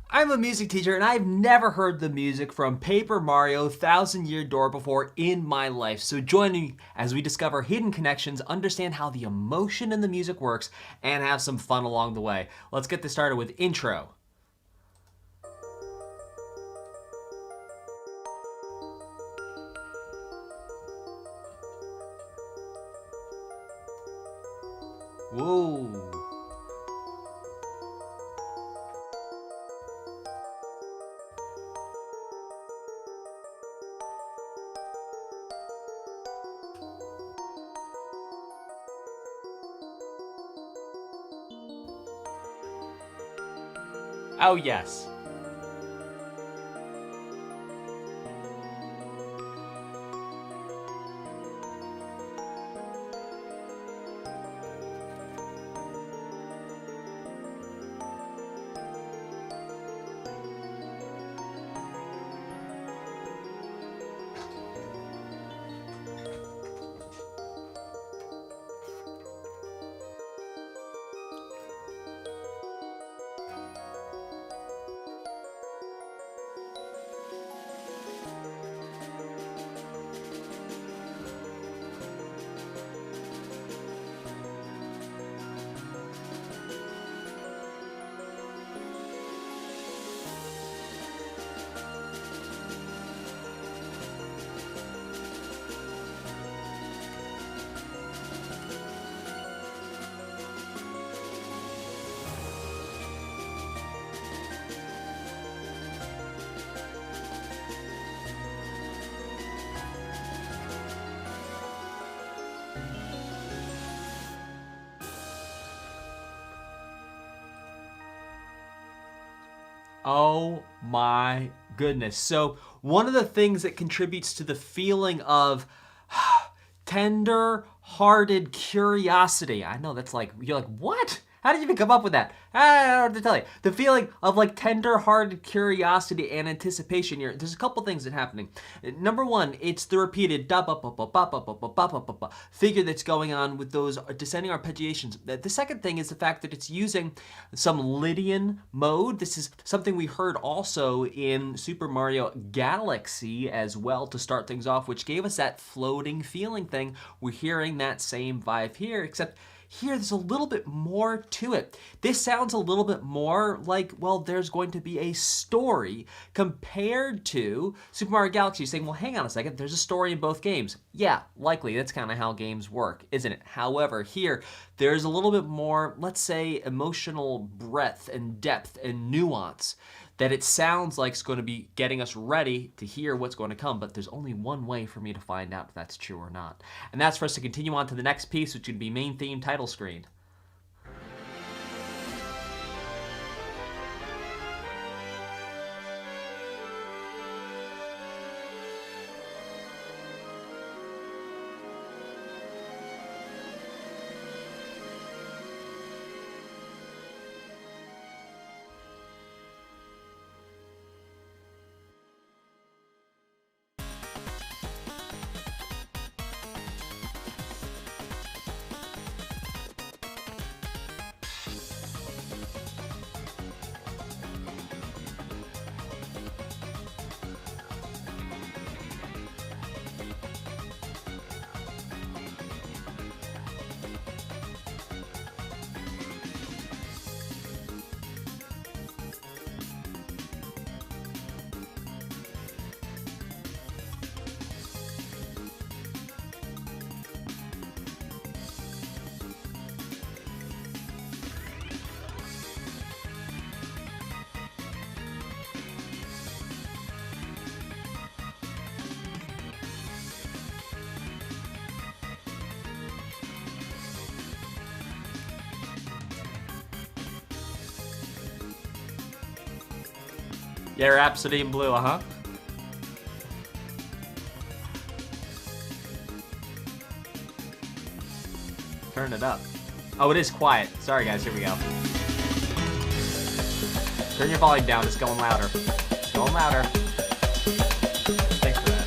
I'm a music teacher and I've never heard the music from Paper Mario Thousand Year Door before in my life. So join me as we discover hidden connections, understand how the emotion in the music works, and have some fun along the way. Let's get this started with intro. Whoa. Oh, yes. Oh my goodness. So one of the things that contributes to the feeling of tender-hearted curiosity. I know that's like, you're like, what? How did you even come up with that? I don't know what to tell you. The feeling of like tender-hearted curiosity and anticipation here. There's a couple things that are happening. Number one, it's the repeated da ba ba ba ba ba ba ba ba ba ba figure that's going on with those descending arpeggiations. The second thing is the fact that it's using some Lydian mode. This is something we heard also in Super Mario Galaxy as well to start things off, which gave us that floating feeling thing. We're hearing that same vibe here, except here, there's a little bit more to it. This sounds a little bit more like, well, there's going to be a story compared to Super Mario Galaxy. You're saying, well, hang on a second, there's a story in both games. Yeah, likely, that's kind of how games work, isn't it? However, here, there's a little bit more, let's say, emotional breadth and depth and nuance that it sounds like it's going to be getting us ready to hear what's going to come, but there's only one way for me to find out if that's true or not. And that's for us to continue on to the next piece, which would be main theme title screen. Yeah, Rhapsody in Blue, uh-huh. Turn it up. Oh, it is quiet. Sorry, guys. Here we go. Turn your volume down. It's going louder. It's going louder. Thanks for that.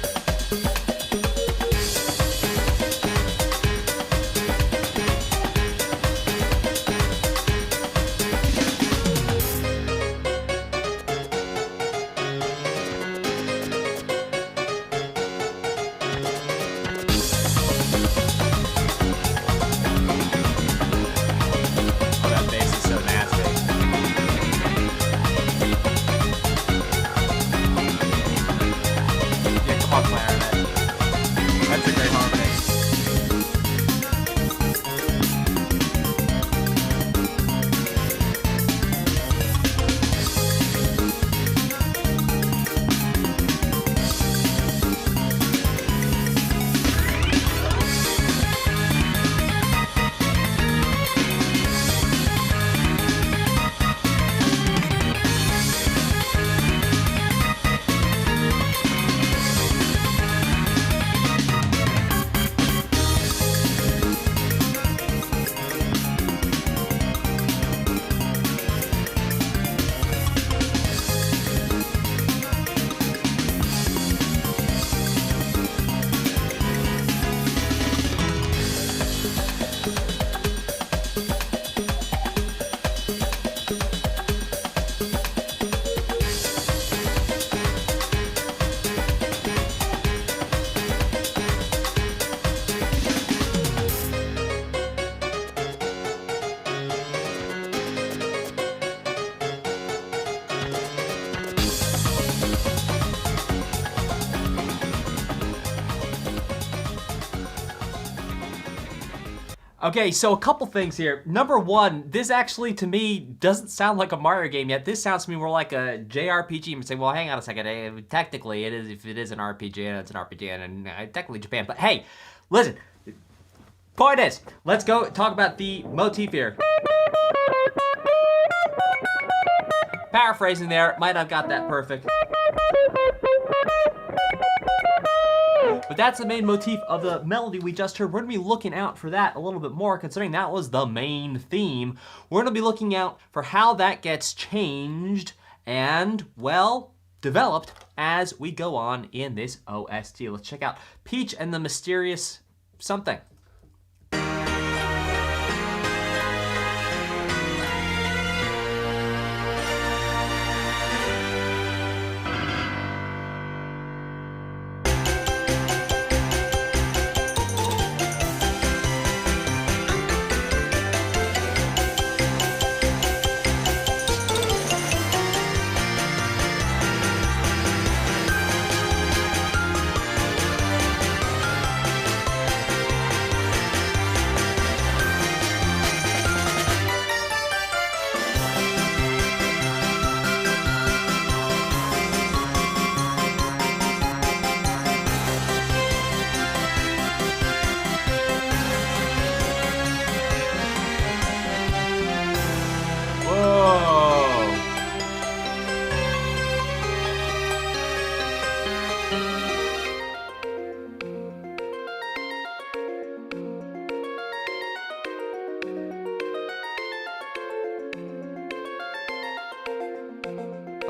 Okay, so a couple things here. Number one, this actually to me doesn't sound like a Mario game yet. This sounds to me more like a JRPG. I'm saying, well, hang on a second. Technically, it is if it is an RPG, and it's an RPG, and technically Japan. But hey, listen. Point is, let's go talk about the motif here. Paraphrasing there, might not have got that perfect. But that's the main motif of the melody we just heard. We're gonna be looking out for that a little bit more, considering that was the main theme. We're gonna be looking out for how that gets changed and, well, developed as we go on in this OST. Let's check out Peach and the Mysterious Something.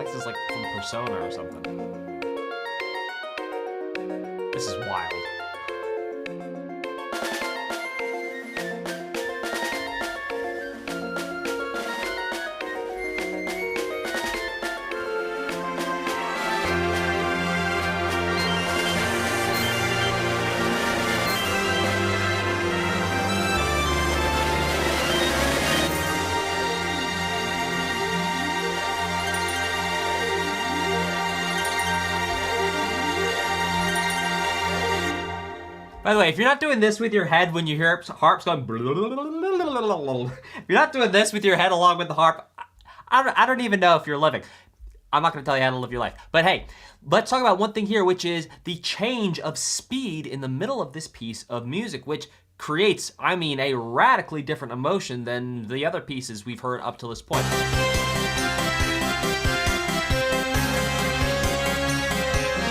This is like from Persona or something. This is wild. By the way, if you're not doing this with your head when you hear harps going, if you're not doing this with your head along with the harp, I don't even know if you're living. I'm not going to tell you how to live your life. But hey, let's talk about one thing here, which is the change of speed in the middle of this piece of music, which creates, I mean, a radically different emotion than the other pieces we've heard up to this point.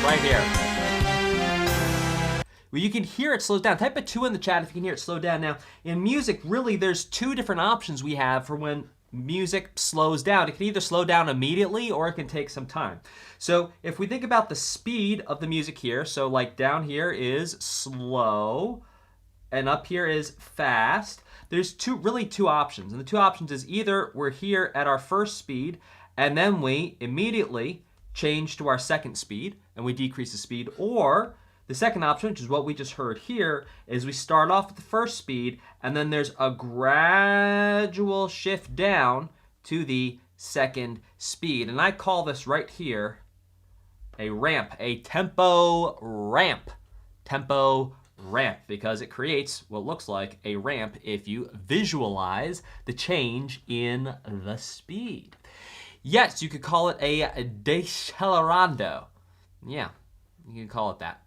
Right here. Well, you can hear it slows down. Type a 2 in the chat if you can hear it slow down. Now, in music, really, there's two different options we have for when music slows down. It can either slow down immediately or it can take some time. So if we think about the speed of the music here, so like down here is slow and up here is fast. There's really two options. And the two options is either we're here at our first speed and then we immediately change to our second speed and we decrease the speed, or the second option, which is what we just heard here, is we start off at the first speed and then there's a gradual shift down to the second speed. And I call this right here a ramp, a tempo ramp. Tempo ramp, because it creates what looks like a ramp if you visualize the change in the speed. Yes, you could call it a decelerando. Yeah, you can call it that.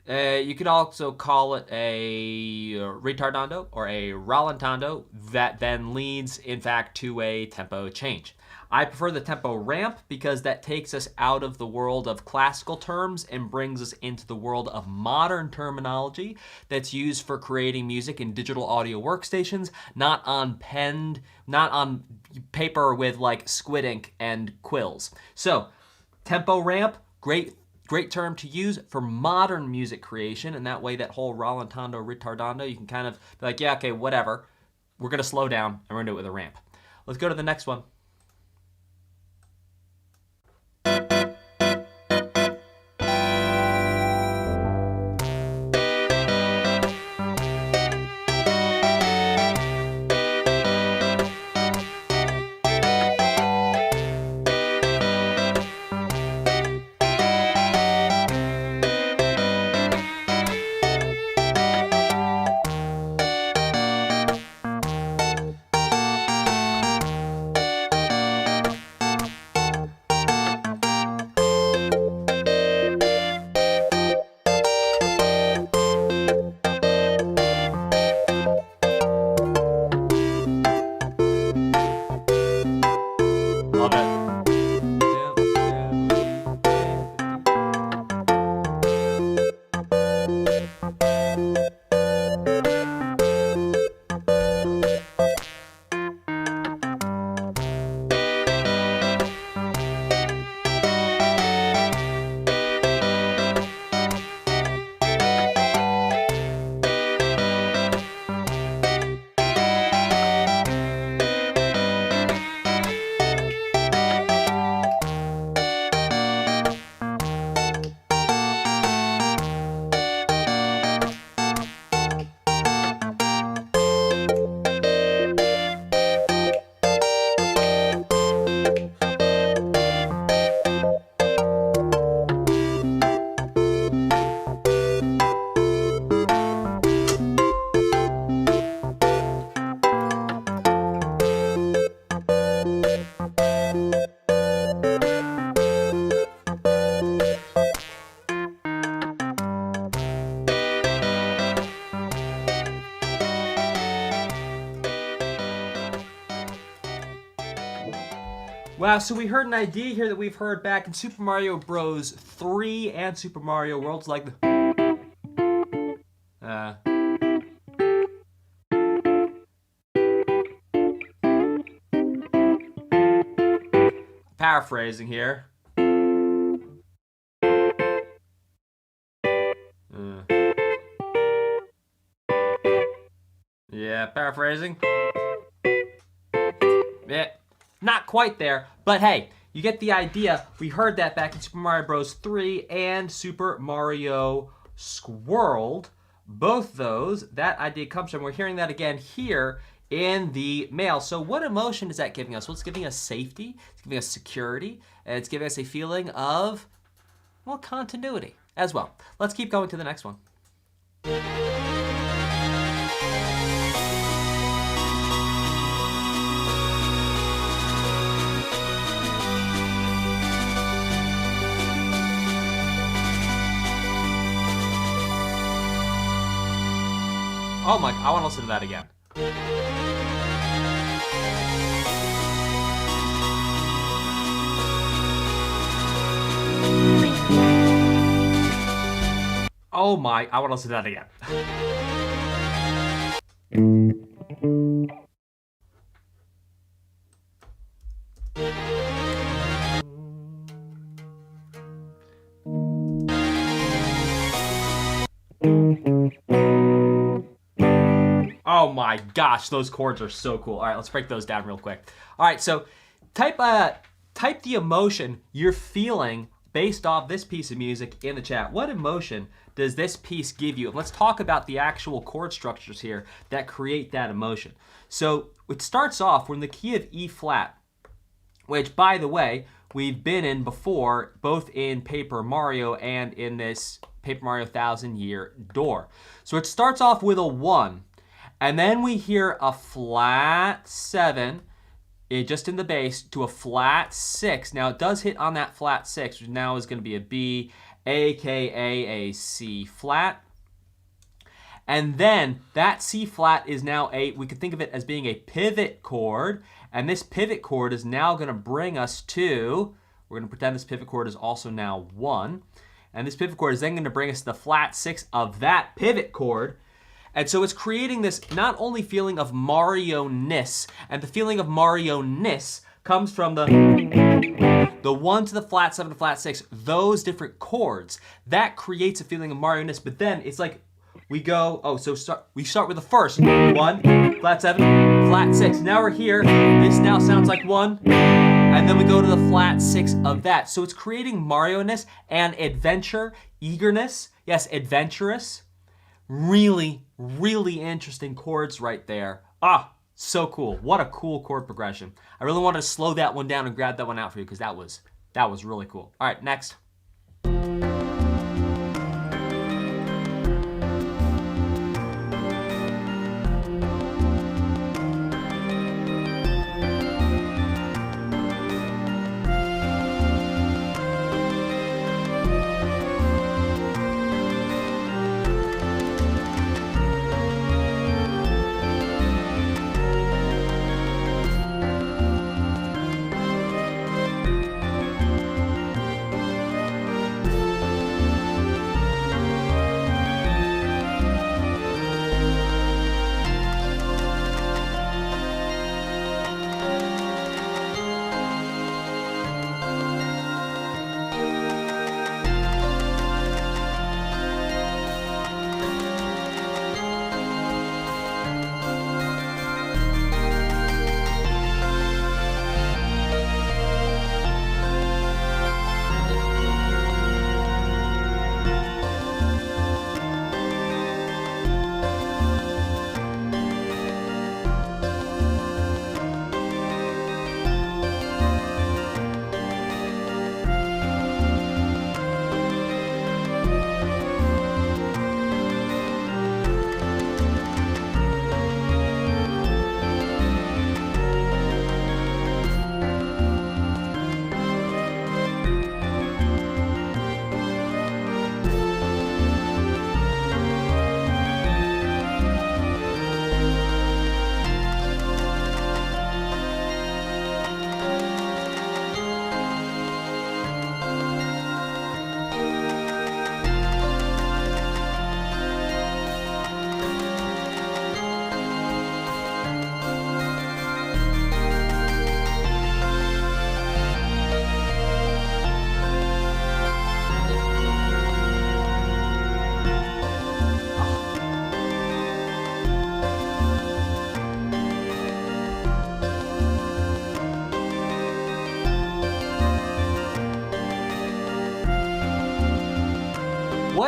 You could also call it a retardando or a rallentando that then leads, in fact, to a tempo change. I prefer the tempo ramp because that takes us out of the world of classical terms and brings us into the world of modern terminology that's used for creating music in digital audio workstations, not on paper with like squid ink and quills. So, tempo ramp, great term to use for modern music creation, and that way that whole rallentando, retardando, you can kind of be like, yeah, okay, whatever. We're gonna slow down and we're gonna do it with a ramp. Let's go to the next one. Wow, so we heard an idea here that we've heard back in Super Mario Bros. 3 and Super Mario Worlds, like the... paraphrasing here. Yeah, paraphrasing. Yeah, not quite there, but hey, you get the idea. We heard that back in Super Mario Bros. 3 and Super Mario Squirreled. Both those, that idea comes from. We're hearing that again here in the mail. So what emotion is that giving us? Well, it's giving us safety, it's giving us security, and it's giving us a feeling of, well, continuity as well. Let's keep going to the next one. Oh my, I want to listen to that again. Oh my, I want to listen to that again. Oh my gosh, those chords are so cool. All right, let's break those down real quick. All right, so type the emotion you're feeling based off this piece of music in the chat. What emotion does this piece give you? And let's talk about the actual chord structures here that create that emotion. So it starts off, we're in the key of E flat, which, by the way, we've been in before, both in Paper Mario and in this Paper Mario 1000-Year Door. So it starts off with a 1. And then we hear a flat 7, just in the bass, to a flat 6. Now it does hit on that flat 6, which now is going to be a B, aka a C flat. And then that C flat is now we could think of it as being a pivot chord. And this pivot chord is now going to bring us to, we're going to pretend this pivot chord is also now 1. And this pivot chord is then going to bring us to the flat 6 of that pivot chord. And so it's creating this not only feeling of Mario-ness, and the feeling of Mario-ness comes from the 1 to the flat 7 to flat 6, those different chords. That creates a feeling of Mario-ness, but then it's like we go, we start with the first 1, flat 7, flat 6. Now we're here, this now sounds like 1, and then we go to the flat 6 of that. So it's creating Mario-ness and adventure, eagerness, yes, adventurous. Really, really interesting chords right there. Ah, so cool. What a cool chord progression. I really wanted to slow that one down and grab that one out for you because that was really cool. All right, next.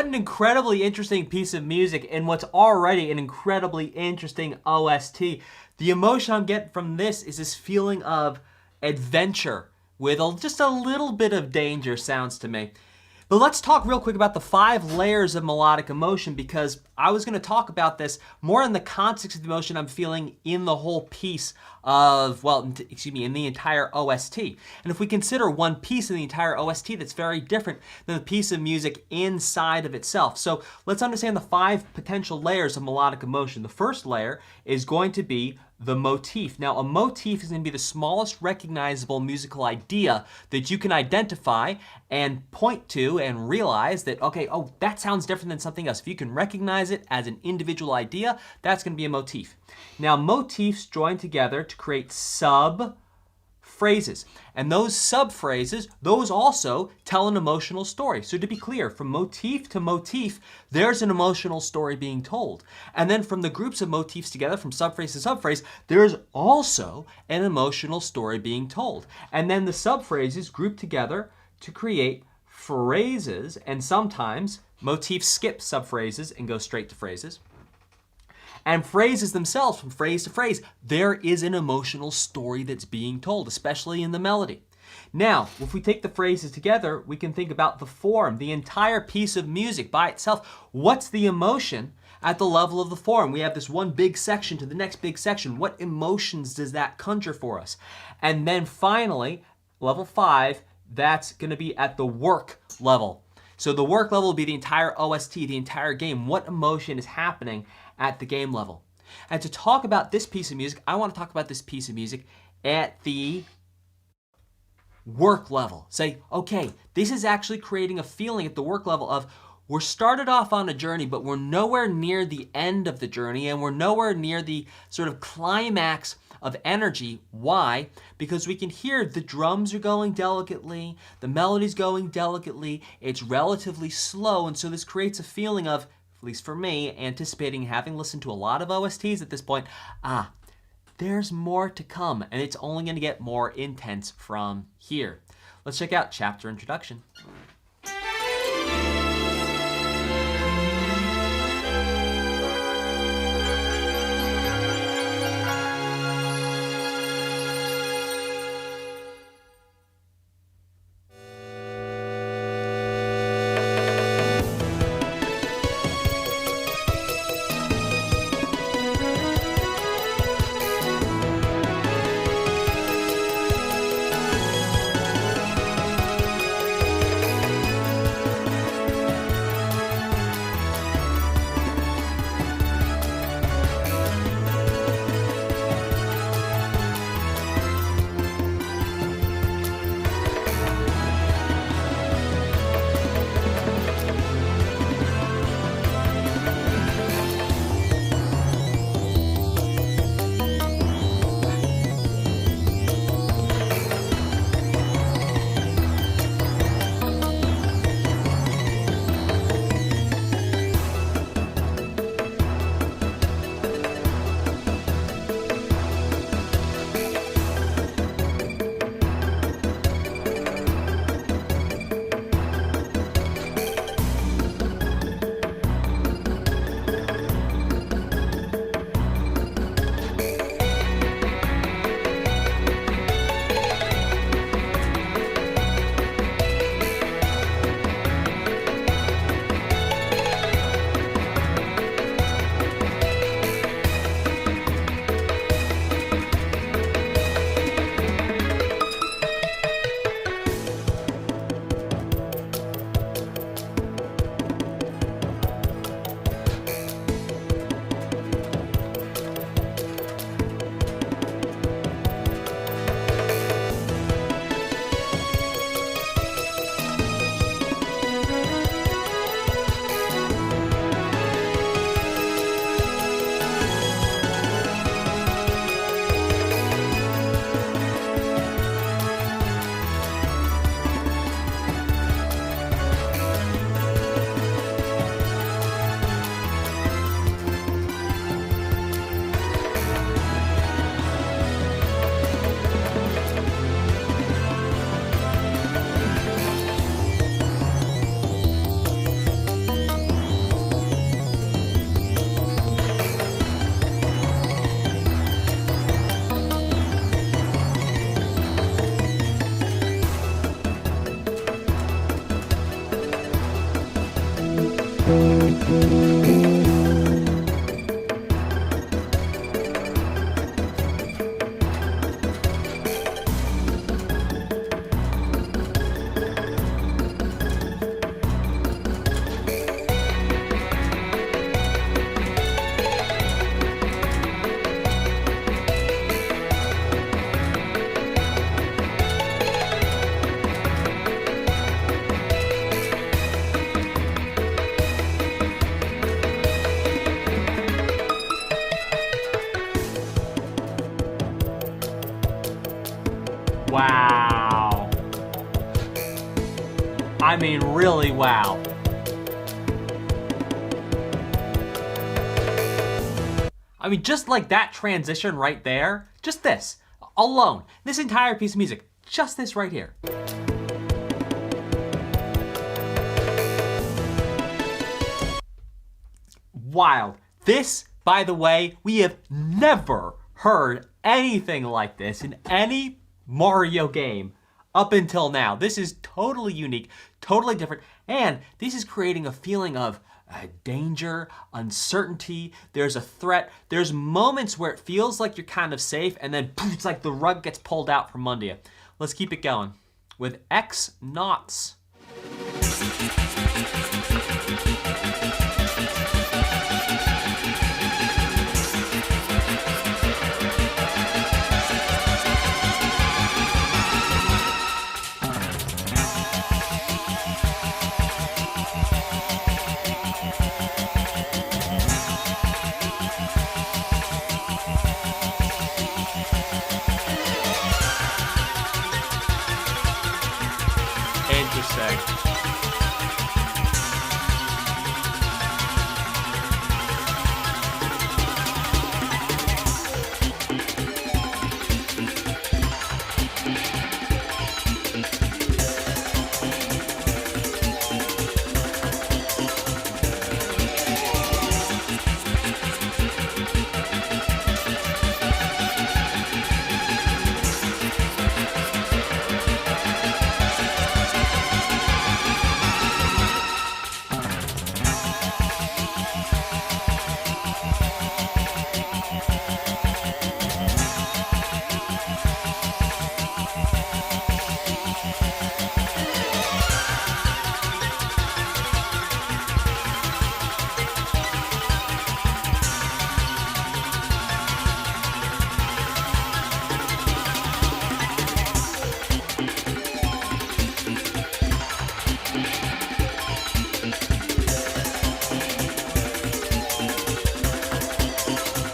What an incredibly interesting piece of music in what's already an incredibly interesting OST. The emotion I'm getting from this is this feeling of adventure with just a little bit of danger, sounds to me. But let's talk real quick about the 5 layers of melodic emotion, because I was going to talk about this more in the context of the emotion I'm feeling in the whole piece of, well, excuse me, in the entire OST. And if we consider one piece in the entire OST that's very different than the piece of music inside of itself. So let's understand the 5 potential layers of melodic emotion. The first layer is going to be the motif. Now, a motif is going to be the smallest recognizable musical idea that you can identify and point to and realize that, okay, oh, that sounds different than something else. If you can recognize it as an individual idea, that's going to be a motif. Now, motifs join together to create sub-phrases. And those sub-phrases, those also tell an emotional story. So to be clear, from motif to motif, there's an emotional story being told. And then from the groups of motifs together, from subphrase to subphrase, there's also an emotional story being told. And then the subphrases group together to create phrases, and sometimes motifs skip subphrases and go straight to phrases. And phrases themselves, from phrase to phrase, there is an emotional story that's being told, especially in the melody. Now, if we take the phrases together, we can think about the form, the entire piece of music by itself. What's the emotion at the level of the form? We have this one big section to the next big section. What emotions does that conjure for us? And then finally, level 5, that's going to be at the work level. So the work level will be the entire OST, the entire game. What emotion is happening at the game level? And to talk about this piece of music, I want to talk about this piece of music at the work level. Say, okay, this is actually creating a feeling at the work level of, we're started off on a journey, but we're nowhere near the end of the journey, and we're nowhere near the sort of climax of energy. Why? Because we can hear the drums are going delicately, the melody's going delicately, it's relatively slow, and so this creates a feeling of, at least for me, anticipating, having listened to a lot of OSTs at this point, there's more to come, and it's only going to get more intense from here. Let's check out chapter introduction. Wow. I mean, really wow. I mean, just like that transition right there, just this, alone, this entire piece of music, just this right here. Wild. This, by the way, we have never heard anything like this in any Mario game up until now. This is totally unique, totally different, and this is creating a feeling of danger, uncertainty, there's a threat. There's moments where it feels like you're kind of safe, and then poof, it's like the rug gets pulled out from under you. Let's keep it going with Ecks-Naughts. Interesting.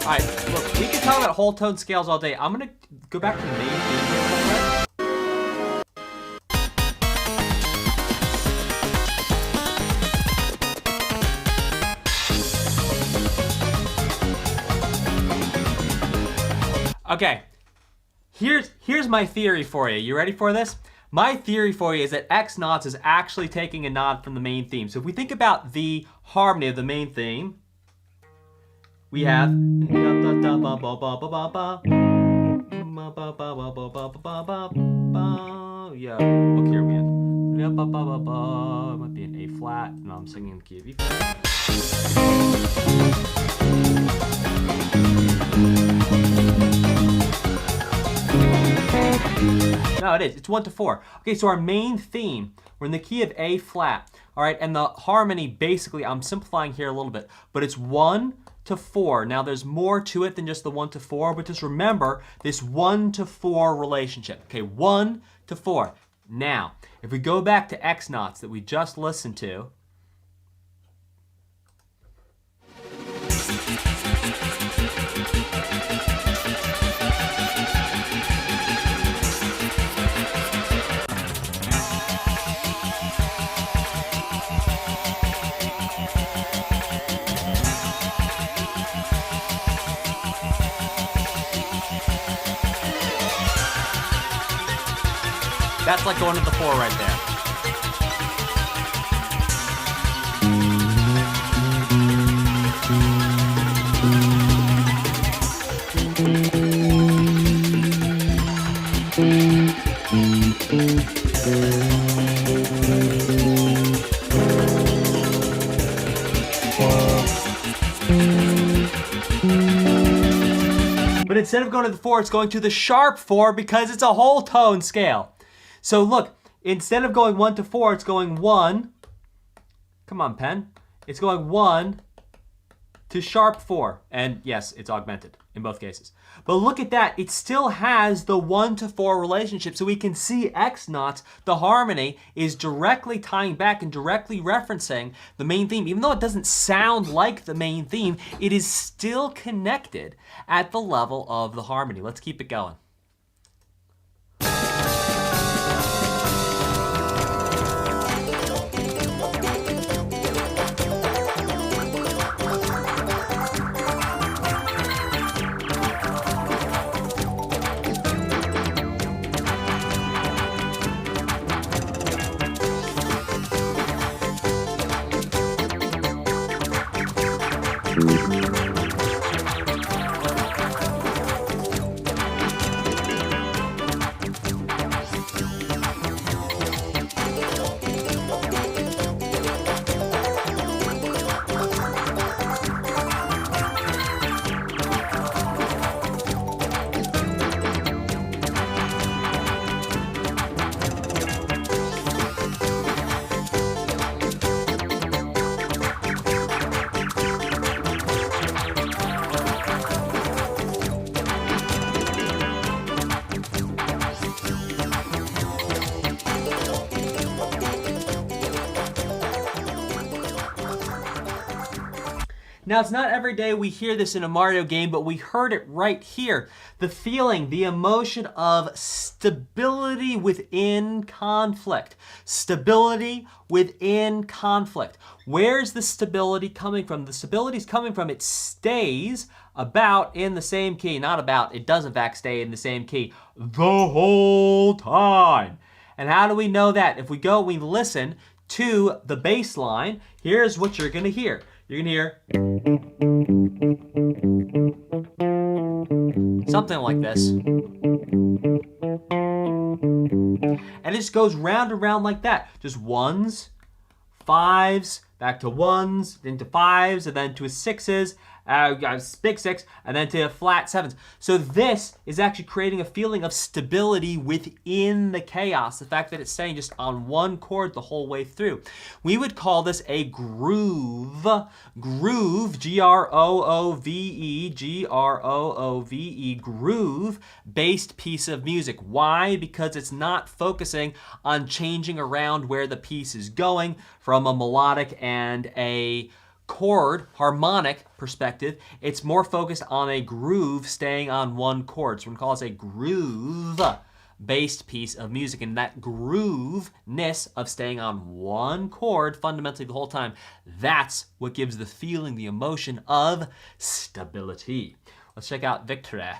All right, look, we can talk about whole tone scales all day. I'm gonna go back to the main theme. Okay, here's my theory for you. You ready for this? My theory for you is that Ecks-Naughts is actually taking a nod from the main theme. So if we think about the harmony of the main theme, we have yeah, what key are we in? It might be an A flat, and I'm singing in the key of E flat. No, it is. It's 1 to 4. Okay, so our main theme, we're in the key of A flat. All right, and the harmony, basically, I'm simplifying here a little bit, but it's 1 to 4. Now, there's more to it than just the 1 to 4, but just remember this 1 to 4 relationship. Okay, 1 to 4. Now, if we go back to Ecks-Naughts that we just listened to, that's like going to the 4 right there. But instead of going to the 4, it's going to the sharp 4 because it's a whole tone scale. So look, instead of going 1 to 4, it's going 1. Come on, pen. It's going 1 to sharp 4. And yes, it's augmented in both cases. But look at that. It still has the 1 to 4 relationship. So we can see Ecks-Naughts, the harmony, is directly tying back and directly referencing the main theme. Even though it doesn't sound like the main theme, it is still connected at the level of the harmony. Let's keep it going. Now, it's not every day we hear this in a Mario game, but we heard it right here. The feeling, the emotion of stability within conflict. Stability within conflict. Where's the stability coming from? The stability is coming from it stays about in the same key. Not about, it does in fact stay in the same key the whole time. And how do we know that? If we go, we listen to the bass line, here's what you're gonna hear. You're gonna hear something like this. And it just goes round and round like that. Just ones, fives, back to ones, then to fives, and then to sixes, big six, and then to flat sevens. So this is actually creating a feeling of stability within the chaos. The fact that it's staying just on one chord the whole way through. We would call this a groove. Groove, G-R-O-O-V-E, G-R-O-O-V-E, groove-based piece of music. Why? Because it's not focusing on changing around where the piece is going from a melodic and a chord, harmonic perspective. It's more focused on a groove staying on one chord. So we're gonna call this a groove-based piece of music. And that grooveness of staying on one chord fundamentally the whole time, that's what gives the feeling, the emotion of stability. Let's check out Victory. All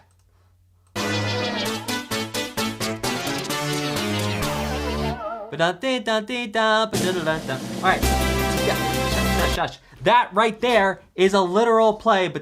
right, shush. That right there is a literal play. It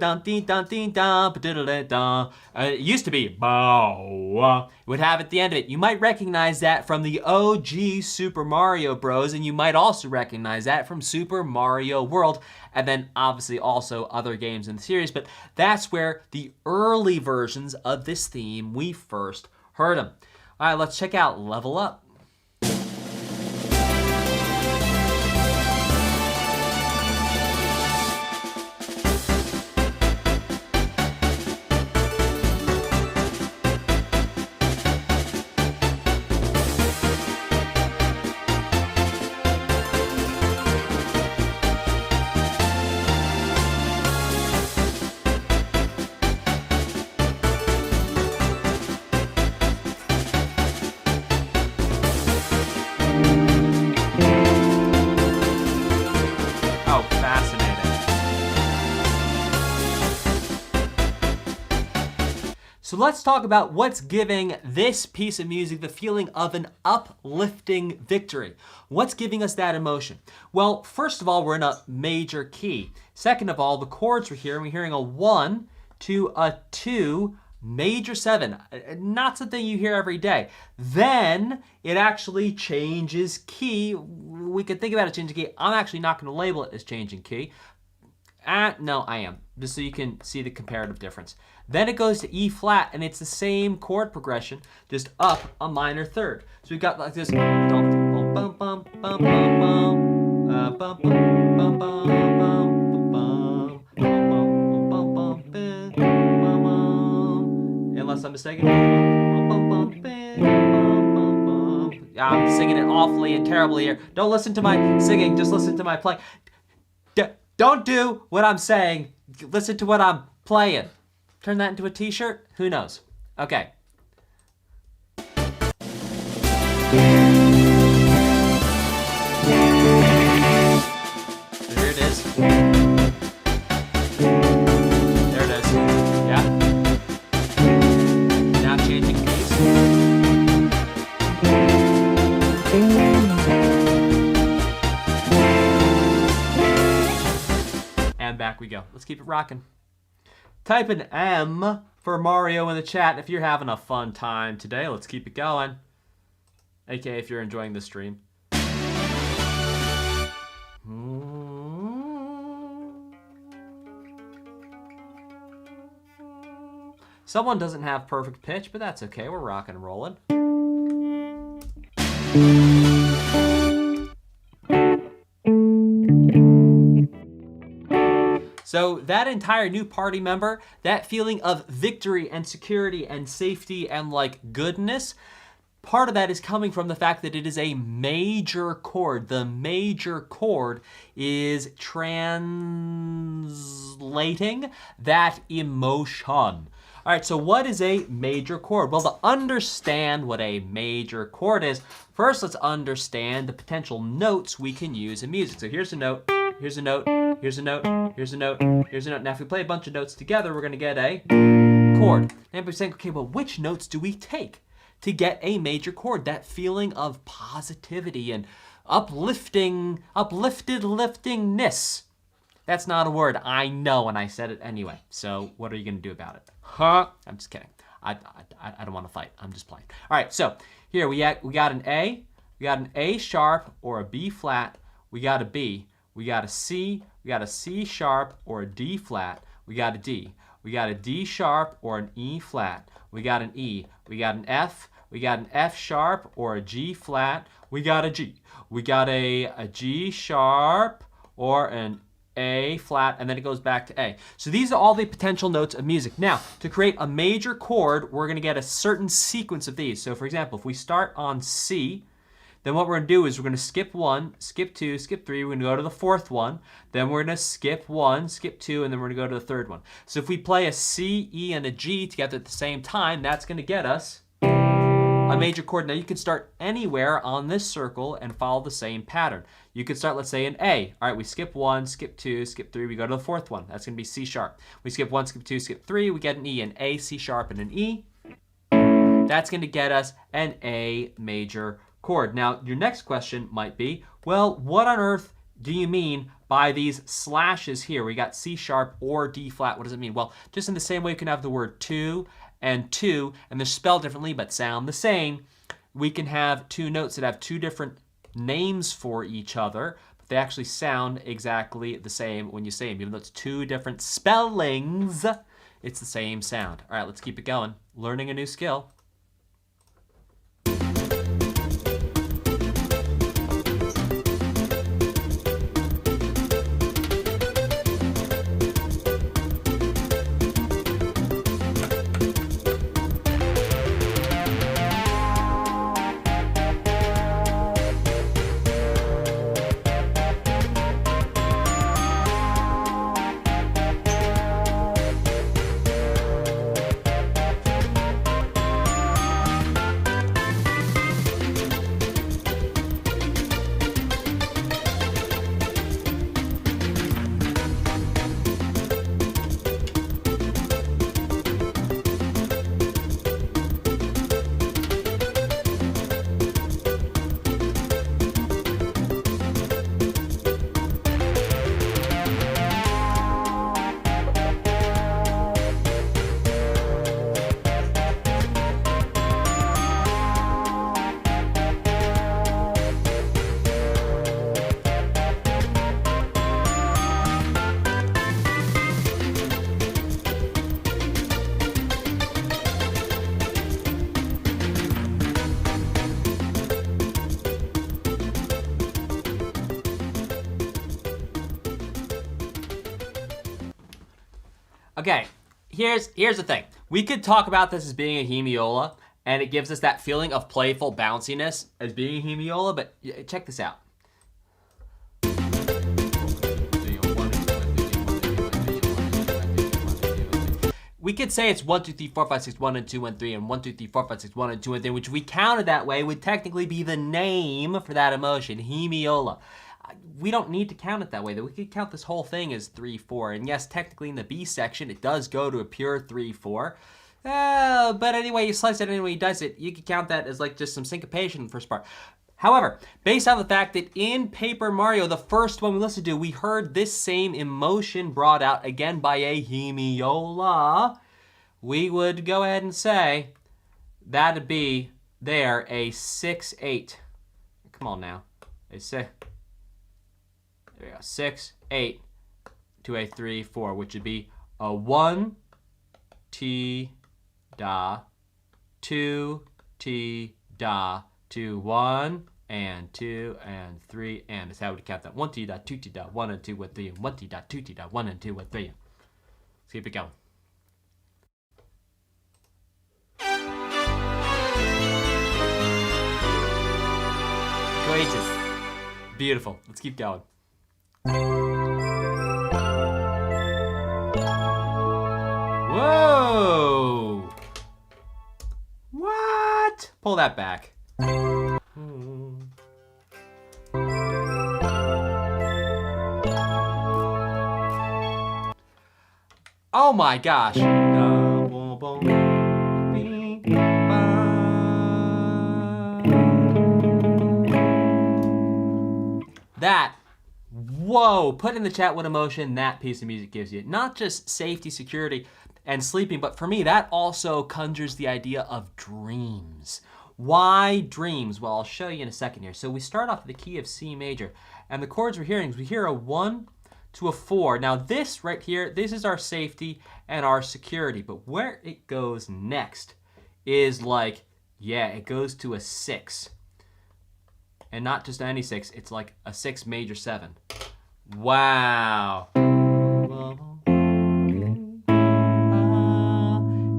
used to be bow. It would have at the end of it. You might recognize that from the OG Super Mario Bros. And you might also recognize that from Super Mario World. And then obviously also other games in the series. But that's where the early versions of this theme, we first heard them. All right, let's check out Level Up. So let's talk about what's giving this piece of music the feeling of an uplifting victory. What's giving us that emotion? Well, first of all, we're in a major key. Second of all, the chords we're hearing, we're hearing a 1 to a 2, major 7. Not something you hear every day. Then it actually changes key. We could think about it changing key. I'm actually not going to label it as changing key. No, I am, just so you can see the comparative difference. Then it goes to E flat, and it's the same chord progression, just up a minor third. So we've got like this. Unless I'm mistaken. I'm singing it awfully and terribly here. Don't listen to my singing, just listen to my play. Don't do what I'm saying. Listen to what I'm playing. Turn that into a t-shirt? Who knows? Okay. Here it is. There it is. Yeah. Now changing keys. And back we go. Let's keep it rocking. Type an M for Mario in the chat if you're having a fun time today. Let's keep it going. AKA if you're enjoying the stream. Someone doesn't have perfect pitch, but that's okay. We're rocking and rolling. So that entire new party member, that feeling of victory and security and safety and like goodness, part of that is coming from the fact that it is a major chord. The major chord is translating that emotion. All right, so what is a major chord? Well, to understand what a major chord is, first let's understand the potential notes we can use in music. So here's a note, here's a note, here's a note, here's a note, here's a note. Now if we play a bunch of notes together, we're gonna get a chord. And we're saying, okay, well, which notes do we take to get a major chord? That feeling of positivity and liftingness. That's not a word, I know, and I said it anyway. So what are you gonna do about it? Huh? I'm just kidding. I don't want to fight. I'm just playing. All right, so here we got an A, we got an A sharp or a B flat, we got a B, we got a C, we got a C sharp or a D flat, we got a D, we got a D sharp or an E flat, we got an E, we got an F, we got an F sharp or a G flat, we got a G, we got a G sharp or an A flat, and then it goes back to A. So these are all the potential notes of music. Now, to create a major chord, we're gonna get a certain sequence of these. So for example, if we start on C, then what we're gonna do is we're gonna skip 1, skip 2, skip 3, we're gonna go to the 4th one, then we're gonna skip 1, skip 2, and then we're gonna go to the 3rd one. So if we play a C, E, and a G together at the same time, that's gonna get us a major chord. Now you can start anywhere on this circle and follow the same pattern. You could start, let's say, in A. All right, we skip 1, skip 2, skip 3, we go to the 4th one. That's gonna be C sharp. We skip 1, skip 2, skip 3, we get an E, an A, C sharp, and an E. That's gonna get us an A major chord. Now, your next question might be, well, what on earth do you mean by these slashes here? We got C sharp or D flat. What does it mean? Well, just in the same way you can have the word two, and they're spelled differently but sound the same, we can have two notes that have two different names for each other, but they actually sound exactly the same when you say them. Even though it's two different spellings, it's the same sound. All right, let's keep it going. Learning a new skill. Okay, here's the thing. We could talk about this as being a hemiola, and it gives us that feeling of playful bounciness as being a hemiola, but check this out. We could say it's 1, 2, 3, 4, 5, 6, 1, and 2, and 3, and 1, 2, 3, 4, 5, 6, 1, and 2, and 3, which we counted that way would technically be the name for that emotion, hemiola. We don't need to count it that way, though. We could count this whole thing as 3, 4, and yes, technically in the B section, it does go to a pure 3, 4. But anyway, you slice it anyway he does it, you could count that as like just some syncopation in the first part. However, based on the fact that in Paper Mario, the first one we listened to, we heard this same emotion brought out again by a hemiola, we would go ahead and say that'd be there a 6, 8. Come on now. A 6. There we go. 6, 8 to a 3, 4, which would be a 1, T, da, 2, T, da, 2, 1, and 2, and 3, and that's how we count that. 1, T, da, 2, T, da, 1, and 2, and 3, and 1, T, da, 2, T, da, 1, and 2, and 3. Let's keep it going. H's. Beautiful. Let's keep going. Whoa! What? Pull that back. Oh my gosh. That, whoa, put in the chat what emotion that piece of music gives you. Not just safety, security, and sleeping, but for me, that also conjures the idea of dreams. Why dreams? Well, I'll show you in a second here. So we start off with the key of C major, and the chords we're hearing is we hear a 1 to a 4. Now this right here, this is our safety and our security, but where it goes next is like, yeah, it goes to a 6. And not just any 6, it's like a 6 major 7. Wow.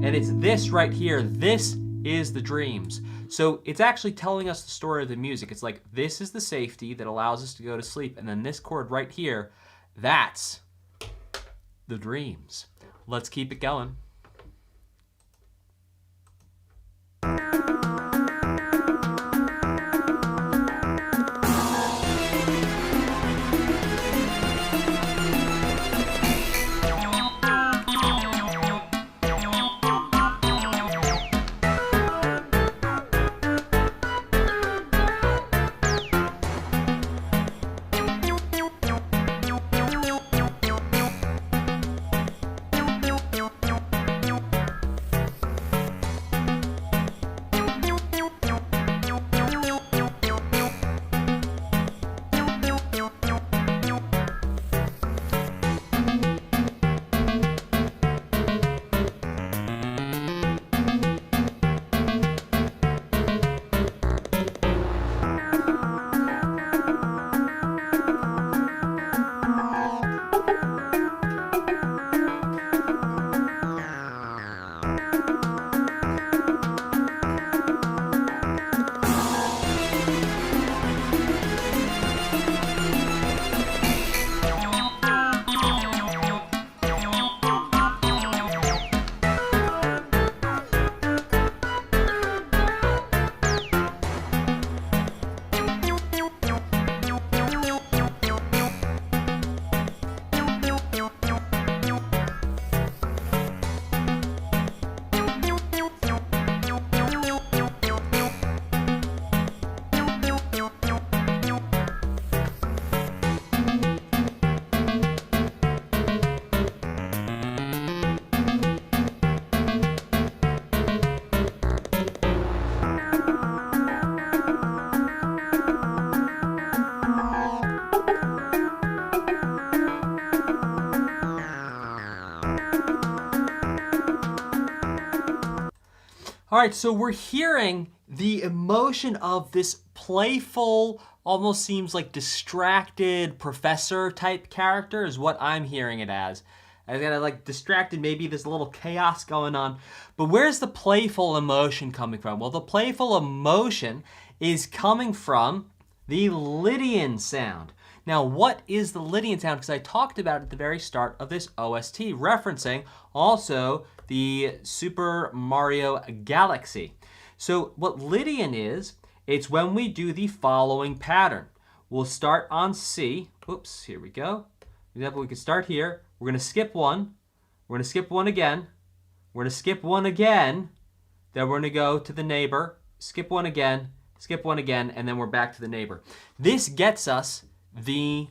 And it's this right here. This is the dreams. So it's actually telling us the story of the music. It's like, this is the safety that allows us to go to sleep. And then this chord right here, that's the dreams. Let's keep it going. All right, so we're hearing the emotion of this playful, almost seems like distracted professor type character is what I'm hearing it as. I got like distracted, maybe there's a little chaos going on. But where's the playful emotion coming from? Well, the playful emotion is coming from the Lydian sound. Now, what is the Lydian sound? Because I talked about it at the very start of this OST, referencing also the Super Mario Galaxy. So what Lydian is, it's when we do the following pattern. We'll start on C. Oops, here we go. For example, we can start here. We're going to skip one. We're going to skip one again. We're going to skip one again. Then we're going to go to the neighbor. Skip one again. Skip one again. And then we're back to the neighbor. This gets us the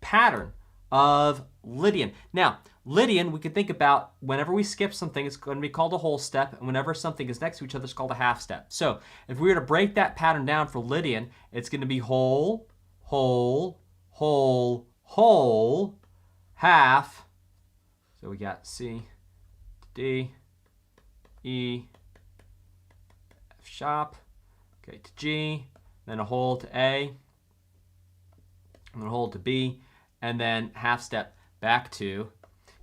pattern of Lydian. Now, Lydian, we can think about whenever we skip something, it's going to be called a whole step, and whenever something is next to each other, it's called a half step. So if we were to break that pattern down for Lydian, it's going to be whole, whole, whole, whole, half. So we got C, D, E, F sharp, okay, to G, then a whole to A, and then a whole to B, and then half step back to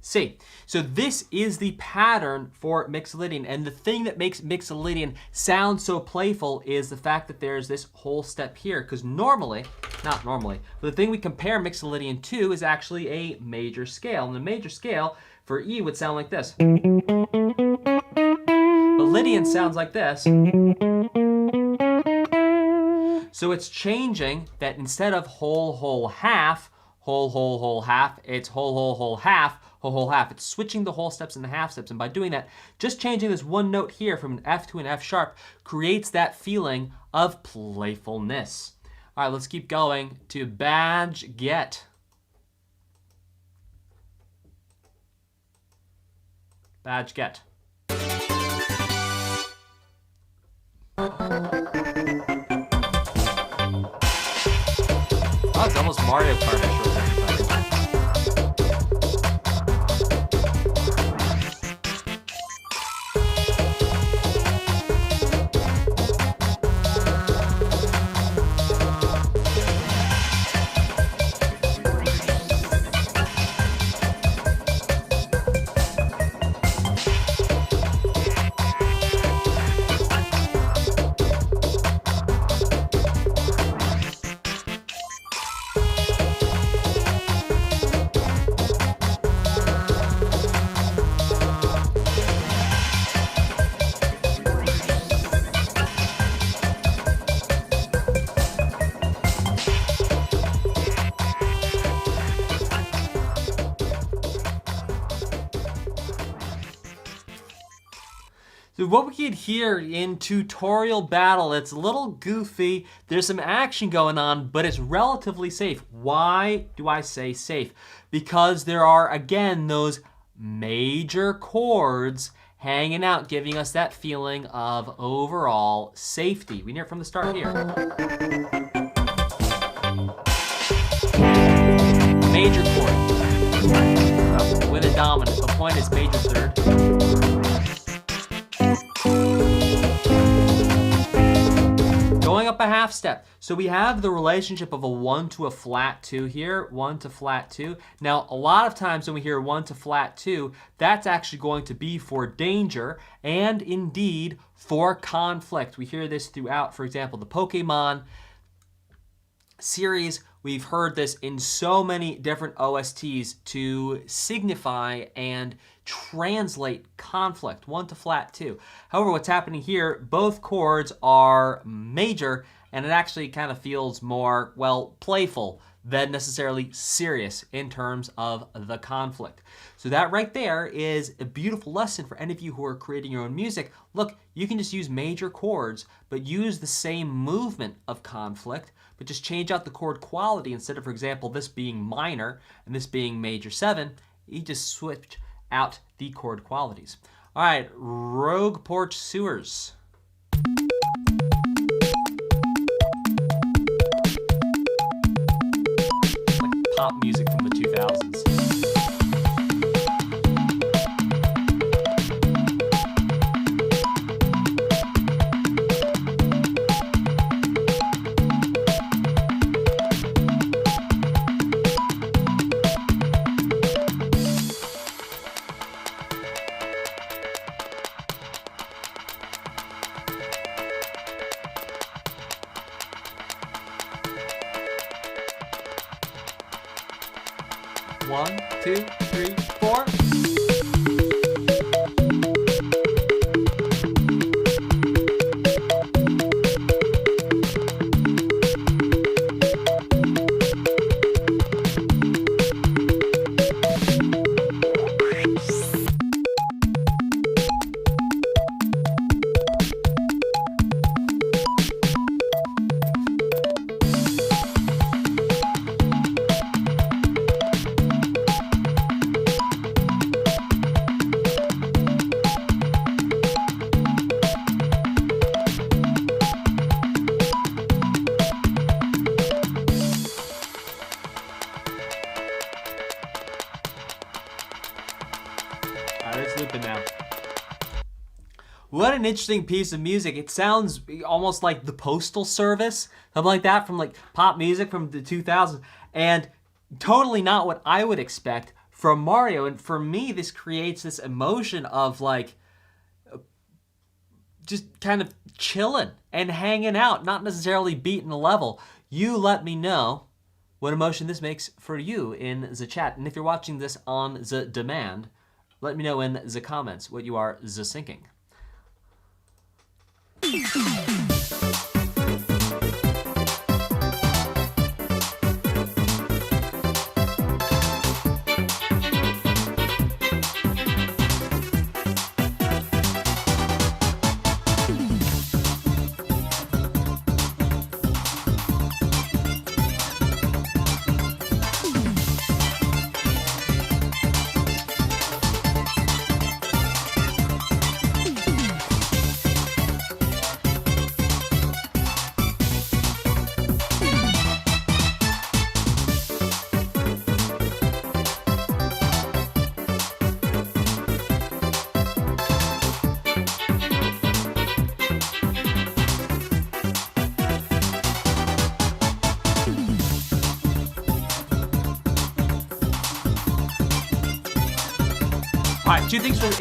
C. So this is the pattern for Mixolydian, and the thing that makes Mixolydian sound so playful is the fact that there's this whole step here, because normally, not normally, but the thing we compare Mixolydian to is actually a major scale, and the major scale for E would sound like this. But Lydian sounds like this. So it's changing that instead of whole, whole, half, whole, whole, whole, half, it's whole, whole, whole, half, whole, whole, half. It's switching the whole steps into half steps. And by doing that, just changing this one note here from an F to an F sharp creates that feeling of playfulness. All right, let's keep going to badge get. Badge get. Oh, it's almost Mario Kart. So what we get here in Tutorial Battle, it's a little goofy. There's some action going on, but it's relatively safe. Why do I say safe? Because there are, again, those major chords hanging out, giving us that feeling of overall safety. We hear it from the start here. Major chord. With a dominant. The point is major third. Going up a half step. So we have the relationship of a 1 to a flat 2 here, 1 to flat 2. Now, a lot of times when we hear 1 to flat 2, that's actually going to be for danger and indeed for conflict. We hear this throughout, for example, the Pokemon series. We've heard this in so many different OSTs to signify and translate conflict, 1 to flat 2. However, what's happening here, both chords are major, and it actually kind of feels more, well, playful than necessarily serious in terms of the conflict. So that right there is a beautiful lesson for any of you who are creating your own music. Look, you can just use major chords, but use the same movement of conflict, but just change out the chord quality. Instead of, for example, this being minor and this being major 7, you just switch out the chord qualities. All right, Rogueport Sewers. Like pop music from the 2000s. One, two, three, four. Let's loop it now. What an interesting piece of music. It sounds almost like the Postal Service, something like that, from like pop music from the 2000s, and totally not what I would expect from Mario. And for me, this creates this emotion of like just kind of chilling and hanging out, not necessarily beating a level. You let me know what emotion this makes for you in the chat. And if you're watching this on the demand, let me know in the comments what you are the thinking. All right,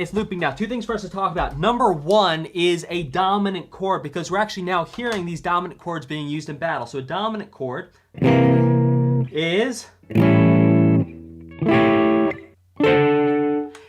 it's looping now. Two things for us to talk about. Number one is a dominant chord, because we're actually now hearing these dominant chords being used in battle. So a dominant chord is,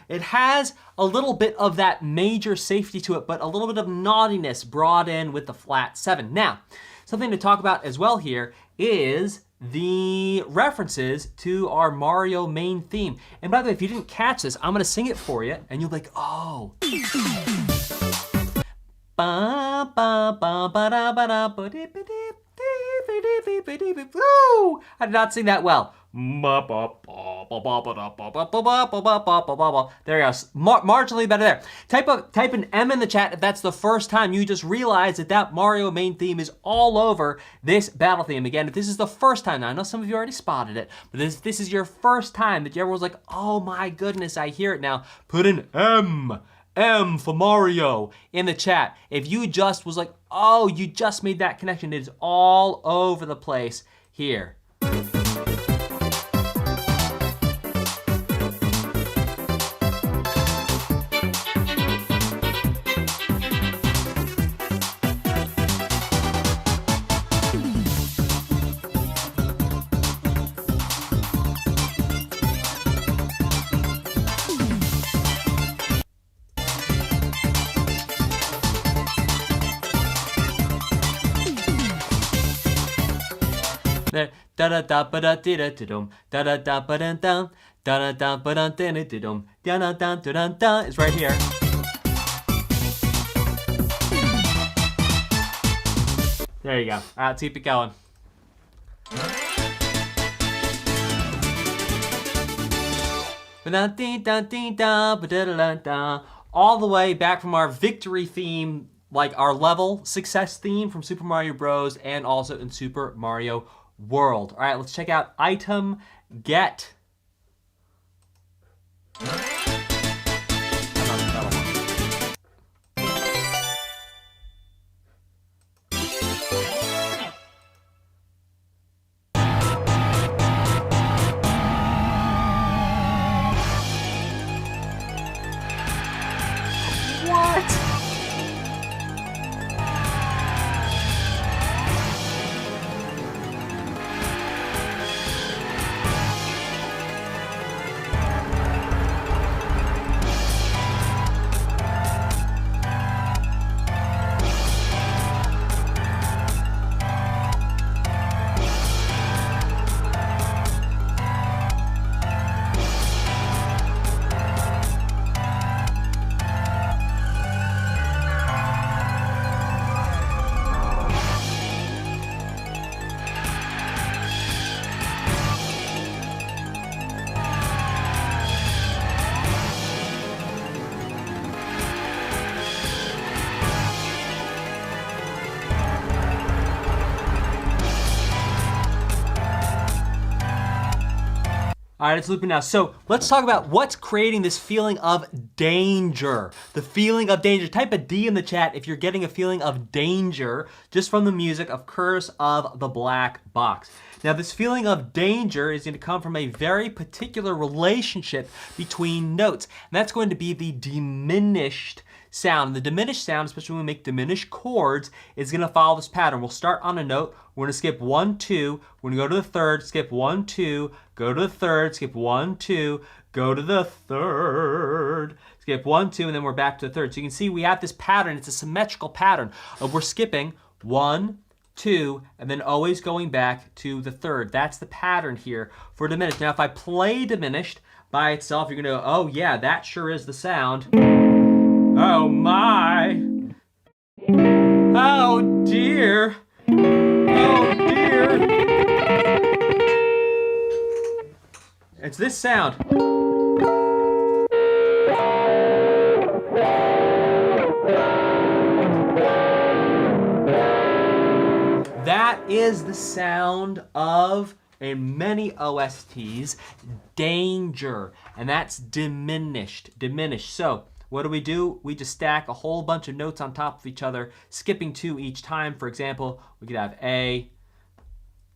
it has a little bit of that major safety to it, but a little bit of naughtiness brought in with the flat 7. Now, something to talk about as well here is the references to our Mario main theme. And by the way, if you didn't catch this, I'm gonna sing it for you, and you'll be like, oh. I did not sing that well. There you go. Marginally better there. Type an M in the chat if that's the first time you just realized that Mario main theme is all over this battle theme. Again, if this is the first time, now I know some of you already spotted it, but this is your first time that everyone's like, oh my goodness, I hear it now. Put an M for Mario in the chat. If you just was like, oh, you just made that connection, it is all over the place here. Da da da ba da di da dum da da da ba da da da da ba da da dum da da da da da is right here. There you go. All right, let's keep it going. All the way back from our victory theme, like our level success theme from Super Mario Bros. And also in Super Mario World. All right, let's check out item get. What? All right, it's looping now. So let's talk about what's creating this feeling of danger. The feeling of danger. Type a D in the chat if you're getting a feeling of danger just from the music of Curse of the Black Box. Now, this feeling of danger is going to come from a very particular relationship between notes. And that's going to be the diminished sound. The diminished sound, especially when we make diminished chords, is going to follow this pattern. We'll start on a note. We're going to skip 1, 2. We're going to go to the third, skip 1, 2, go to the third, skip 1, 2, go to the third, skip 1, 2, and then we're back to the third. So you can see we have this pattern. It's a symmetrical pattern of we're skipping 1, 2, and then always going back to the third. That's the pattern here for diminished. Now, if I play diminished by itself, you're going to go, oh yeah, that sure is the sound. Oh my. Oh dear. Oh dear. It's this sound. That is the sound of, in many OSTs, danger. And that's diminished. So, what do? We just stack a whole bunch of notes on top of each other, skipping 2 each time. For example, we could have A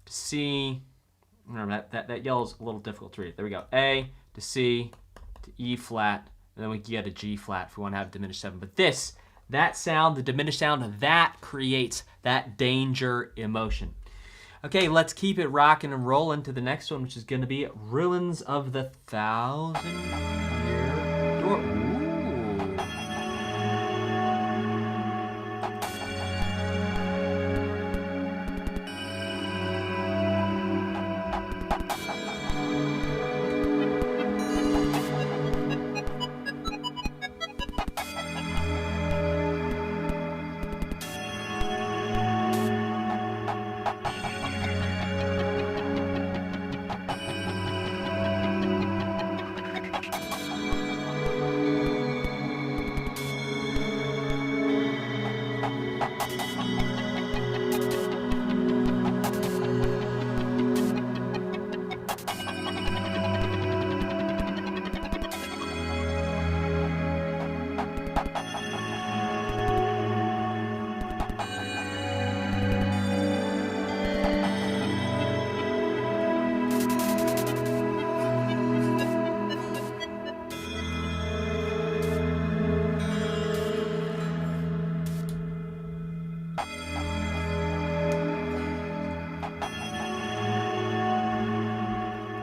to C. Remember, that yellow's a little difficult to read. There we go. A to C to E flat, and then we can get a G flat if we want to have diminished 7. But that sound, the diminished sound, that creates that danger emotion. Okay, let's keep it rocking and rolling to the next one, which is going to be Ruins of the 1,000-Year Door.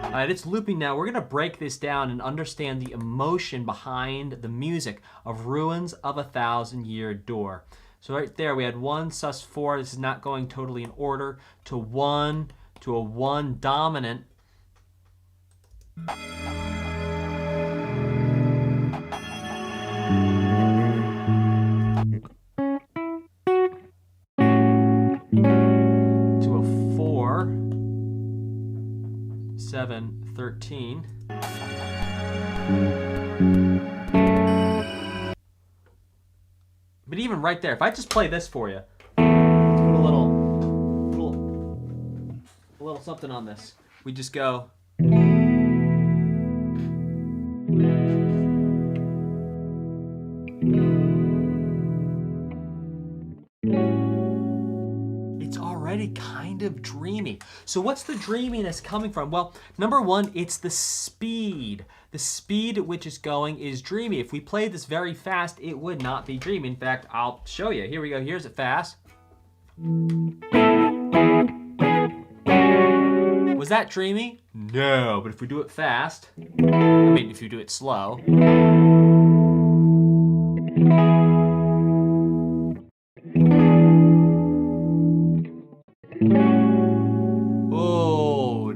All right, it's looping now. We're gonna break this down and understand the emotion behind the music of Ruins of a 1,000-Year Door. So right there, we had 1 sus4. This is not going totally in order. To 1, to a 1 dominant. To a 4. 7, 13. But even right there, if I just play this for you, put a little something on this. We just go. Kind of dreamy. So what's the dreaminess coming from? Well, number one, it's the speed. The speed at which it's going is dreamy. If we played this very fast, it would not be dreamy. In fact, I'll show you. Here we go. Here's it fast. Was that dreamy? No, but if we do it fast, I mean, if you do it slow.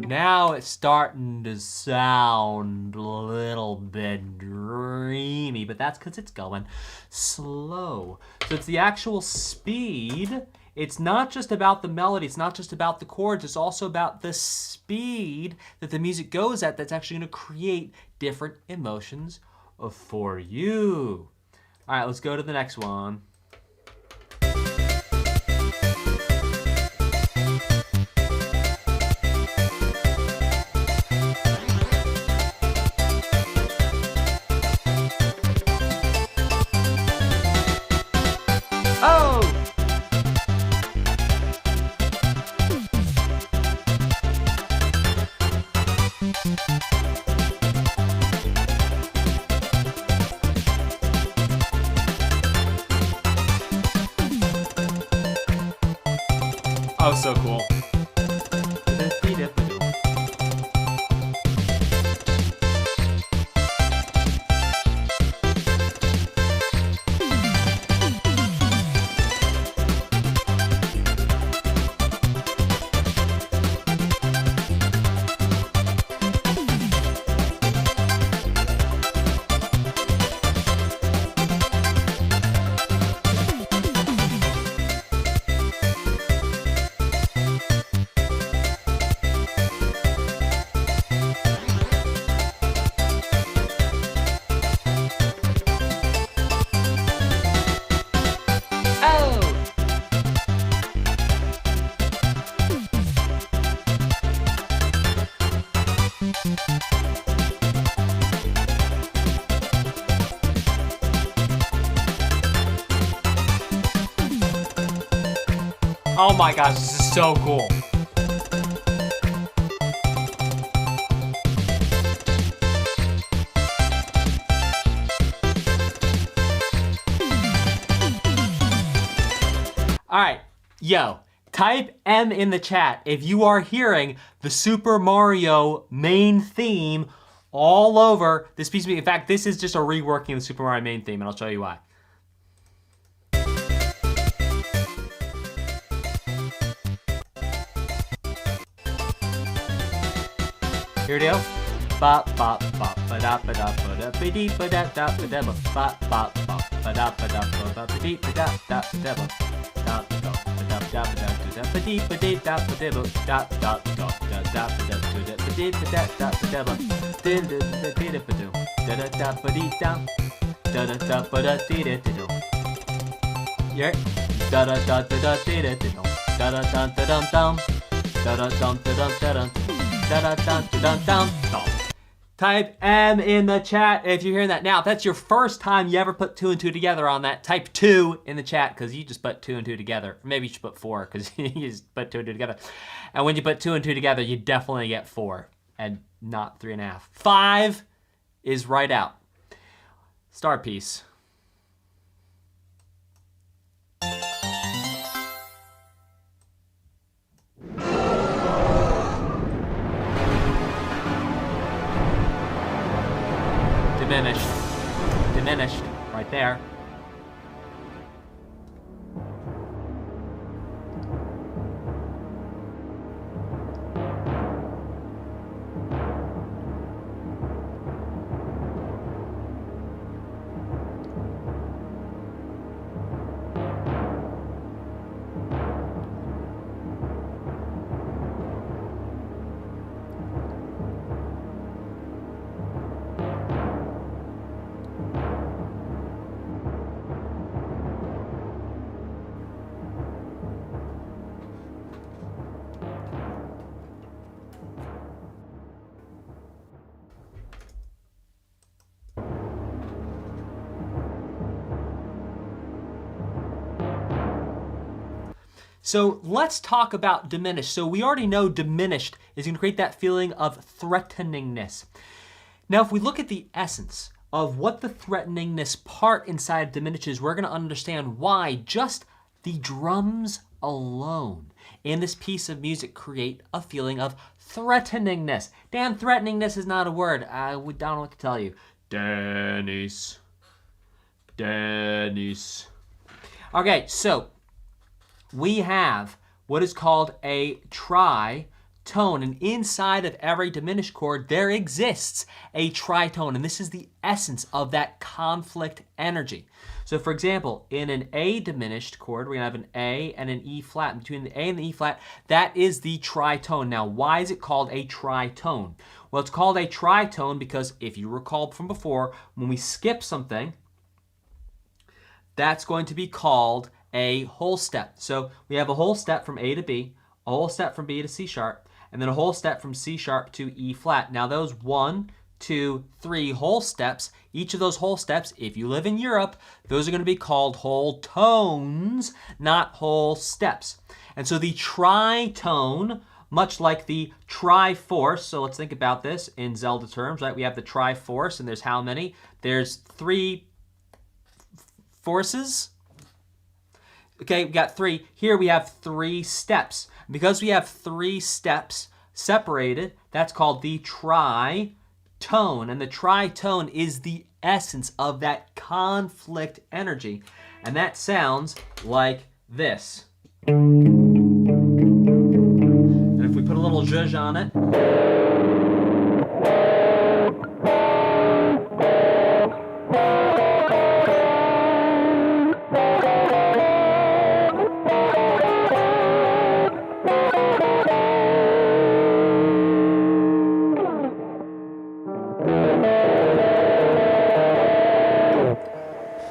Now it's starting to sound a little bit dreamy, but that's because it's going slow. So it's the actual speed. It's not just about the melody. It's not just about the chords. It's also about the speed that the music goes at that's actually going to create different emotions for you. All right, let's go to the next one. Oh, so cool. Oh my gosh, this is so cool. All right, yo, type M in the chat if you are hearing the Super Mario main theme all over this piece of music. In fact, this is just a reworking of the Super Mario main theme, and I'll show you why. Here it is. Ba ba ba ba da ba da ba da ba dee ba da da ba da ba ba ba ba da ba da ba ba dee ba da da da ba da da da da da ba dee ba dee da ba da ba da da da da da ba dee ba da da da ba dee da da da ba do da da da ba dee da da da da ba da dee da do. Yeah. Da da da da da dee da do. Da da da da dum dum. Da da dum da dum da dum. Type M in the chat if you're hearing that. Now, if that's your first time you ever put 2 and 2 together on that, type 2 in the chat because you just put 2 and 2 together. Or maybe you should put 4 because you just put 2 and 2 together. And when you put 2 and 2 together, you definitely get 4 and not 3.5. 5 is right out. Star piece. Diminished, right there. So let's talk about diminished. So we already know diminished is going to create that feeling of threateningness. Now, if we look at the essence of what the threateningness part inside diminishes, we're going to understand why just the drums alone in this piece of music create a feeling of threateningness. Dan, threateningness is not a word. I don't know what to tell you. Dennis. Okay, so we have what is called a tritone, and inside of every diminished chord there exists a tritone, and this is the essence of that conflict energy. So for example, in an A diminished chord, we're gonna have an A and an E flat. Between the A and the E flat, that is the tritone. Now, why is it called a tritone? Well, it's called a tritone because if you recall from before, when we skip something, that's going to be called a whole step. So we have a whole step from A to B, a whole step from B to C sharp, and then a whole step from C sharp to E flat. Now those 1, 2, 3 whole steps, each of those whole steps, if you live in Europe, those are going to be called whole tones, not whole steps. And so the tritone, much like the triforce, so let's think about this in Zelda terms, right? We have the triforce, and there's how many? There's 3 forces. Okay, we got 3. Here we have 3 steps. Because we have 3 steps separated, that's called the tritone. And the tritone is the essence of that conflict energy. And that sounds like this. And if we put a little zhuzh on it,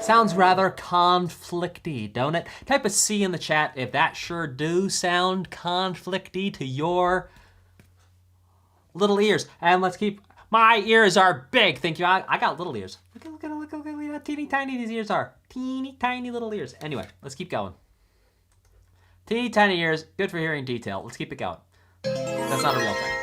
sounds rather conflicty, don't it? Type a C in the chat if that sure do sound conflicty to your little ears. And let's keep, my ears are big, thank you. I got little ears. Look how teeny tiny these ears are. Teeny tiny little ears. Anyway, let's keep going. Teeny tiny ears, good for hearing detail. Let's keep it going. That's not a real thing.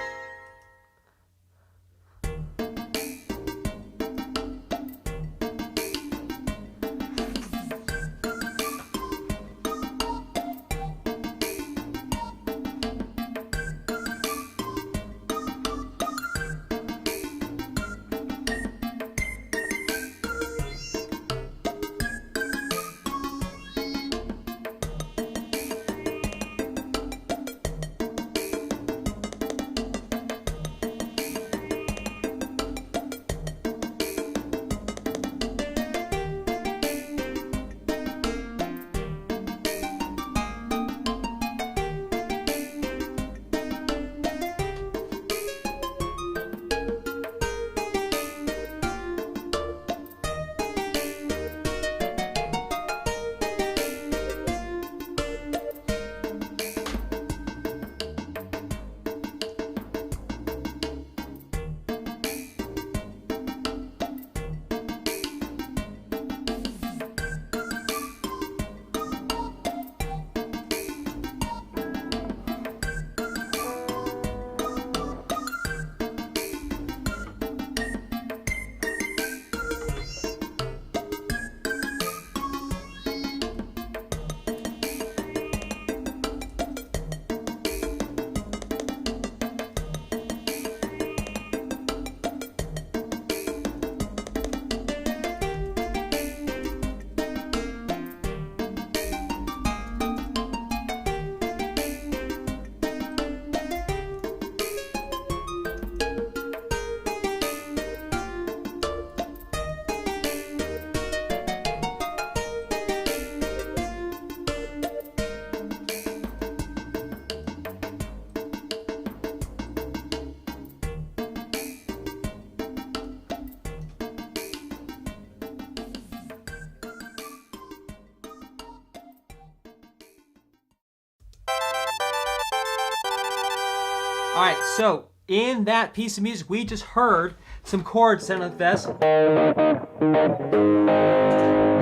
All right, so in that piece of music, we just heard some chords sound like this. We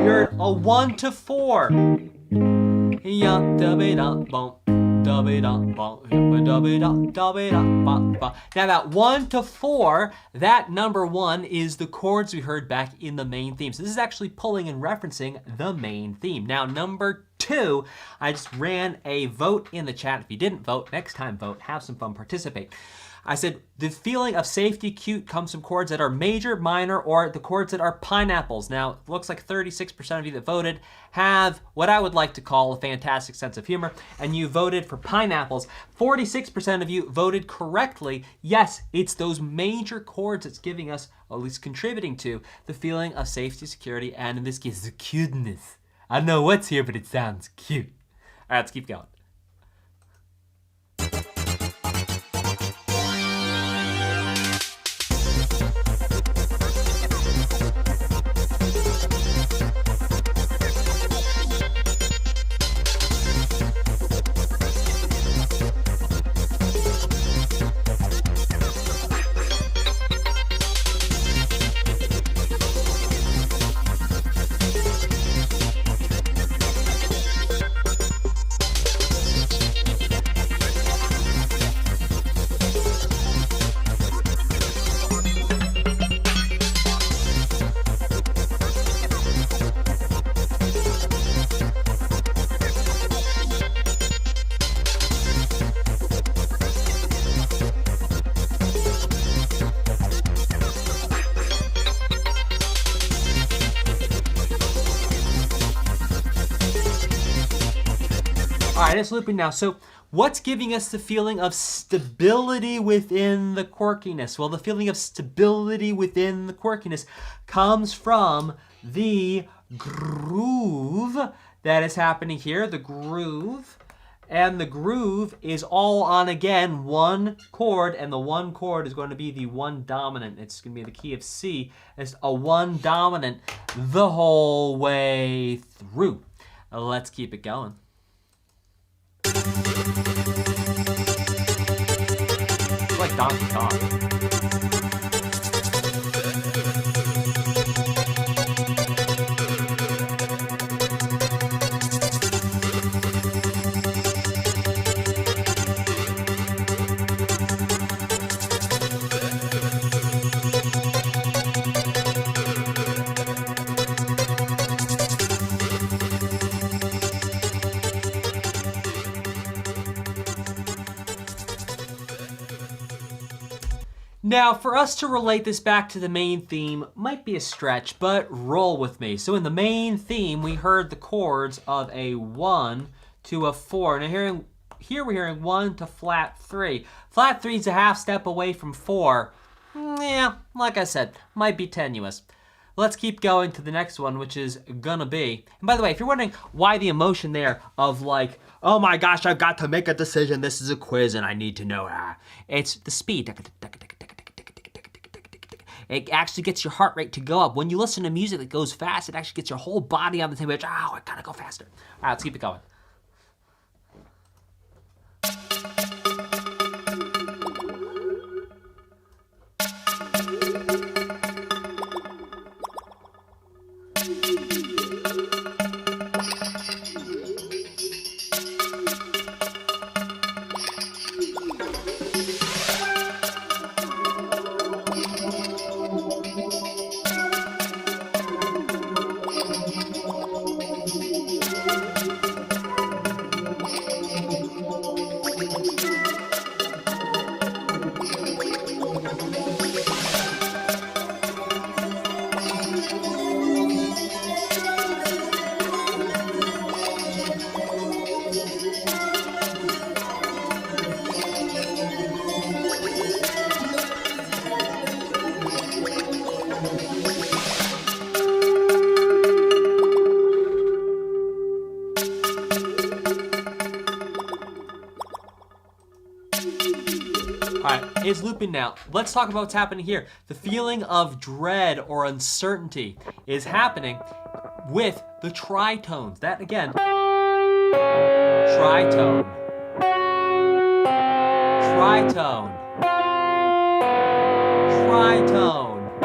heard a 1 to 4. Now that 1 to 4, that number 1 is the chords we heard back in the main theme. So this is actually pulling and referencing the main theme. Now number 2, I just ran a vote in the chat. If you didn't vote, next time vote, have some fun, participate. I said the feeling of safety cute comes from chords that are major, minor, or the chords that are pineapples. Now, it looks like 36% of you that voted have what I would like to call a fantastic sense of humor, and you voted for pineapples. 46% of you voted correctly. Yes, it's those major chords that's giving us, at least contributing to, the feeling of safety, security, and in this case, the cuteness. I don't know what's here, but it sounds cute. All right, let's keep going. All right, it's looping now. So what's giving us the feeling of stability within the quirkiness? Well, the feeling of stability within the quirkiness comes from the groove that is happening here, the groove. And the groove is all on, again, one chord, and the one chord is going to be the one dominant. It's going to be the key of C. It's a one dominant the whole way through. Let's keep it going. It's like Donkey Kong. Now, for us to relate this back to the main theme might be a stretch, but roll with me. So in the main theme, we heard the chords of a 1 to a 4. Now here we're hearing 1 to flat 3. Flat 3 is a half step away from 4. Yeah, like I said, might be tenuous. Let's keep going to the next one, which is gonna be, and by the way, if you're wondering why the emotion there of like, oh my gosh, I've got to make a decision, this is a quiz and I need to know, it's the speed. It actually gets your heart rate to go up. When you listen to music that goes fast, it actually gets your whole body on the same page. Oh, I gotta go faster. All right, let's keep it going. Is looping now. Let's talk about what's happening here. The feeling of dread or uncertainty is happening with the tritones. That again, tritone, tritone, tritone,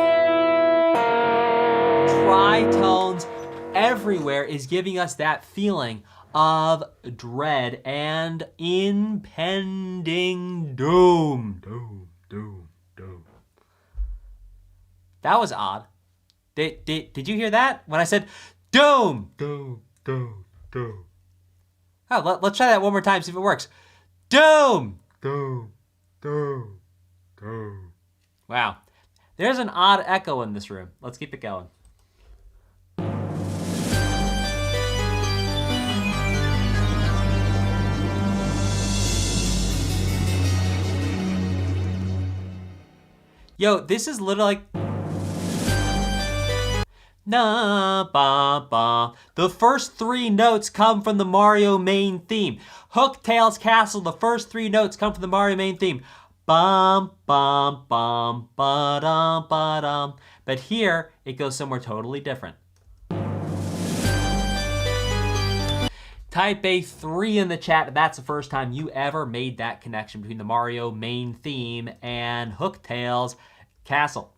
tritones everywhere is giving us that feeling of dread and impending doom. Doom, doom, doom. That was odd. Did you hear that? When I said doom, doom, doom, doom. Oh, let's try that one more time, see if it works. Doom, doom, doom, doom. Wow. There's an odd echo in this room. Let's keep it going. Yo, this is literally like na ba ba. The first 3 notes come from the Mario main theme. Hooktail's Castle, the first 3 notes come from the Mario main theme. Bum bum bum ba dum ba dum. But here it goes somewhere totally different. Type a 3 in the chat if that's the first time you ever made that connection between the Mario main theme and Hooktail's Castle.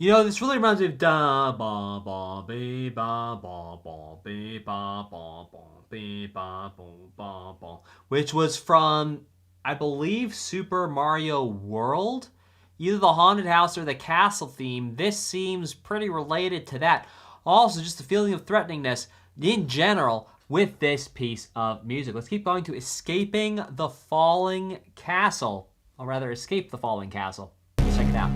You know, this really reminds me of da ba ba be ba ba ba be ba ba ba be ba ba ba ba, which was from, I believe, Super Mario World. Either the haunted house or the castle theme. This seems pretty related to that. Also, just the feeling of threateningness in general with this piece of music. Let's keep going to Escaping the Falling Castle. Or rather, Escape the Falling Castle. Let's check it out.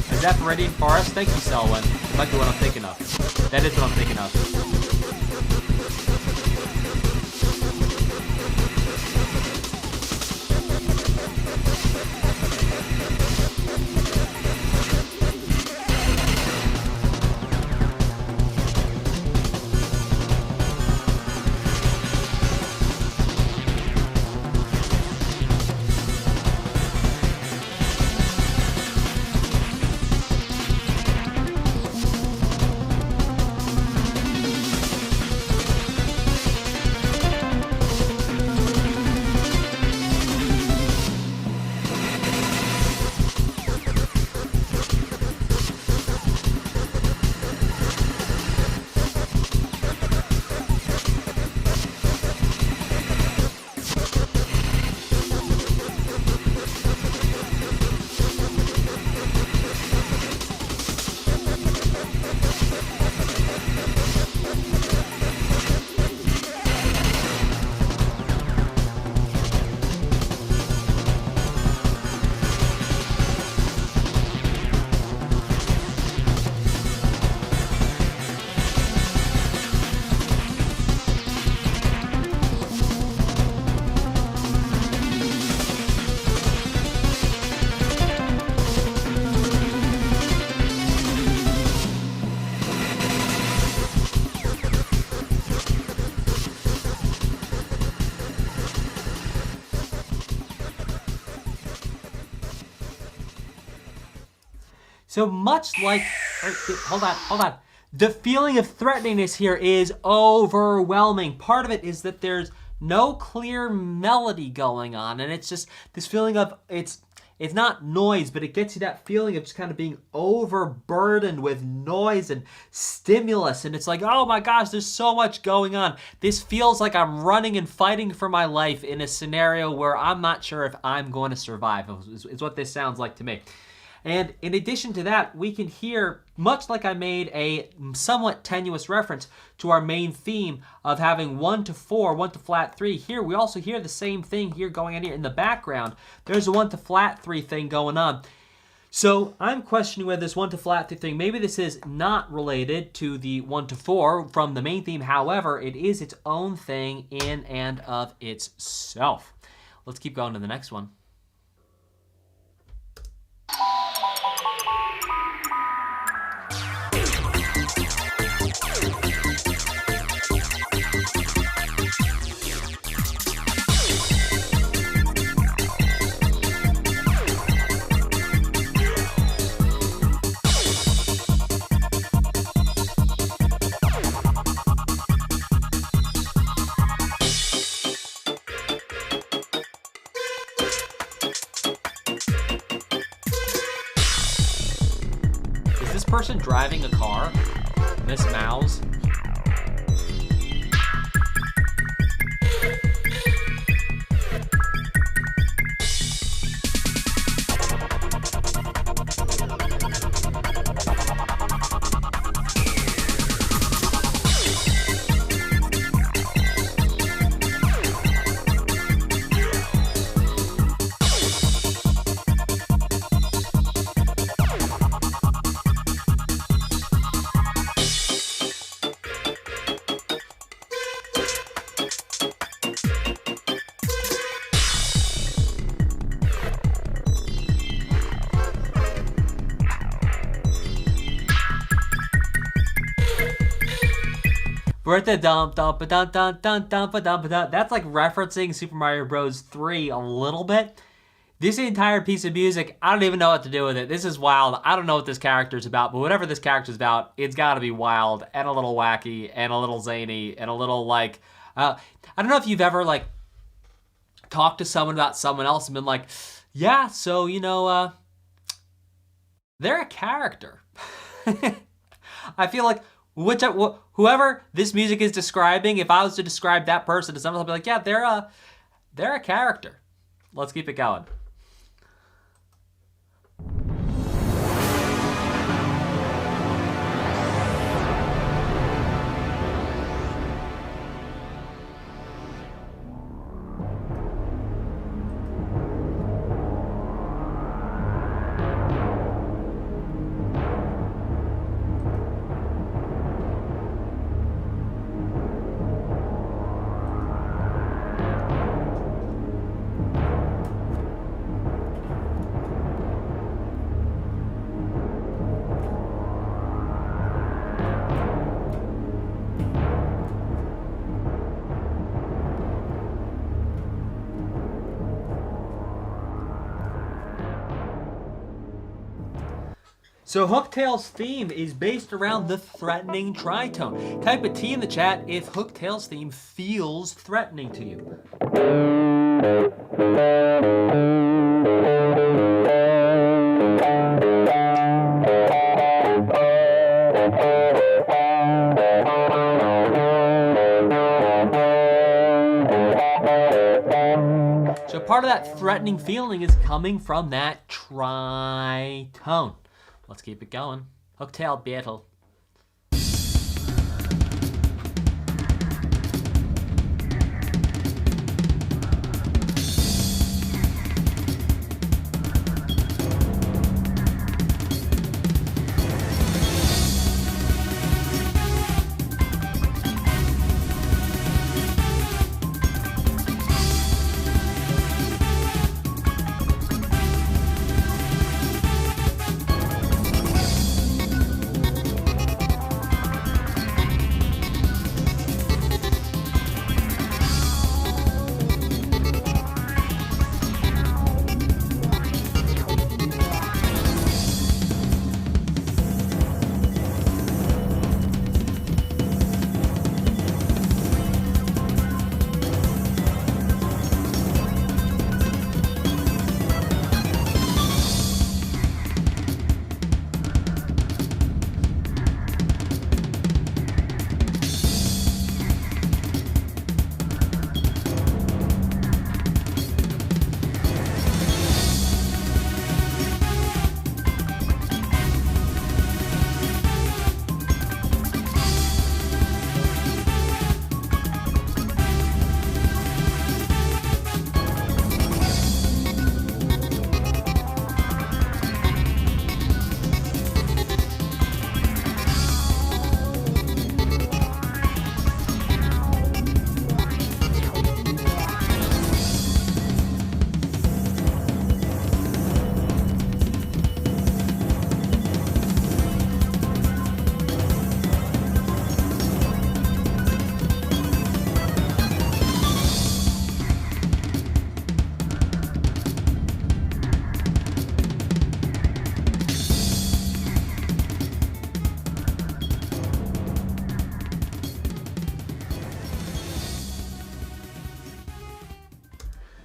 Is that Viridian Forest? Thank you, Selwyn. That might be what I'm thinking of. That is what I'm thinking of. So much like, hold on. The feeling of threateningness here is overwhelming. Part of it is that there's no clear melody going on, and it's just this feeling of, it's not noise, but it gets you that feeling of just kind of being overburdened with noise and stimulus, and it's like, oh my gosh, there's so much going on. This feels like I'm running and fighting for my life in a scenario where I'm not sure if I'm going to survive, is what this sounds like to me. And in addition to that, we can hear, much like I made a somewhat tenuous reference to our main theme of having 1 to 4, 1 to flat 3, here we also hear the same thing here going on here in the background. There's a 1 to flat 3 thing going on. So I'm questioning whether this 1 to flat 3 thing, maybe this is not related to the 1 to 4 from the main theme. However, it is its own thing in and of itself. Let's keep going to the next one. Person driving a car, Miss Mowz. We're at the dump. That's like referencing Super Mario Bros. 3 a little bit. This entire piece of music, I don't even know what to do with it. This is wild. I don't know what this character's about, but whatever this character's about, it's gotta be wild and a little wacky and a little zany and a little like, I don't know if you've ever like talked to someone about someone else and been like, yeah, so, you know, they're a character. I feel like whoever this music is describing, if I was to describe that person to someone, I'll be like, yeah, they're a character. Let's keep it going. So Hooktail's theme is based around the threatening tritone. Type a T in the chat if Hooktail's theme feels threatening to you. So part of that threatening feeling is coming from that tritone. Let's keep it going. Hooktail Battle.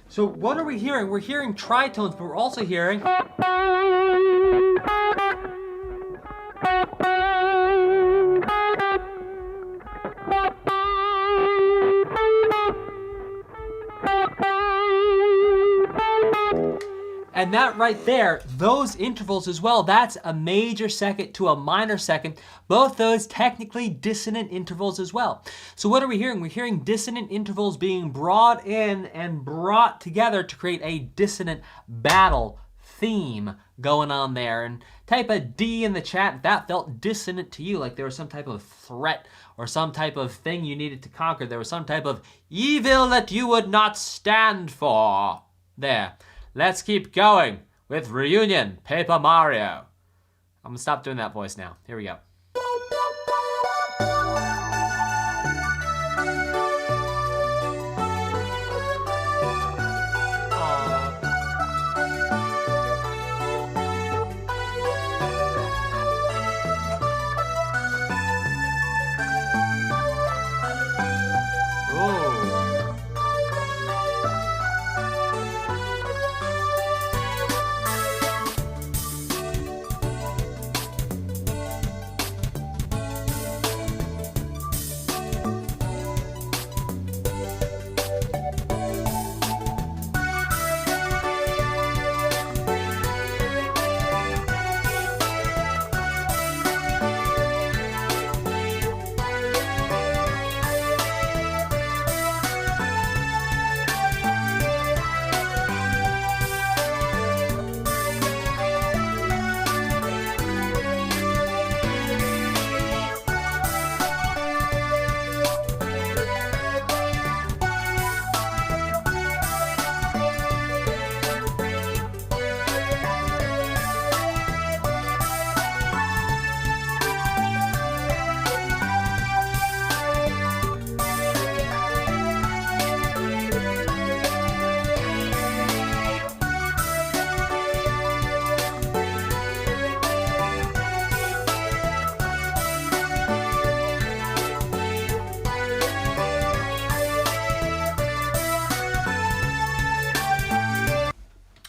So what are we hearing? We're hearing tritones, but we're also hearing... And that right there, those intervals as well, that's a major second to a minor second. Both those technically dissonant intervals as well. So what are we hearing? We're hearing dissonant intervals being brought in and brought together to create a dissonant battle theme going on there. And type a D in the chat if that felt dissonant to you, like there was some type of threat or some type of thing you needed to conquer. There was some type of evil that you would not stand for. There. Let's keep going with Reunion Paper Mario. I'm gonna stop doing that voice now. Here we go. Aww.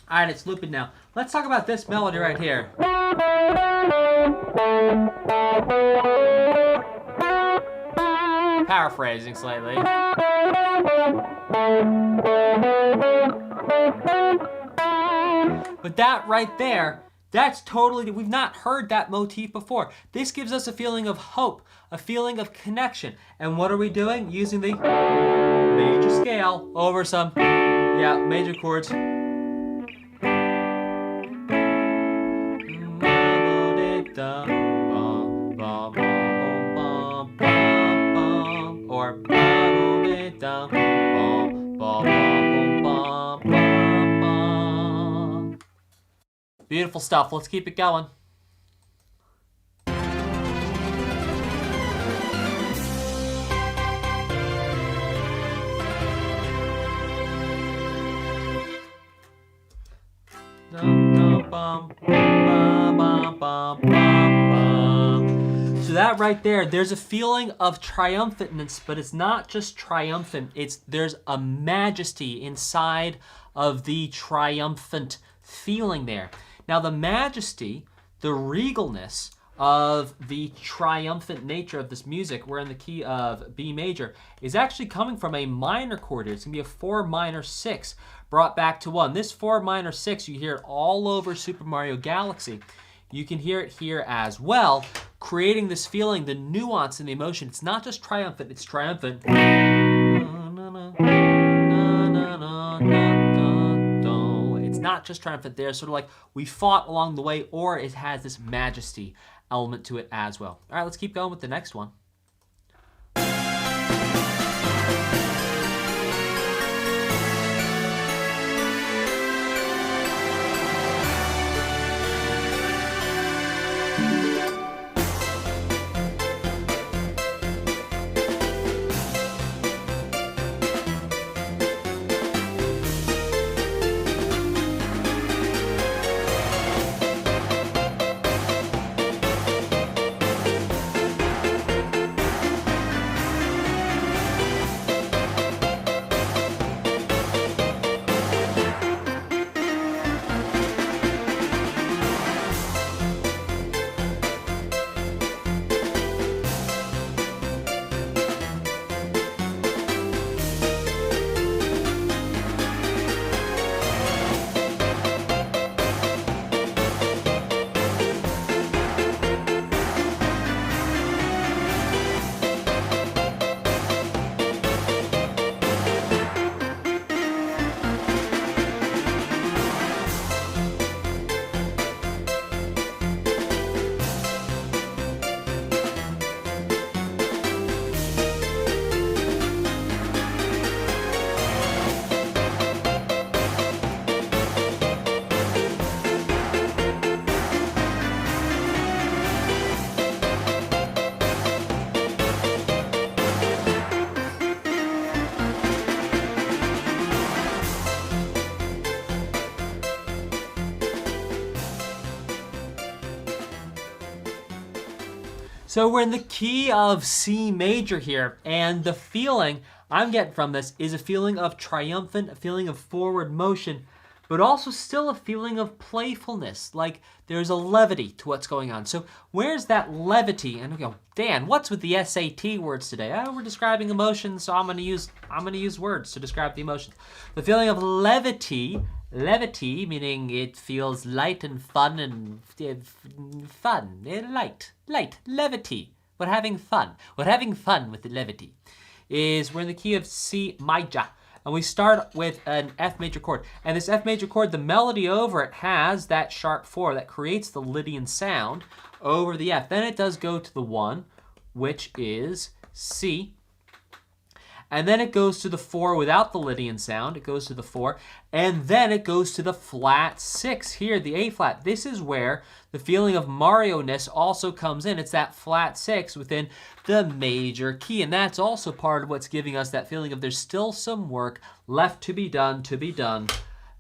All right, it's looping now. Let's talk about this melody right here. Paraphrasing slightly. But that right there, that's totally, we've not heard that motif before. This gives us a feeling of hope, a feeling of connection. And what are we doing? Using the major scale over some, major chords. Or beautiful stuff. Let's keep it going. So that right there, there's a feeling of triumphantness, but it's not just triumphant. There's a majesty inside of the triumphant feeling there. Now the majesty, the regalness of the triumphant nature of this music, we're in the key of B major, is actually coming from a minor chord here. It's gonna be a 4 minor 6 brought back to 1. This 4 minor 6, you hear it all over Super Mario Galaxy. You can hear it here as well, creating this feeling, the nuance and the emotion. It's not just triumphant, it's triumphant. It's not just triumphant there, sort of like we fought along the way, or it has this majesty element to it as well. All right, let's keep going with the next one. So we're in the key of C major here, and the feeling I'm getting from this is a feeling of triumphant, a feeling of forward motion, but also still a feeling of playfulness, like there's a levity to what's going on. So where's that levity? And we go, Dan, what's with the SAT words today? Oh, we're describing emotions, so I'm gonna use words to describe the emotions. The feeling of levity, meaning it feels light and fun and light, levity. We're having fun with the levity. We're in the key of C major. And we start with an F major chord. And this F major chord, the melody over it has that sharp 4 that creates the Lydian sound over the F. Then it does go to the 1, which is C. And then it goes to the 4 without the Lydian sound. It goes to the 4. And then it goes to the flat 6 here, the A flat. This is where the feeling of Mario-ness also comes in. It's that flat 6 within the major key. And that's also part of what's giving us that feeling of there's still some work left to be done,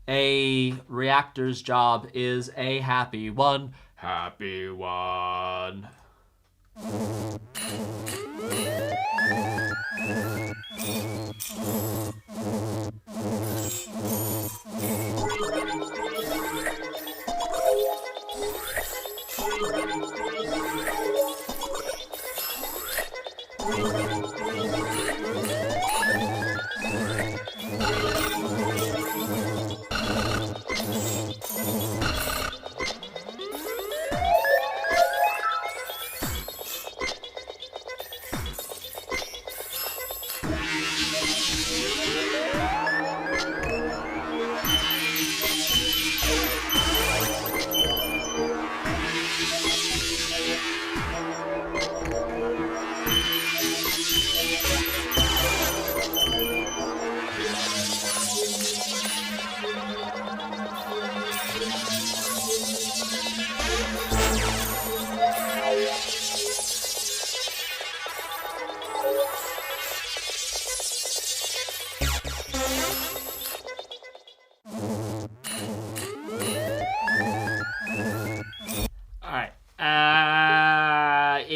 A reactor's job is a happy one. Happy one.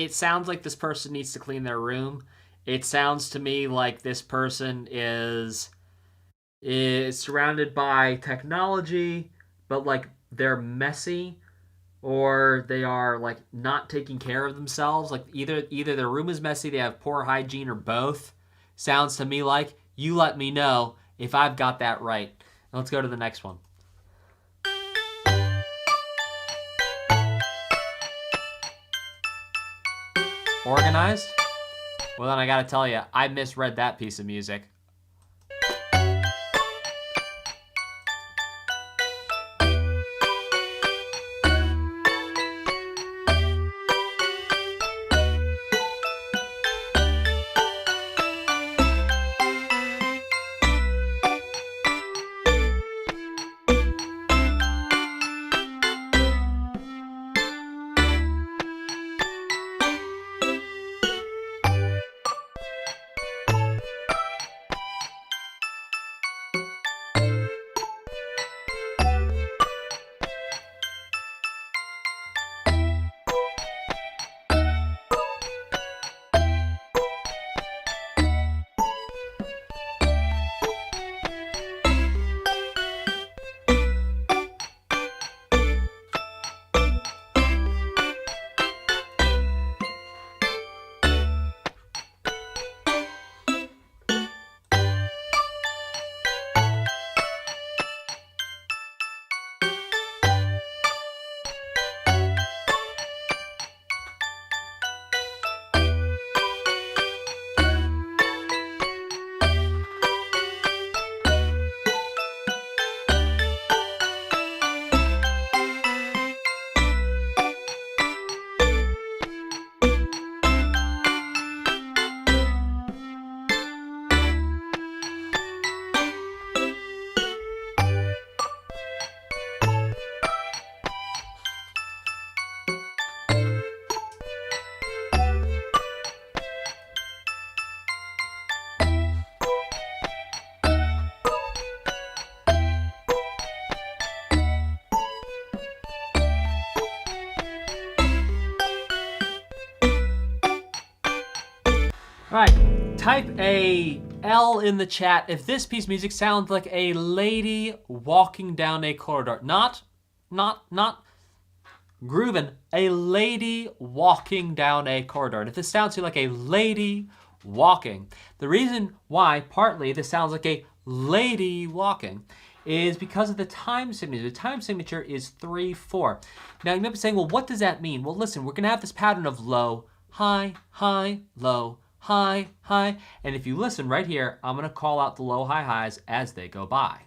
it sounds like this person needs to clean their room. It sounds to me like this person is surrounded by technology, but like they're messy, or they are like not taking care of themselves. Like either their room is messy, they have poor hygiene, or both. Sounds to me like. You let me know if I've got that right. Now let's go to the next one. Organized? Well, then I gotta tell you, I misread that piece of music. Alright, type a L in the chat if this piece of music sounds like a lady walking down a corridor. Not grooving, a lady walking down a corridor. And if this sounds to you like a lady walking, the reason why partly this sounds like a lady walking is because of the time signature. The time signature is 3/4. Now you might be saying, well, what does that mean? Well, listen, we're gonna have this pattern of low, high, high, low, high, high. And if you listen right here, I'm gonna call out the low, high, highs as they go by.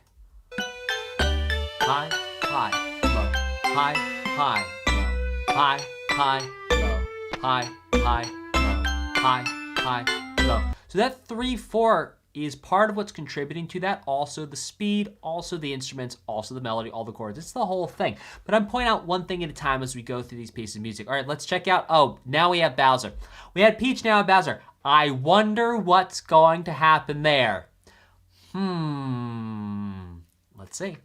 High, high, low, high, high, low, high, high, low, high, high, low, high, high, low. So that 3/4 is part of what's contributing to that. Also the speed, also the instruments, also the melody, all the chords. It's the whole thing. But I'm pointing out one thing at a time as we go through these pieces of music. All right, let's check out, oh, now we have Bowser. We had Peach, now we have Bowser. I wonder what's going to happen there. Let's see.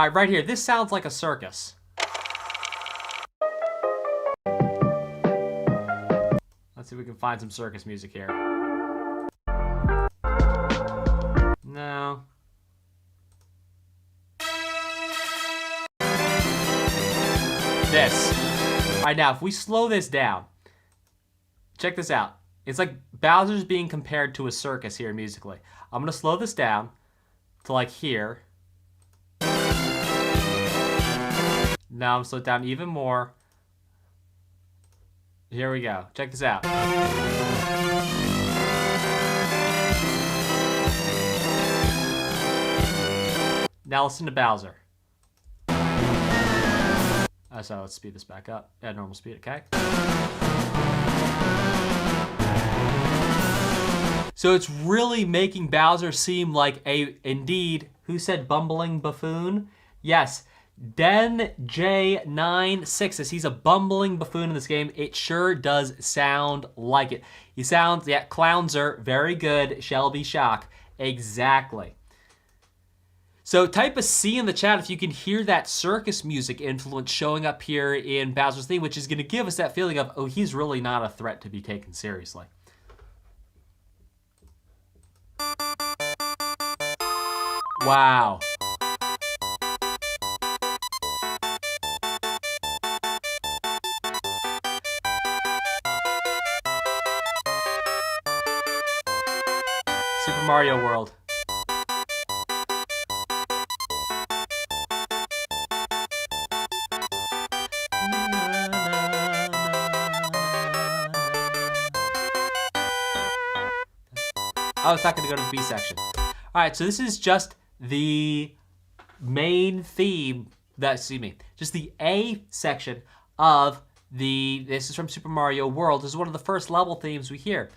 All right, right here. This sounds like a circus. Let's see if we can find some circus music here. No. This. All right, now if we slow this down, check this out. It's like Bowser's being compared to a circus here musically. I'm gonna slow this down to like here. Now I'm slowed down even more. Here we go. Check this out. Now listen to Bowser. So let's speed this back up at normal speed, okay? So it's really making Bowser seem like a, indeed, who said bumbling buffoon? Yes, Den J96 he's a bumbling buffoon in this game. It sure does sound like it. He sounds, yeah, Clownser, very good. Shelby Shock, exactly. So type a C in the chat if you can hear that circus music influence showing up here in Bowser's theme, which is going to give us that feeling of, oh, he's really not a threat to be taken seriously. Wow. Super Mario World. Oh, it's not going to go to the B section. All right, so this is just the main theme, just the A section of this is from Super Mario World. This is one of the first level themes we hear.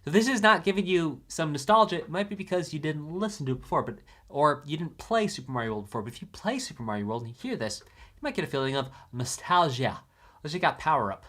So this is not giving you some nostalgia. It might be because you didn't listen to it before, or you didn't play Super Mario World before. But if you play Super Mario World and you hear this, you might get a feeling of nostalgia. Let's check out Power Up.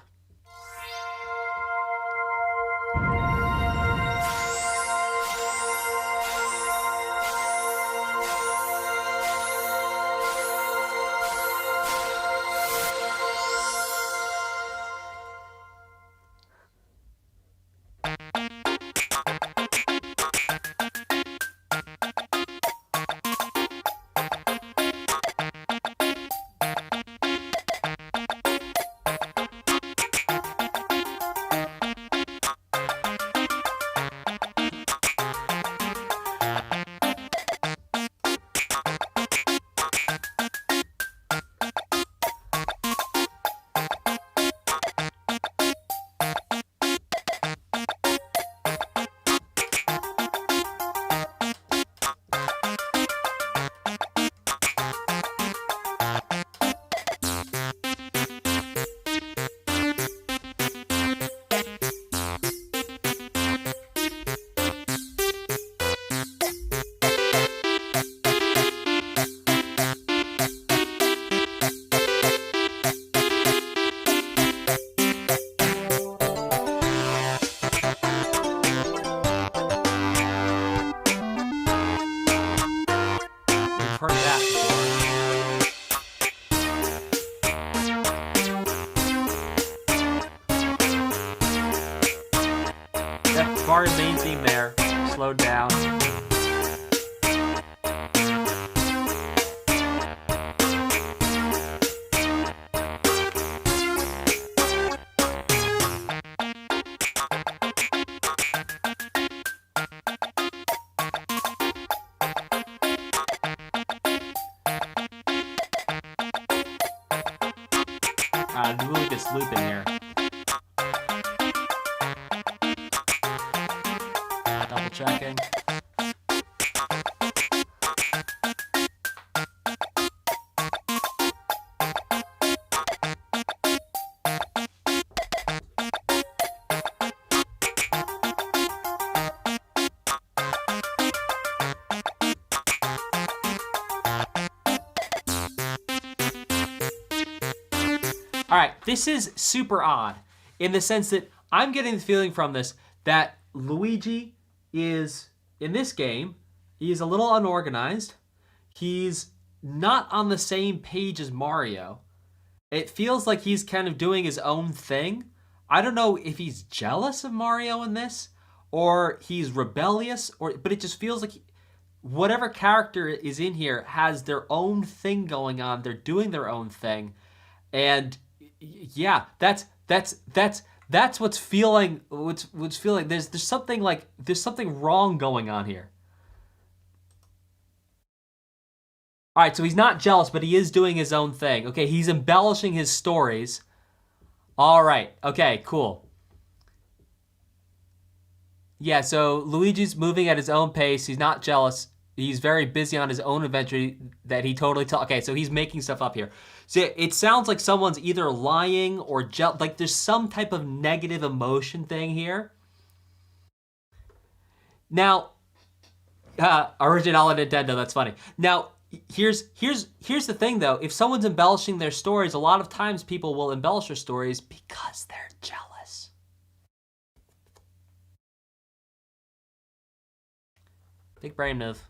Mario's main theme there, slowed down. Really gets looping here. Double checking. All right, this is super odd in the sense that I'm getting the feeling from this that Luigi is, in this game, he's a little unorganized. He's not on the same page as Mario. It feels like he's kind of doing his own thing. I don't know if he's jealous of Mario in this, or he's rebellious, but it just feels like whatever character is in here has their own thing going on. They're doing their own thing, and yeah, that's what's feeling. What's feeling. There's something wrong going on here. All right, so he's not jealous, but he is doing his own thing. Okay, he's embellishing his stories. All right, okay, cool. Yeah, so Luigi's moving at his own pace. He's not jealous. He's very busy on his own adventure that he totally okay, so he's making stuff up here. So it sounds like someone's either lying or like there's some type of negative emotion thing here. Now, original Nintendo, that's funny. Now, here's the thing though. If someone's embellishing their stories, a lot of times people will embellish their stories because they're jealous. Big brain move.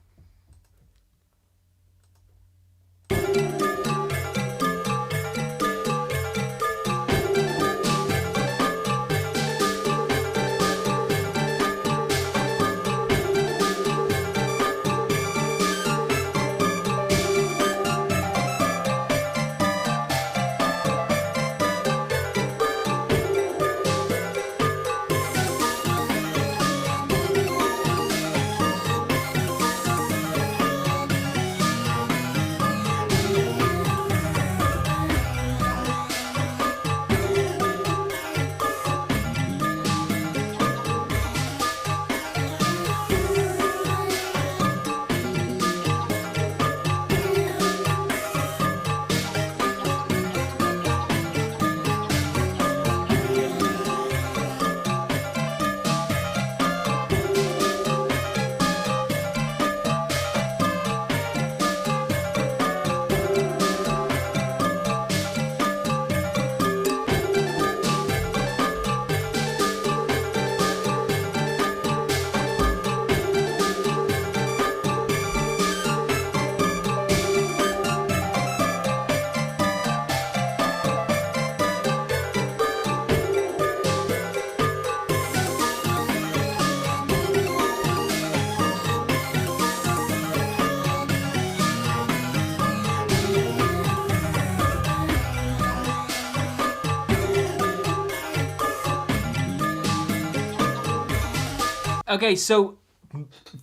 Okay, so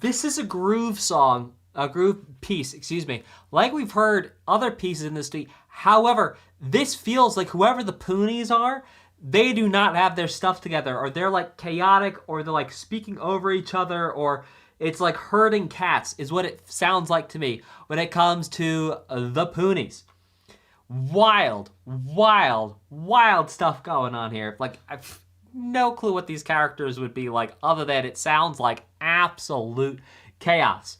this is a groove song, a groove piece, excuse me. Like we've heard other pieces in this tweet. However, this feels like whoever the Poonies are, they do not have their stuff together, or they're like chaotic, or they're like speaking over each other, or it's like herding cats is what it sounds like to me when it comes to the Poonies. Wild, wild, wild stuff going on here. Like, I've no clue what these characters would be like, other than it sounds like absolute chaos.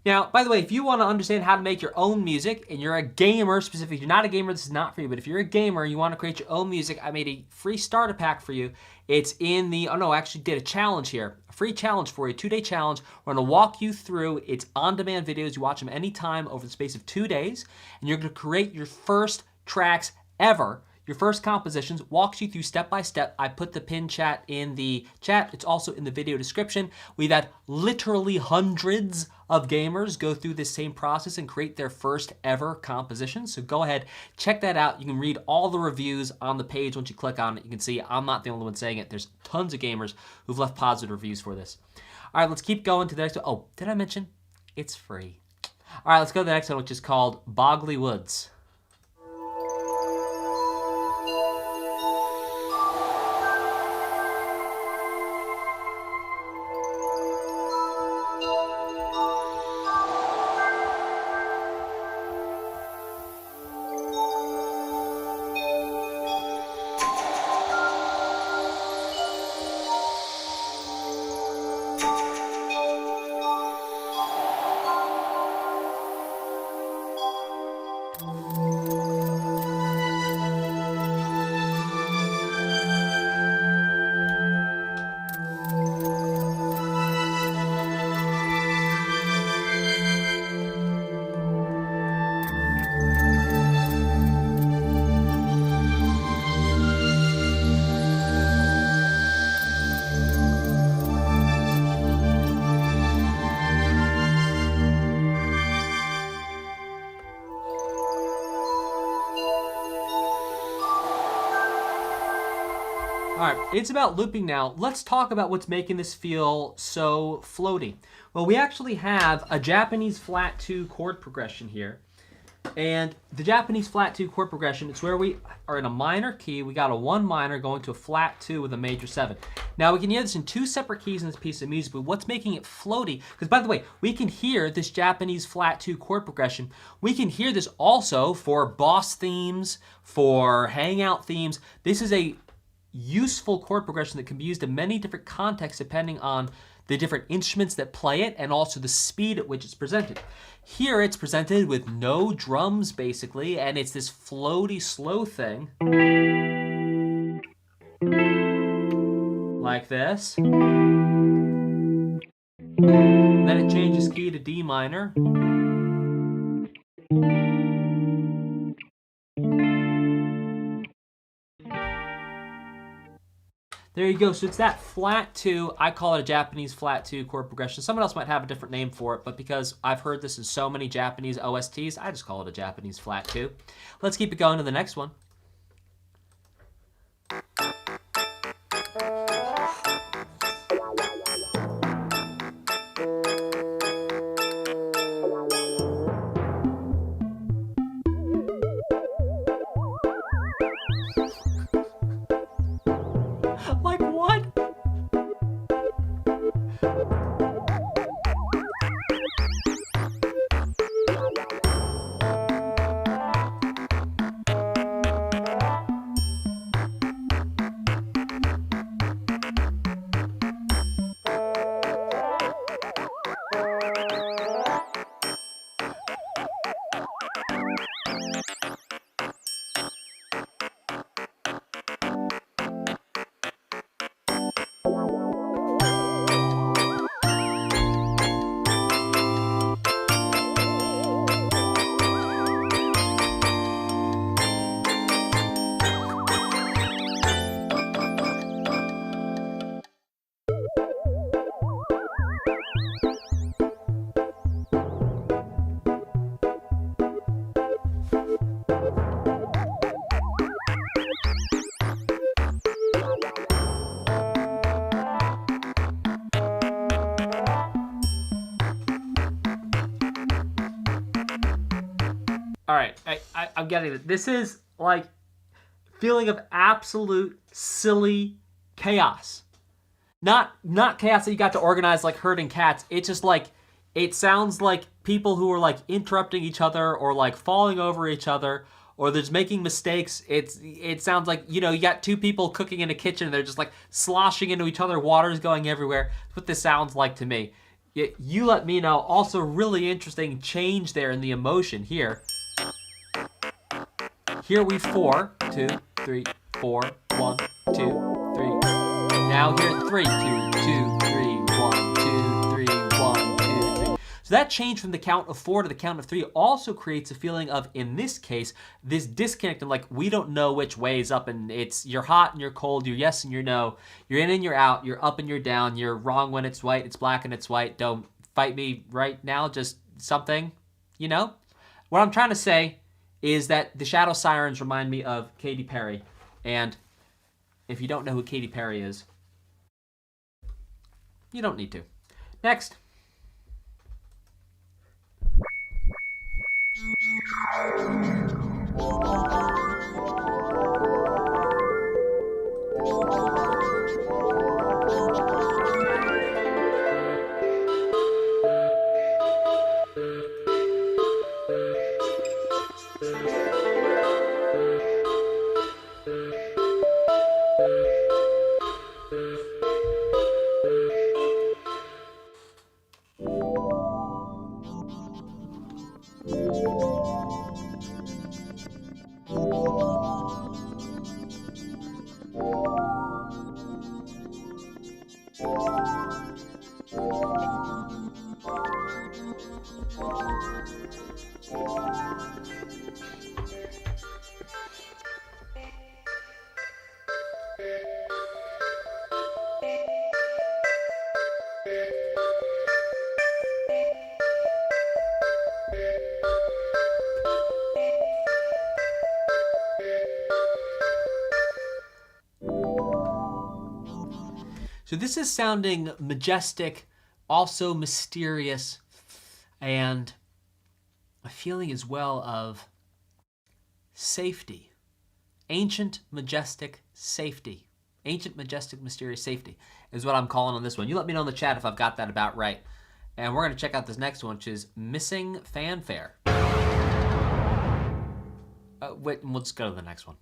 Now, by the way, if you want to understand how to make your own music, and you're a gamer specifically, if you're not a gamer, this is not for you, but if you're a gamer, you want to create your own music, I made a free starter pack for you. It's in the, oh no, I actually did a challenge here. A free challenge for you, 2-day challenge. We're going to walk you through, it's on-demand videos. You watch them anytime over the space of 2 days, and you're going to create your first tracks ever. Your first compositions, walks you through step by step. I put the pin chat in the chat. It's also in the video description. We've had literally hundreds of gamers go through this same process and create their first ever compositions. So go ahead, check that out. You can read all the reviews on the page. Once you click on it, you can see I'm not the only one saying it. There's tons of gamers who've left positive reviews for this. All right, let's keep going to the next one. Oh, did I mention it's free? All right, let's go to the next one, which is called Boggly Woods. All right, it's about looping now. Let's talk about what's making this feel so floaty. Well, we actually have a Japanese flat 2 chord progression here. And the Japanese flat 2 chord progression, it's where we are in a minor key. We got a 1 minor going to a flat 2 with a major 7. Now we can hear this in 2 separate keys in this piece of music, but what's making it floaty, because by the way, we can hear this Japanese flat 2 chord progression. We can hear this also for boss themes, for hangout themes. This is a useful chord progression that can be used in many different contexts depending on the different instruments that play it and also the speed at which it's presented. Here it's presented with no drums basically, and it's this floaty slow thing. Like this. Then it changes key to D minor. There you go. So it's that flat 2. I call it a Japanese flat 2 chord progression. Someone else might have a different name for it, but because I've heard this in so many Japanese OSTs, I just call it a Japanese flat 2. Let's keep it going to the next one. Like what? All right, I'm getting it. This is like feeling of absolute silly chaos. Not chaos that you got to organize like herding cats. It's just like, it sounds like people who are like interrupting each other or like falling over each other or they're just making mistakes. It sounds like, you know, you got 2 people cooking in a kitchen and they're just like sloshing into each other. Water's going everywhere. That's what this sounds like to me. You let me know. Also really interesting change there in the emotion here. Here we 4, 2, 3, 4, 1, 2, 3. Now here 3, 2, 2, 3, 1, 2, 3, 1, 2, 3. So that change from the count of 4 to the count of 3 also creates a feeling of, in this case, this disconnect and like we don't know which way is up, and it's you're hot and you're cold, you're yes and you're no, you're in and you're out, you're up and you're down, you're wrong when it's white, it's black and it's white. Don't fight me right now, just something, you know? What I'm trying to say is that the Shadow Sirens remind me of Katy Perry. And if you don't know who Katy Perry is, you don't need to. Next. So this is sounding majestic, also mysterious, and a feeling as well of safety. Ancient, majestic safety. Ancient, majestic, mysterious safety is what I'm calling on this one. You let me know in the chat if I've got that about right. And we're going to check out this next one, which is Missing Fanfare. Wait, we'll just go to the next one.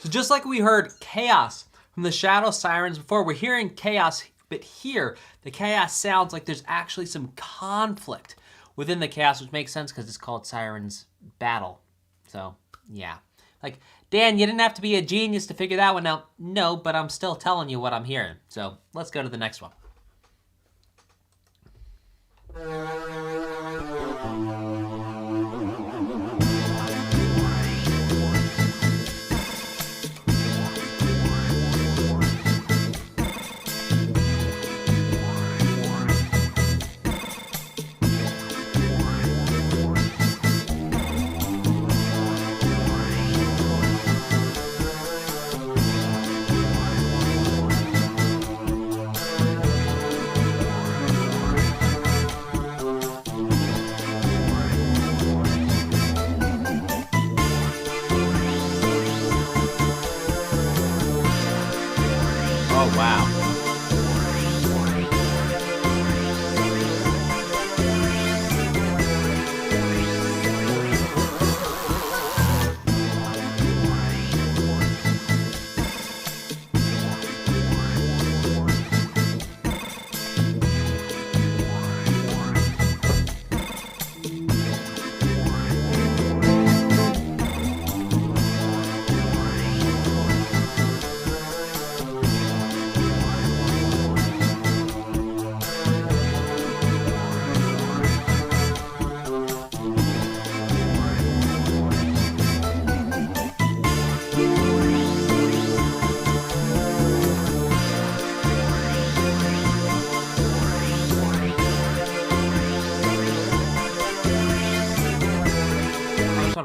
Just like we heard chaos from the Shadow Sirens before, we're hearing chaos, but here, the chaos sounds like there's actually some conflict within the chaos, which makes sense because it's called Sirens Battle. So, yeah. Like, Dan, you didn't have to be a genius to figure that one out. No, but I'm still telling you what I'm hearing. So, let's go to the next one. Wow.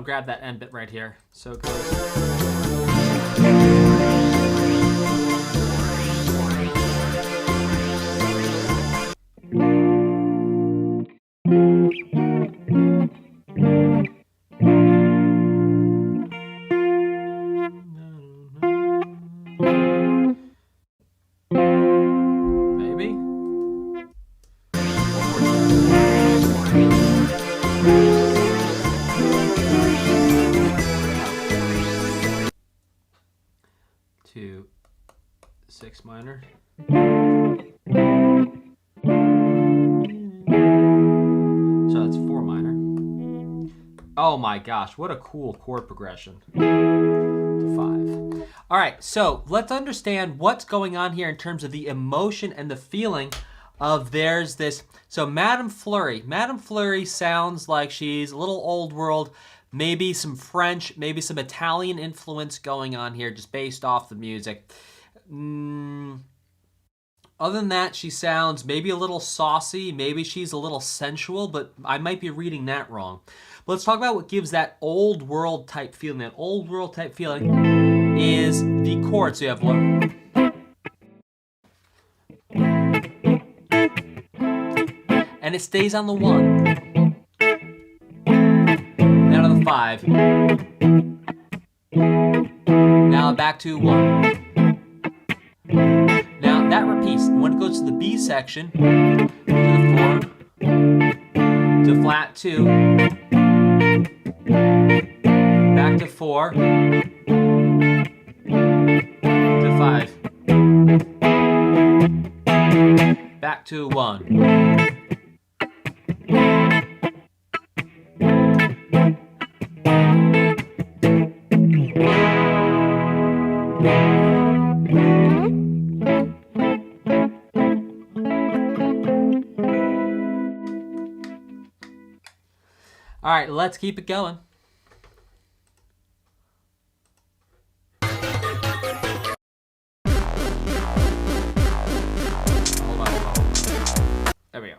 Grab that end bit right here. So it goes. Maybe. 2, 6 minor. So that's 4 minor. Oh my gosh, what a cool chord progression. 5. All right, so let's understand what's going on here in terms of the emotion and the feeling of there's this. So Madame Fleury. Madame Fleury sounds like she's a little old world, maybe some French, maybe some Italian influence going on here just based off the music. Other than that, she sounds maybe a little saucy, maybe she's a little sensual, but I might be reading that wrong. But let's talk about what gives that old world type feeling. That old world type feeling is the chord. So you have one. and it stays on the 1. Then on the 5. Now back to 1. Now that repeats. When it goes to the B section, to the 4, to flat 2, back to 4, to 5, back to 1. All right, let's keep it going. Hold on. There we go.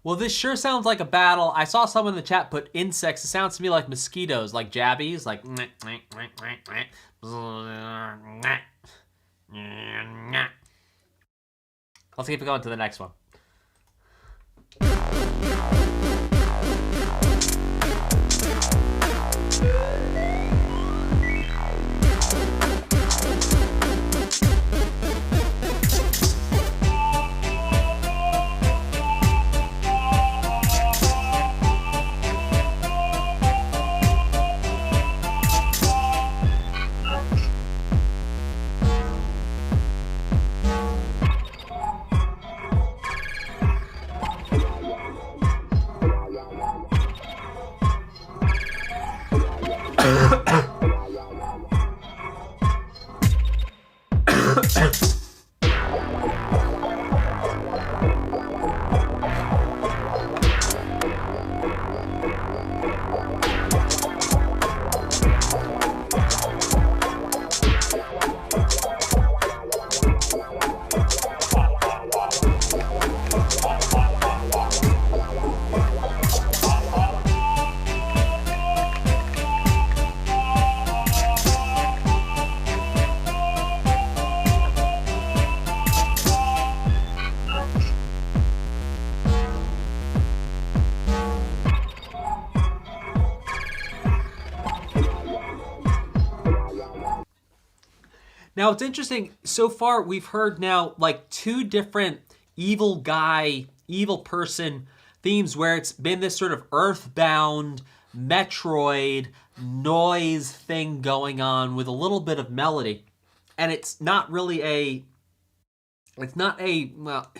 Well, this sure sounds like a battle. I saw someone in the chat put insects. It sounds to me like mosquitoes, like jabbies, like. Let's keep it going to the next one. Now, it's interesting, so far we've heard now like 2 different evil guy, evil person themes where it's been this sort of earthbound, Metroid, noise thing going on with a little bit of melody. And it's not really well,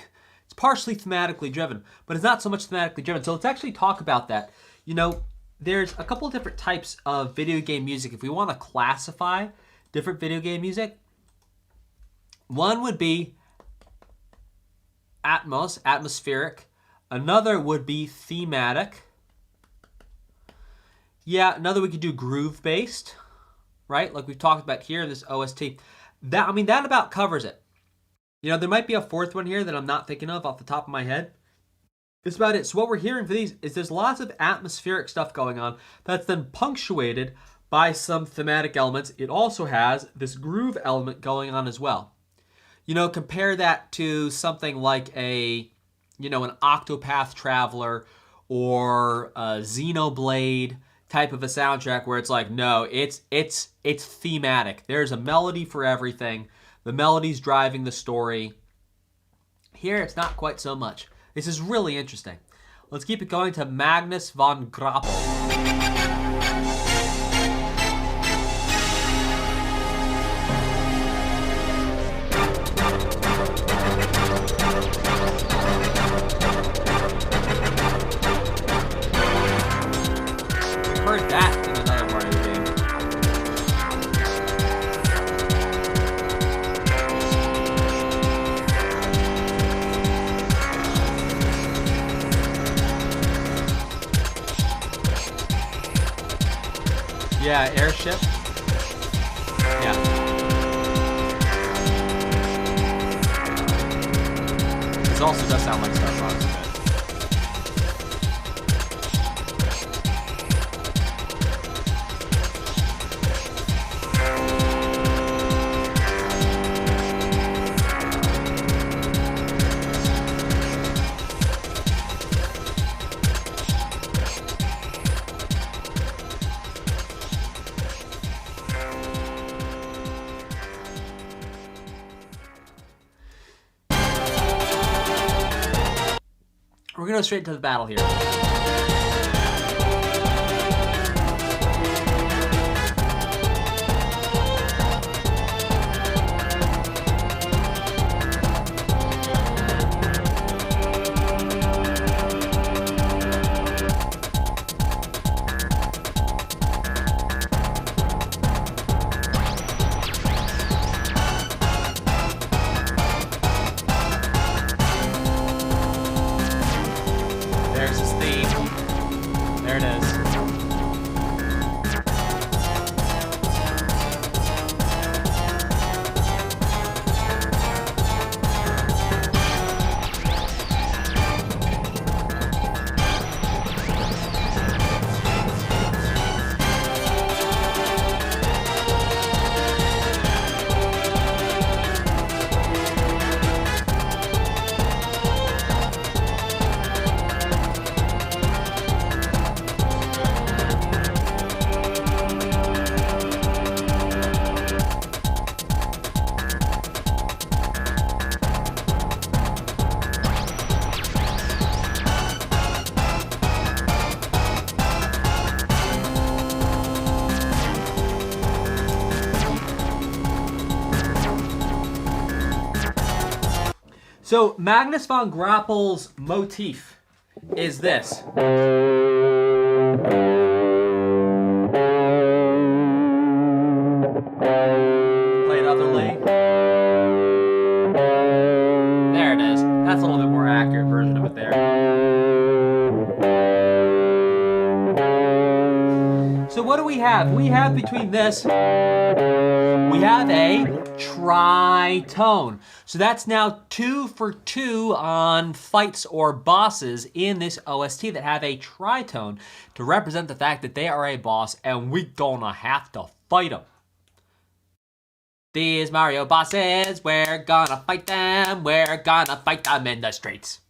it's partially thematically driven, but it's not so much thematically driven. So let's actually talk about that. You know, there's a couple of different types of video game music. If we want to classify different video game music, one would be atmospheric. Another would be thematic. Yeah, another we could do groove-based, right? Like we've talked about here in this OST. That about covers it. You know, there might be a 4th one here that I'm not thinking of off the top of my head. That's about it. So what we're hearing for these is there's lots of atmospheric stuff going on that's then punctuated by some thematic elements. It also has this groove element going on as well. You know, compare that to something like an Octopath Traveler or a Xenoblade type of a soundtrack where it's like, no, it's thematic. There's a melody for everything. The melody's driving the story. Here, it's not quite so much. This is really interesting. Let's keep it going to Magnus von Grappel. Heard that in another Mario game. Yeah, airship. Yeah. This also does sound like Star Fox a bit. We're gonna go straight to the battle here. There's his theme. There it is. So Magnus von Grappel's motif is this. Play it otherly. There it is. That's a little bit more accurate version of it there. So what do we have? We have between this, we have a tritone. So that's now 2 for 2 on fights or bosses in this OST that have a tritone to represent the fact that they are a boss and we gonna have to fight them. These Mario bosses, we're gonna fight them in the streets.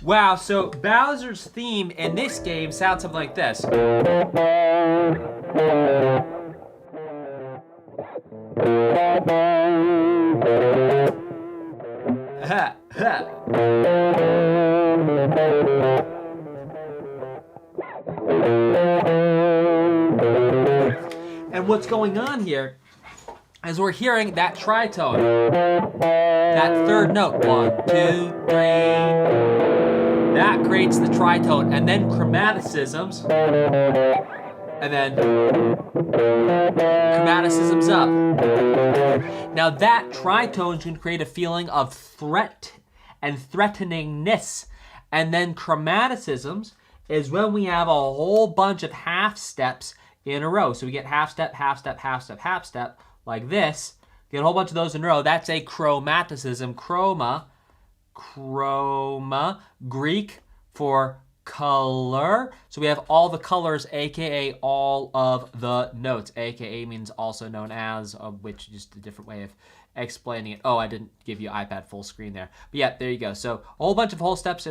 Wow, so Bowser's theme in this game sounds something like this. And what's going on here is we're hearing that tritone. That third note. 1, 2, 3. That creates the tritone, and then chromaticisms, and then chromaticisms up. Now that tritone can create a feeling of threat and threateningness, and then chromaticisms is when we have a whole bunch of half steps in a row. So we get half step, half step, half step, half step, like this. Get a whole bunch of those in a row. That's a chromaticism. Chroma, Greek for color. So we have all the colors, aka all of the notes. Aka means also known as, which is just a different way of explaining it. Oh, I didn't give you iPad full screen there. But yeah, there you go. So a whole bunch of a whole bunch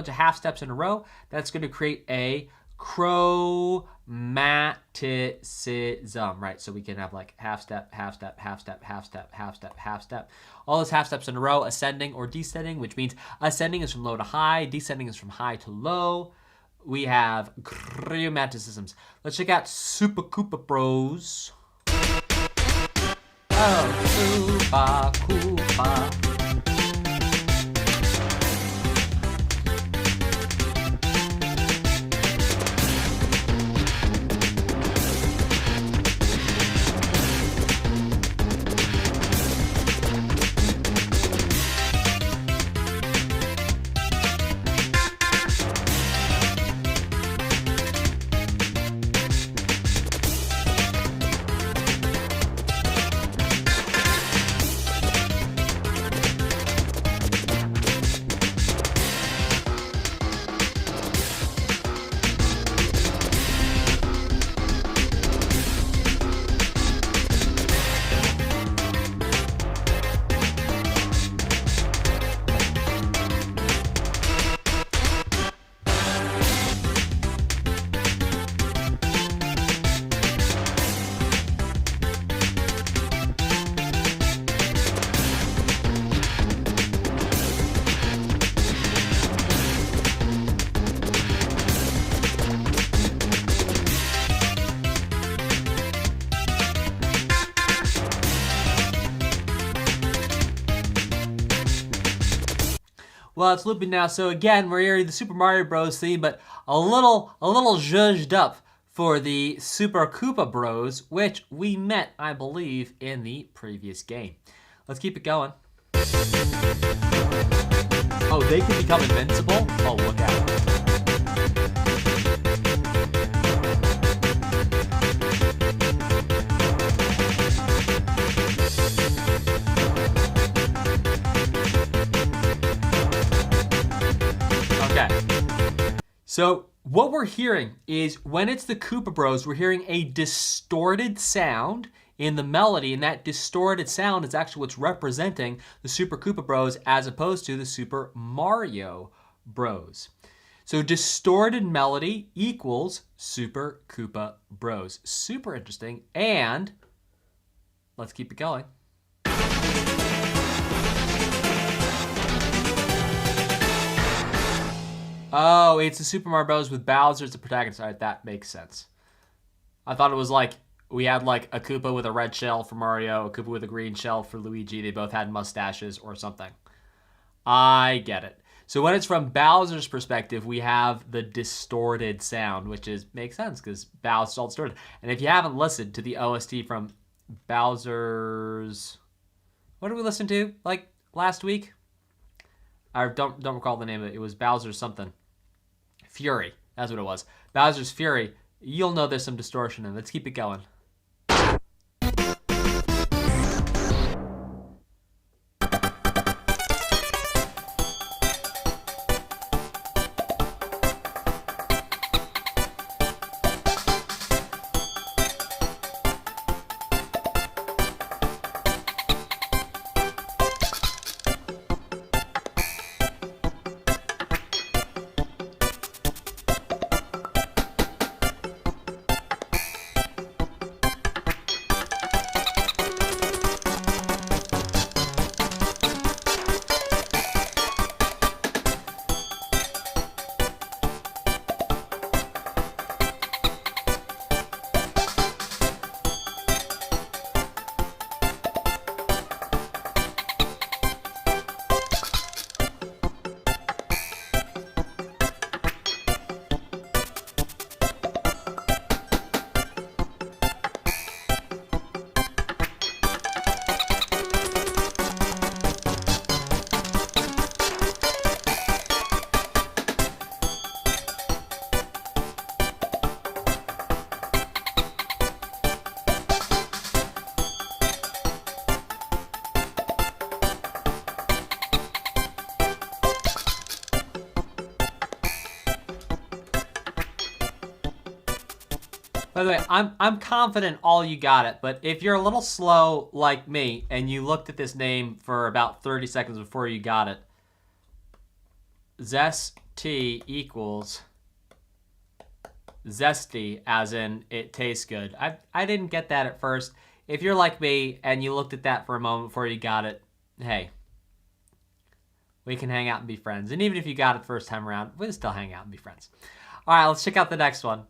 of half steps in a row. That's going to create a chromaticism, right? So we can have like half step, half step, half step, half step, half step, half step. All those half steps in a row, ascending or descending, which means ascending is from low to high, descending is from high to low. We have chromaticisms. Let's check out Super Koopa Bros. Oh, Super Koopa. Well, it's looping now, so again, we're hearing the Super Mario Bros. Theme, but a little zhuzhed up for the Super Koopa Bros, which we met, I believe, in the previous game. Let's keep it going. Oh, they can become invincible? Oh, look out. So what we're hearing is when it's the Koopa Bros, we're hearing a distorted sound in the melody, and that distorted sound is actually what's representing the Super Koopa Bros as opposed to the Super Mario Bros. So distorted melody equals Super Koopa Bros. Super interesting, and let's keep it going. Oh, it's the Super Mario Bros. With Bowser as the protagonist. All right, that makes sense. I thought it was like we had like a Koopa with a red shell for Mario, a Koopa with a green shell for Luigi. They both had mustaches or something. I get it. So when it's from Bowser's perspective, we have the distorted sound, which makes sense because Bowser's all distorted. And if you haven't listened to the OST from Bowser's... What did we listen to, like, last week? I don't recall the name of it. It was Bowser's something. Fury. That's what it was. Bowser's Fury. You'll know there's some distortion in it. Let's keep it going. By the way, I'm confident all you got it, but if you're a little slow like me and you looked at this name for about 30 seconds before you got it, zesty equals zesty, as in it tastes good. I didn't get that at first. If you're like me and you looked at that for a moment before you got it, hey, we can hang out and be friends. And even if you got it first time around, we'll still hang out and be friends. All right, let's check out the next one.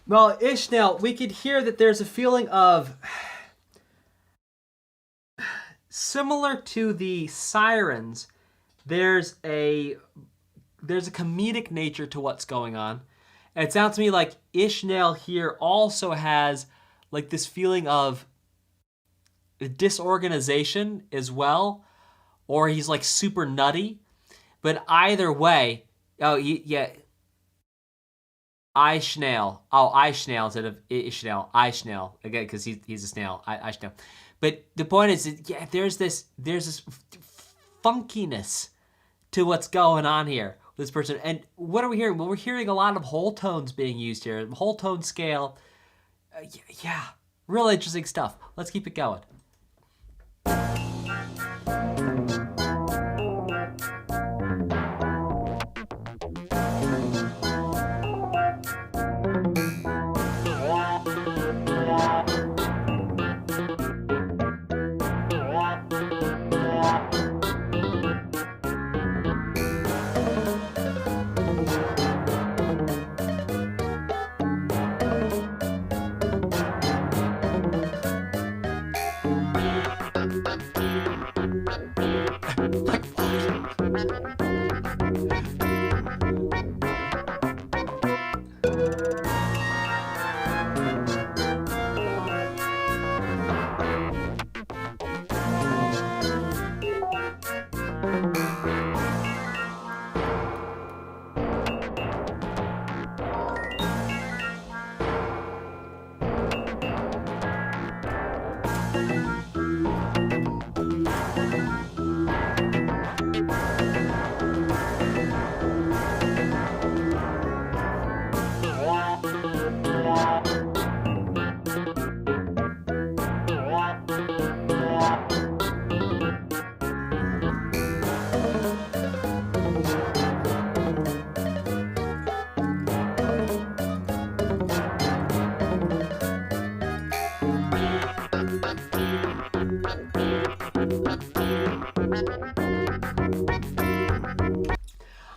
Well, Ishmael, we could hear that there's a feeling of, similar to the sirens, there's a comedic nature to what's going on. And it sounds to me like Ishmael here also has like this feeling of disorganization as well, or he's like super nutty. But either way, yeah. I-Snail. Oh, I-Snail instead of Ishnail. I-Snail. Again, because he's a snail. I-Snail. But the point is, that, yeah, there's this funkiness to what's going on here with this person. And what are we hearing? Well, we're hearing a lot of whole tones being used here. Whole tone scale. Yeah, real interesting stuff. Let's keep it going.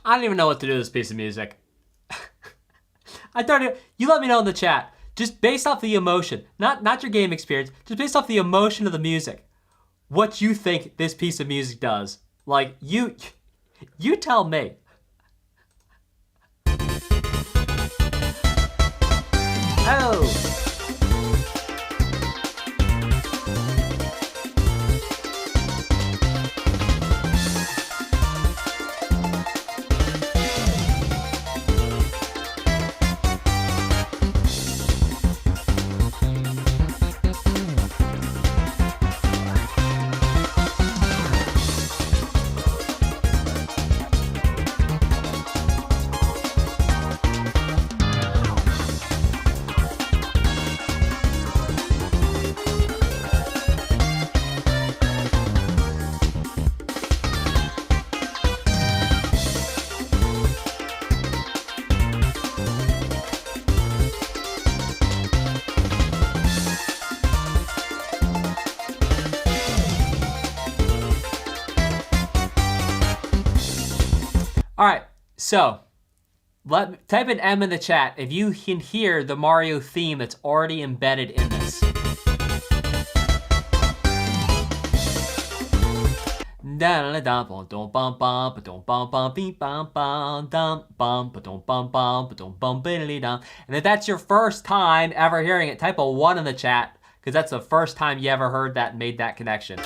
I don't even know what to do with this piece of music. I thought you let me know in the chat, just based off the emotion, not your game experience, just based off the emotion of the music, what you think this piece of music does. Like, you tell me. Oh. All right, so type an M in the chat if you can hear the Mario theme that's already embedded in this. And if that's your first time ever hearing it, type a 1 in the chat, because that's the first time you ever heard that and made that connection.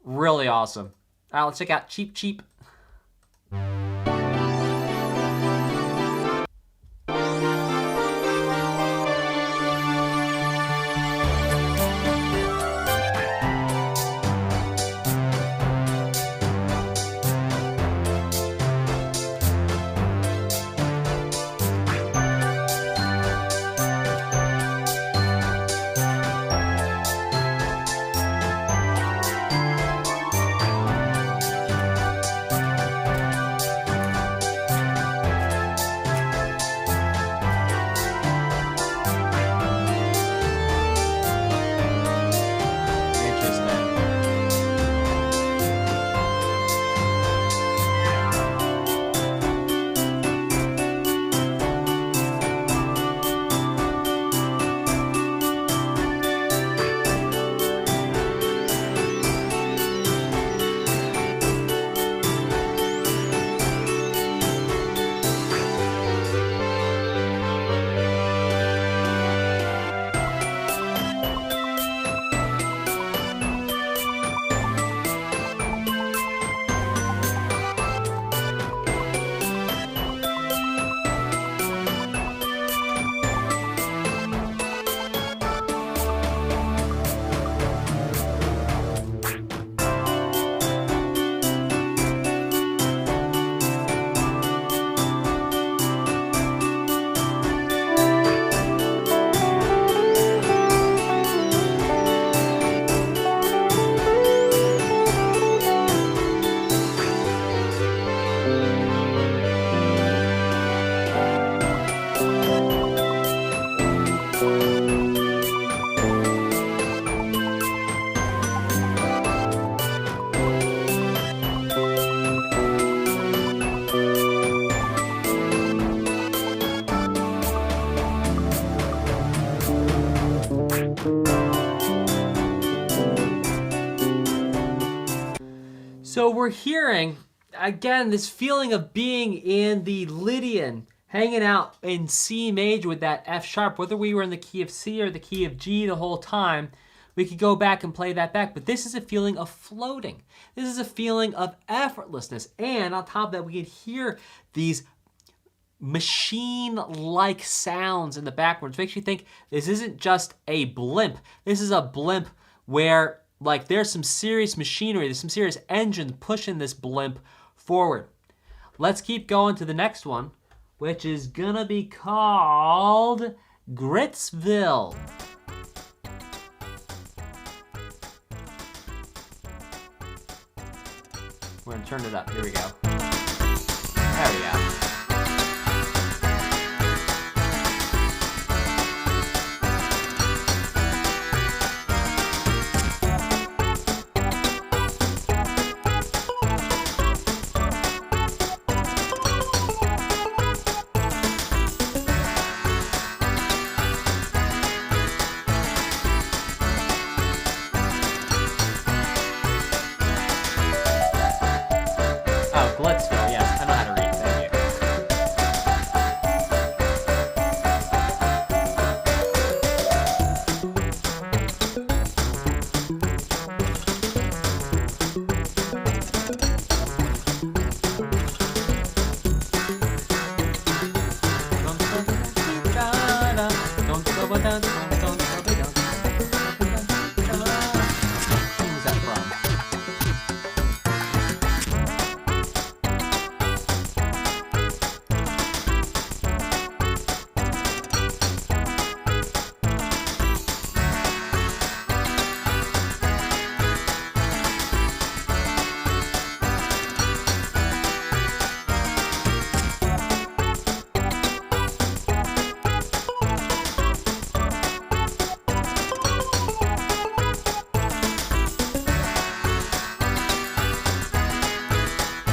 Really awesome. All right, let's check out Cheep Cheep. So we're hearing, again, this feeling of being in the Lydian, hanging out in C major with that F sharp, whether we were in the key of C or the key of G the whole time, we could go back and play that back. But this is a feeling of floating. This is a feeling of effortlessness. And on top of that, we could hear these machine-like sounds in the background, which makes you think this isn't just a blimp. This is a blimp where, like, there's some serious machinery, there's some serious engines pushing this blimp forward. Let's keep going to the next one, which is gonna be called Gritsville. We're gonna turn it up. Here we go. There we go. Glitsville, yes, I know how to read, thank you.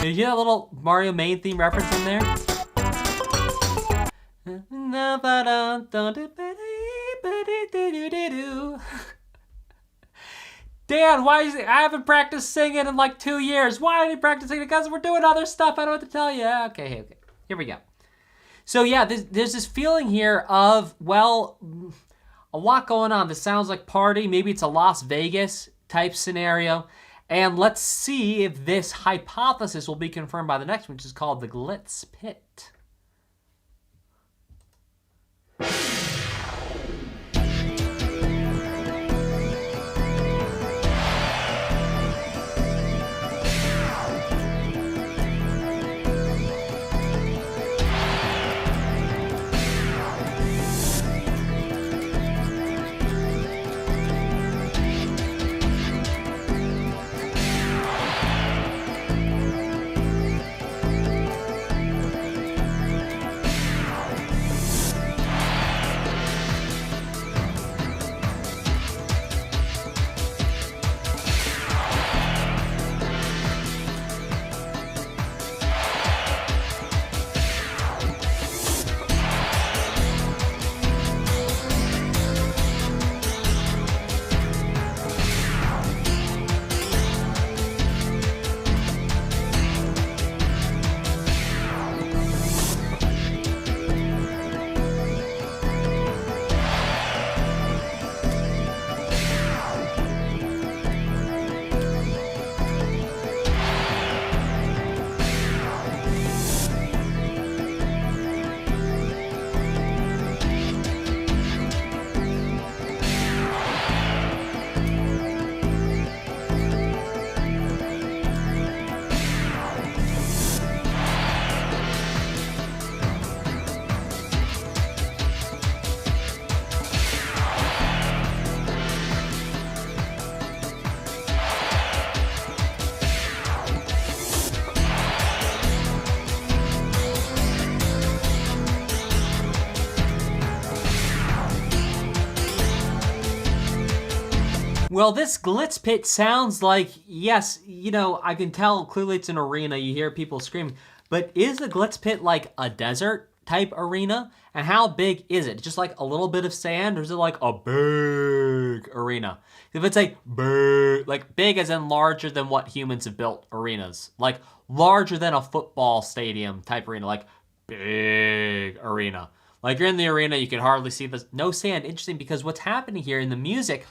Did you hear that little Mario main theme reference in there? Dan, why is it? I haven't practiced singing in like 2 years. Why are you practicing? Because we're doing other stuff. I don't know what to tell you. Okay. Here we go. So yeah, there's this feeling here of, well, a lot going on. This sounds like party. Maybe it's a Las Vegas type scenario. And let's see if this hypothesis will be confirmed by the next one, which is called the Glitz Pit. Well, this Glitz Pit sounds like, yes, you know, I can tell clearly it's an arena. You hear people screaming. But is the Glitz Pit like a desert type arena? And how big is it? Just like a little bit of sand, or is it like a big arena? If it's like big as in larger than what humans have built arenas. Like larger than a football stadium type arena, like big arena. Like you're in the arena, you can hardly see this. No sand. Interesting, because what's happening here in the music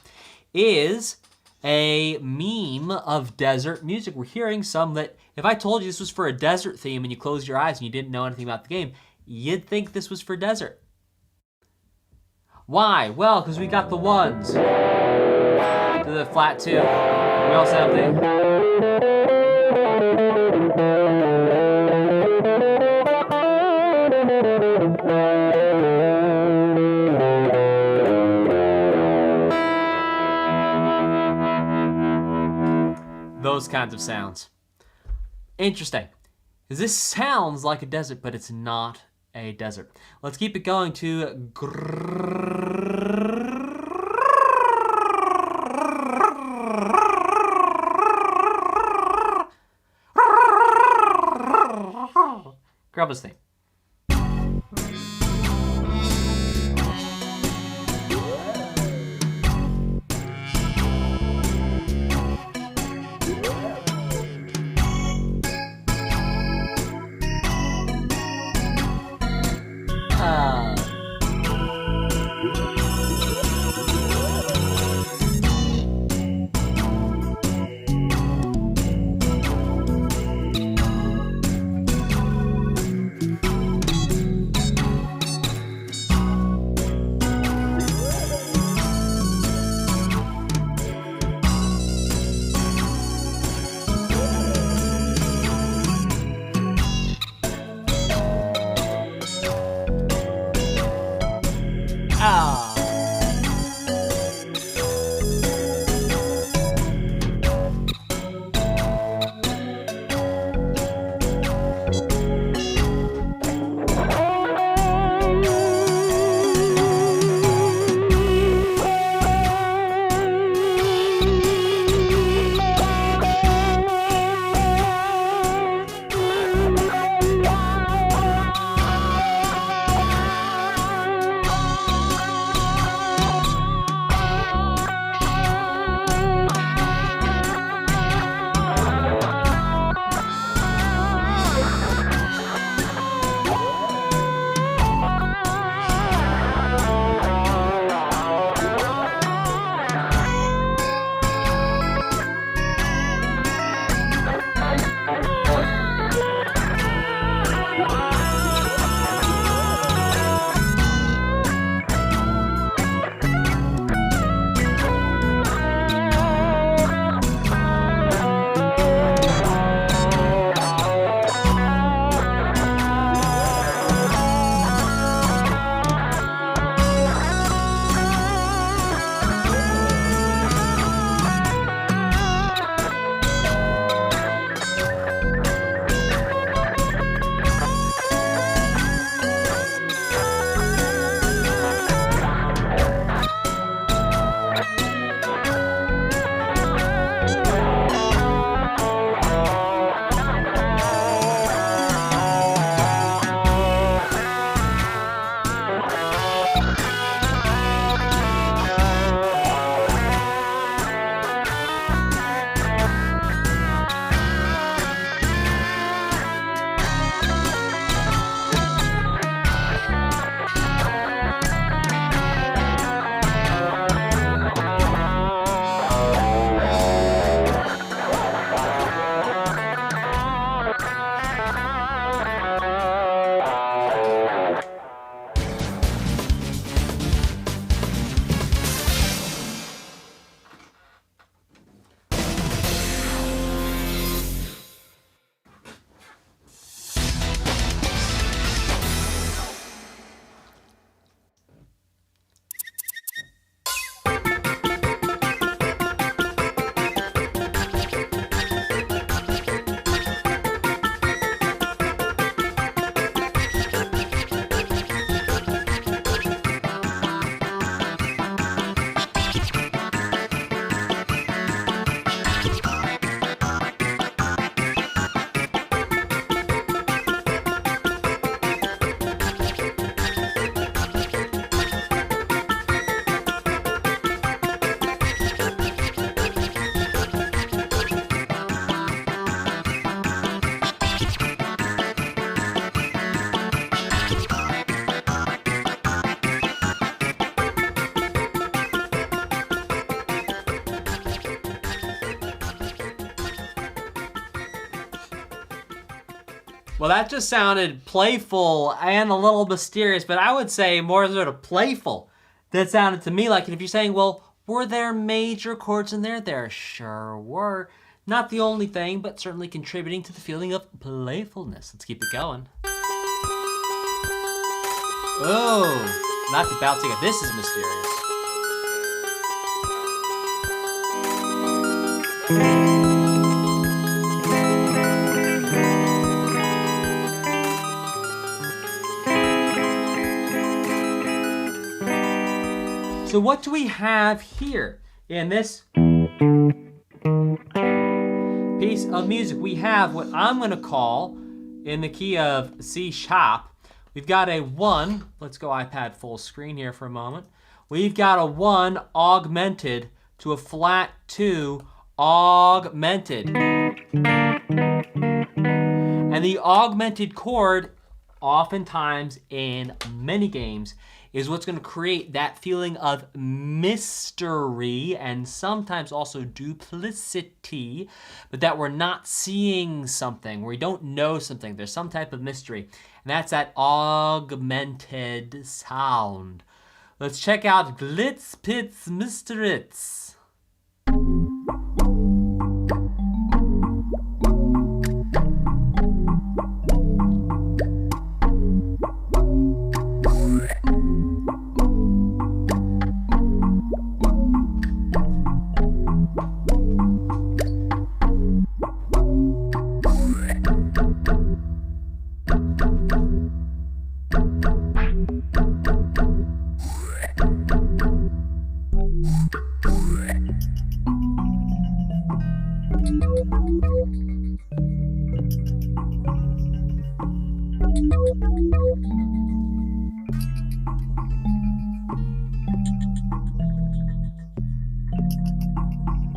is a meme of desert music. We're hearing some that, if I told you this was for a desert theme and you closed your eyes and you didn't know anything about the game, you'd think this was for desert. Why? Well, because we got the ones to the flat two. We also have the... those kinds of sounds. Interesting. Because this sounds like a desert, but it's not a desert. Let's keep it going to Grodus theme. Well, that just sounded playful and a little mysterious, but I would say more sort of playful. That sounded to me like, if you're saying, well, were there major chords in there? There sure were. Not the only thing, but certainly contributing to the feeling of playfulness. Let's keep it going. Oh, not the bouncing. This is mysterious. So what do we have here in this piece of music? We have what I'm gonna call, in the key of C sharp, we've got a 1, let's go iPad full screen here for a moment. We've got a 1 augmented to a flat 2 augmented. And the augmented chord, oftentimes in many games, is what's going to create that feeling of mystery and sometimes also duplicity, but that we're not seeing something, we don't know something, there's some type of mystery, and that's that augmented sound. Let's check out Glitz Pits Mysteritz.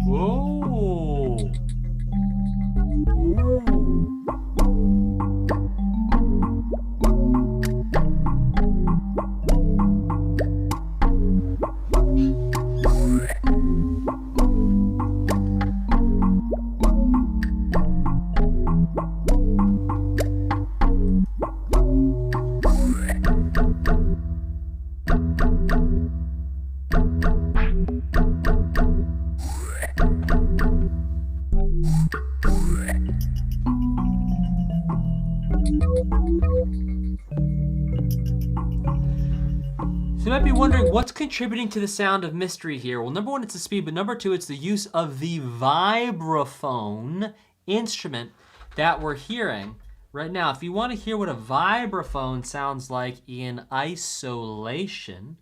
Whoa! So you might be wondering what's contributing to the sound of mystery here. Well, number 1, it's the speed, but number 2, it's the use of the vibraphone instrument that we're hearing right now. If you want to hear what a vibraphone sounds like in isolation,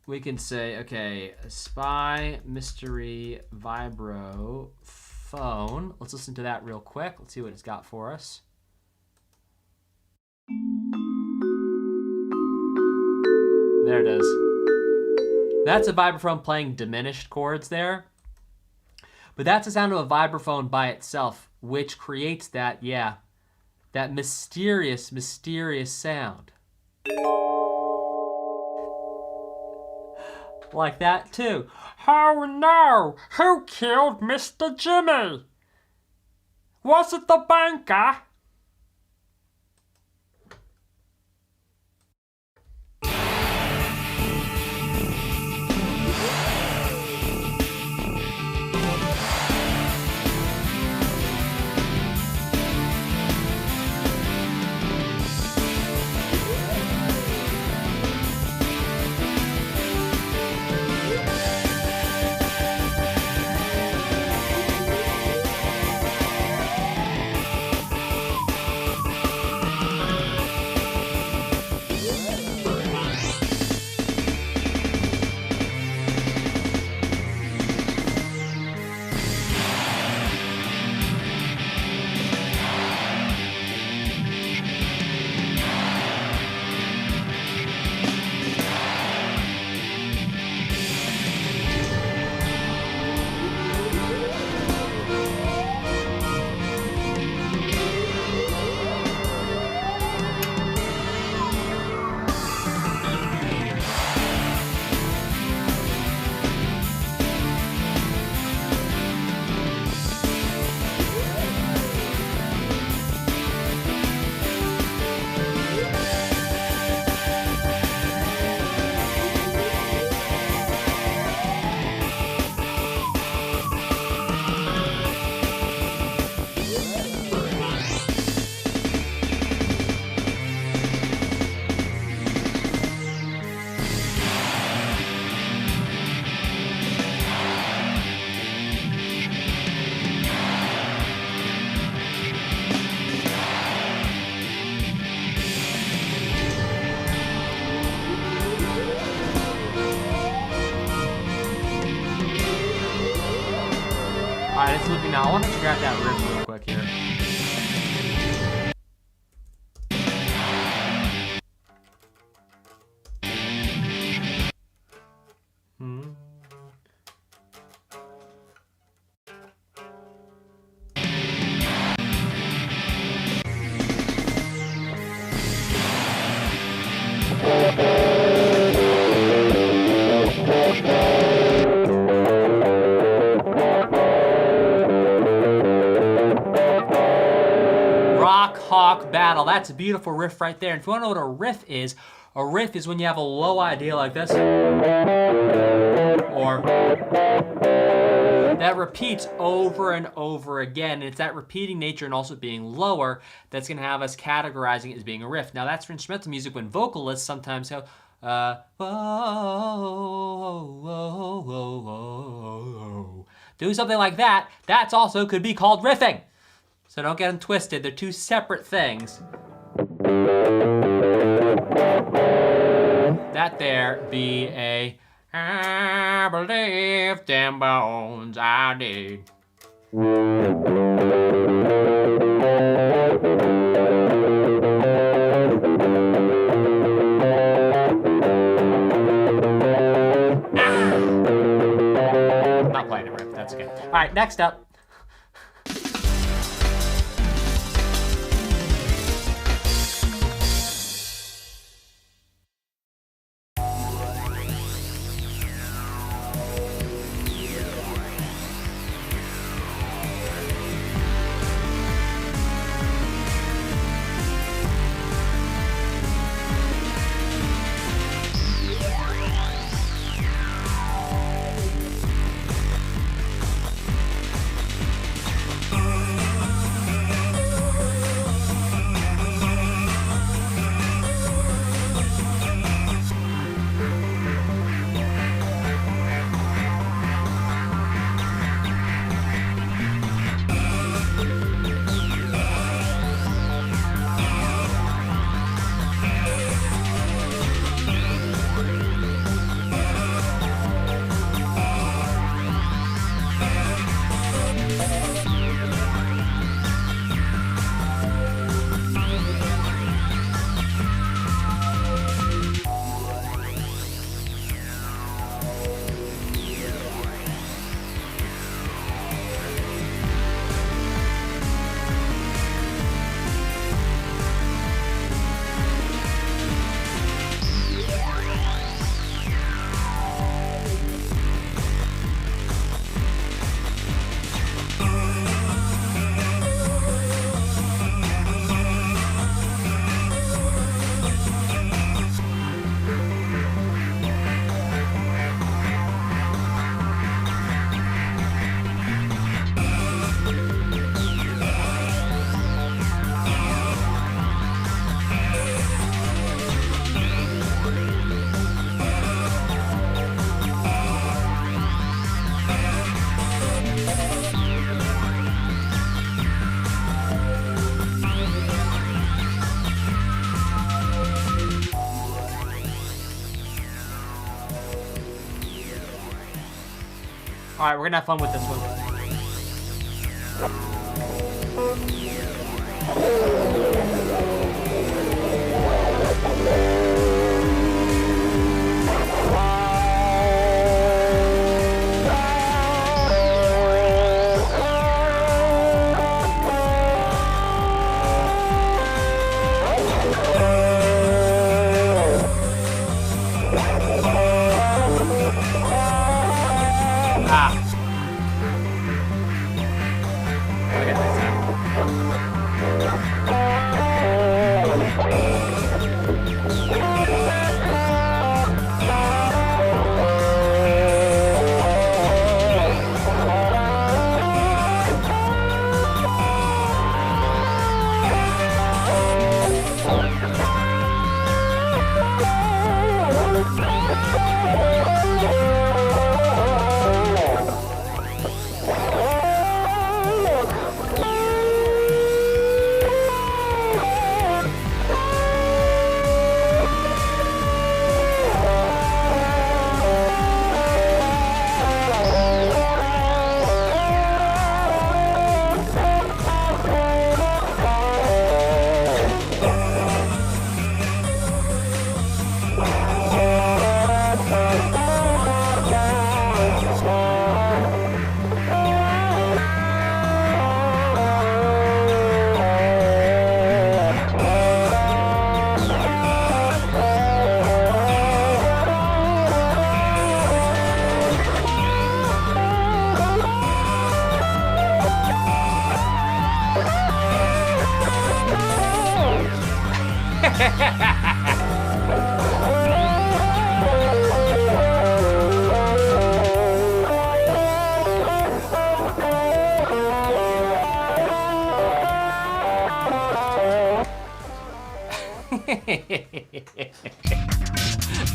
we can say, okay, spy mystery vibraphone. Let's listen to that real quick. Let's see what it's got for us. There it is. That's a vibraphone playing diminished chords there. But that's the sound of a vibraphone by itself, which creates that, that mysterious, mysterious sound. Like that too. Oh no! Who killed Mr. Jimmy? Was it the banker? Now I want to figure out that riff real quick here. Battle. That's a beautiful riff right there. And if you want to know what a riff is when you have a low idea like this, or that repeats over and over again. And it's that repeating nature and also being lower that's going to have us categorizing it as being a riff. Now that's for instrumental music when vocalists sometimes have do something like that. That's also could be called riffing. So don't get them twisted. They're two separate things. That there be a I believe them bones I did. I'm not playing a riff. That's good. All right, next up. All right, we're gonna have fun with this one.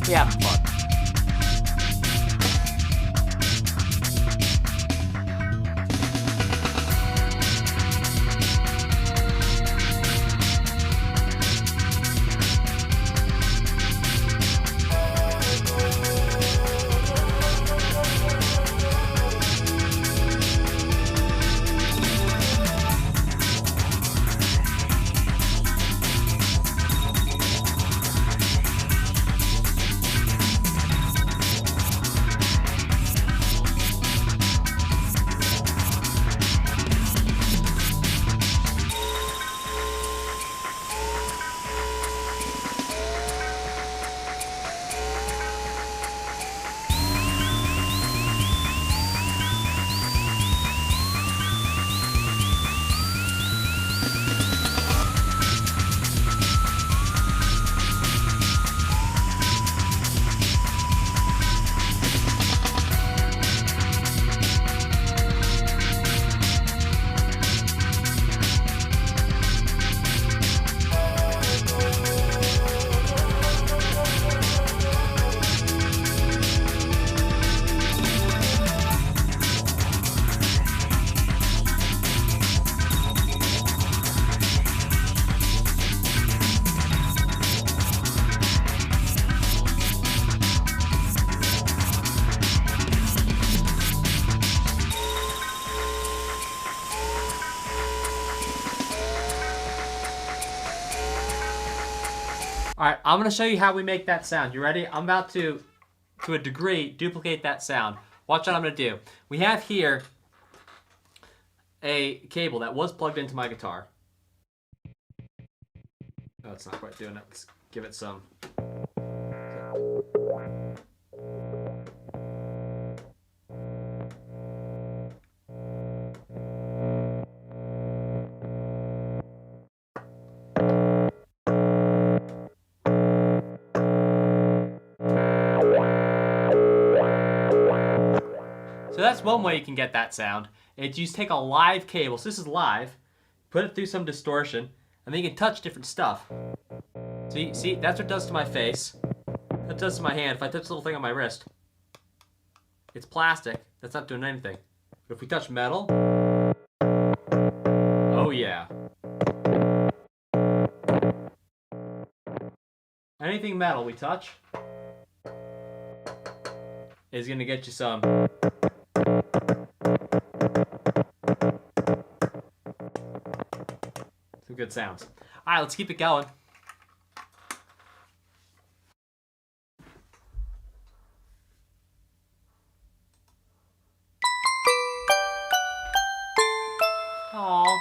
Yeah, fun. All right, I'm gonna show you how we make that sound. You ready? I'm about to a degree, duplicate that sound. Watch what I'm gonna do. We have here a cable that was plugged into my guitar. Oh, it's not quite doing it. Let's give it some. So that's one way you can get that sound. It's you just take a live cable. So this is live. Put it through some distortion, and then you can touch different stuff. See, that's what it does to my face. That does to my hand. If I touch this little thing on my wrist, it's plastic. That's not doing anything. But if we touch metal, oh yeah. Anything metal we touch is gonna get you some. Some good sounds. All right, let's keep it going. Aww.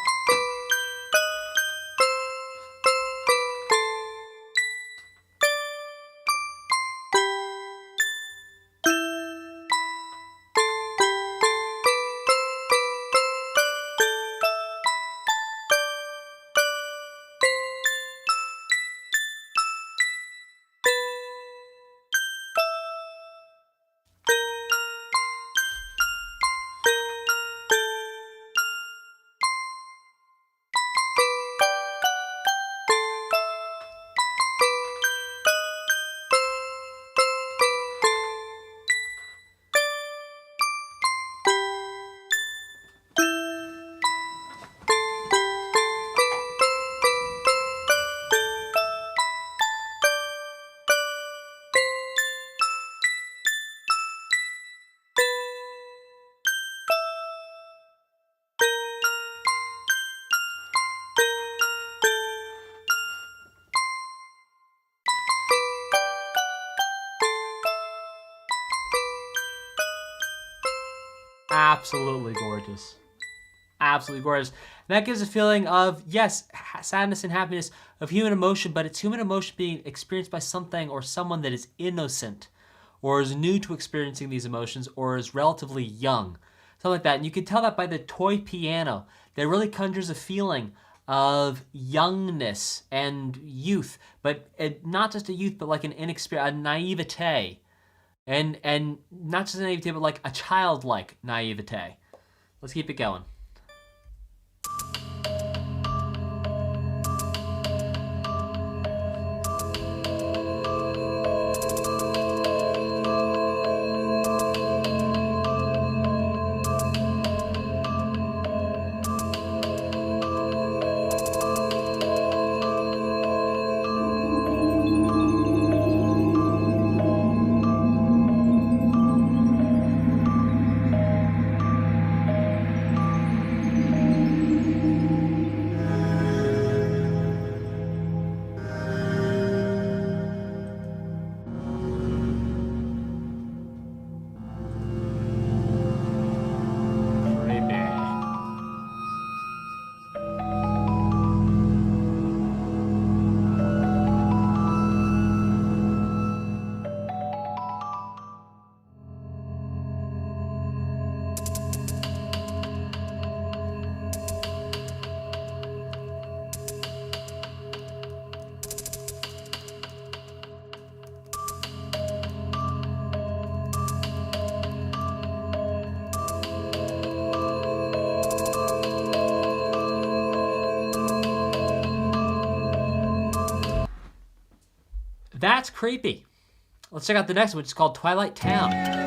Absolutely gorgeous. Absolutely gorgeous. And that gives a feeling of, yes, sadness and happiness of human emotion, but it's human emotion being experienced by something or someone that is innocent or is new to experiencing these emotions or is relatively young. Something like that. And you can tell that by the toy piano that really conjures a feeling of youngness and youth, but not just a youth, but like an inexperienced, a naivete. And not just a naivete, but like a childlike naivete. Let's keep it going. That's creepy. Let's check out the next one, which is called Twilight Town.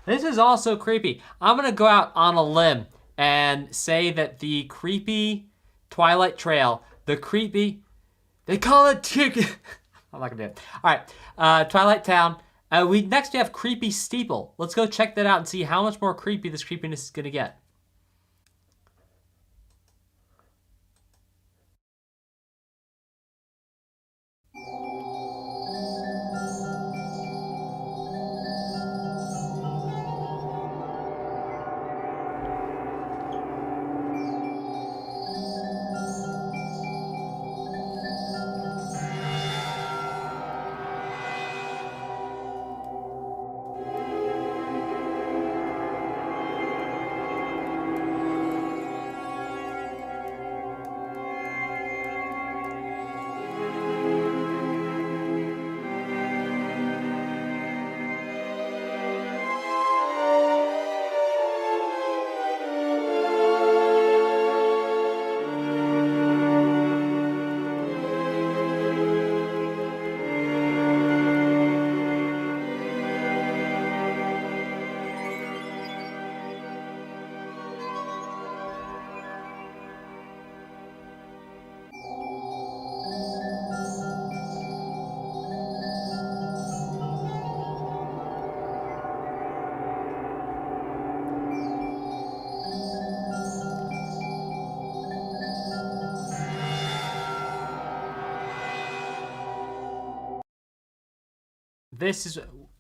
This is also creepy. I'm gonna go out on a limb and say that the creepy Twilight Trail, they call it I'm not gonna do it. All right, Twilight Town. Next we have Creepy Steeple. Let's go check that out and see how much more creepy this creepiness is gonna get.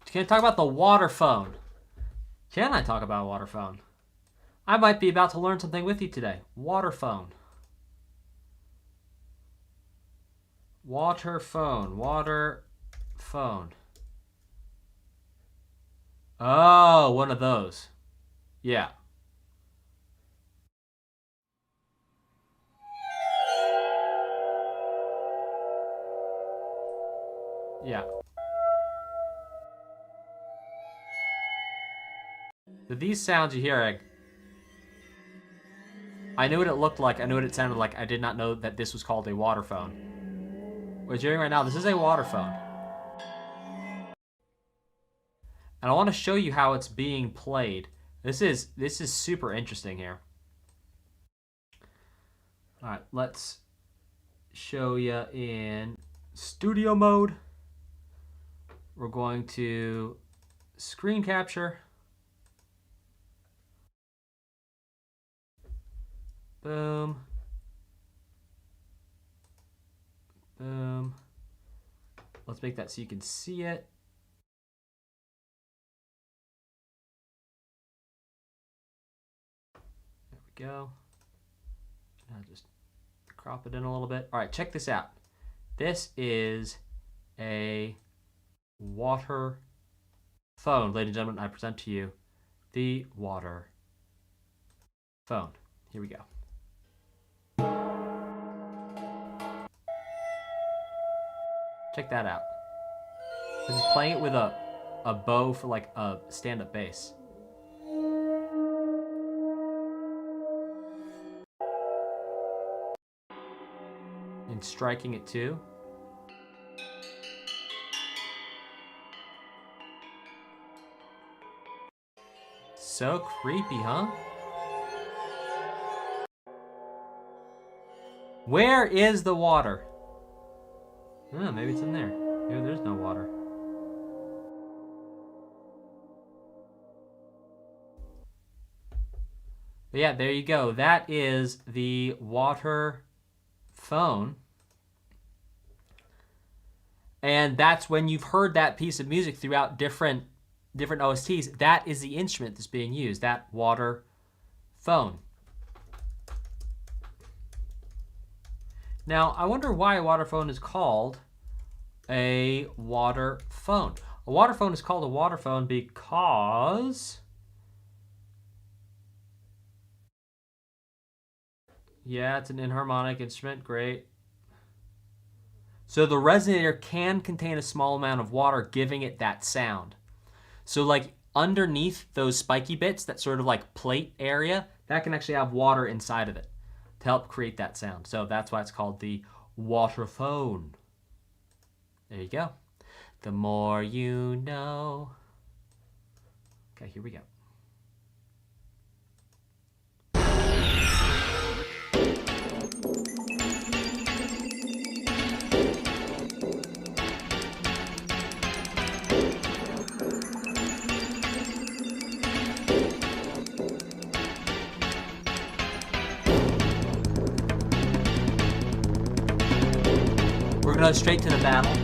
Can I talk about the water phone? Can I talk about water phone? I might be about to learn something with you today. Water phone. Water phone. Water phone. Oh, one of those. Yeah. Yeah. So these sounds you're hearing I knew what it looked like. I knew what it sounded like. I did not know that this was called a water phone. What you're hearing right now, this is a water phone. And I want to show you how it's being played. This is super interesting here. All right, let's show you in studio mode. We're going to screen capture. Boom. Boom. Let's make that so you can see it. There we go. I'll just crop it in a little bit. All right, check this out. This is a water phone. Ladies and gentlemen, I present to you the water phone. Here we go. Check that out. This is playing it with a bow for like a stand-up bass. And striking it too. So creepy, huh? Where is the water? Oh, maybe it's in there. Maybe there's no water. But yeah, there you go. That is the water phone. And that's when you've heard that piece of music throughout different OSTs. That is the instrument that's being used, that water phone. Now, I wonder why a water phone is called a water phone. A water phone is called a water phone because... yeah, it's an inharmonic instrument. Great. So the resonator can contain a small amount of water, giving it that sound. So like underneath those spiky bits, that sort of like plate area, that can actually have water inside of it to help create that sound. So that's why it's called the water phone. There you go. The more you know. Okay, here we go. We're going to go straight to the battle.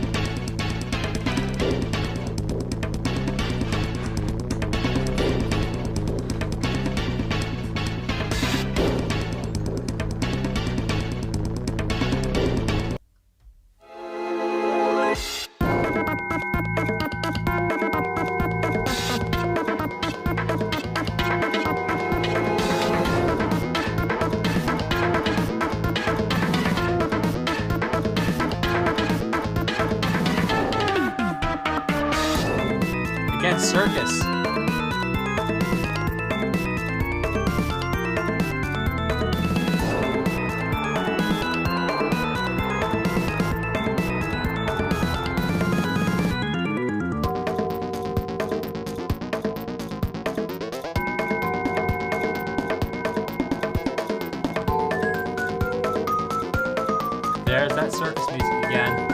Circus. There's that circus music again.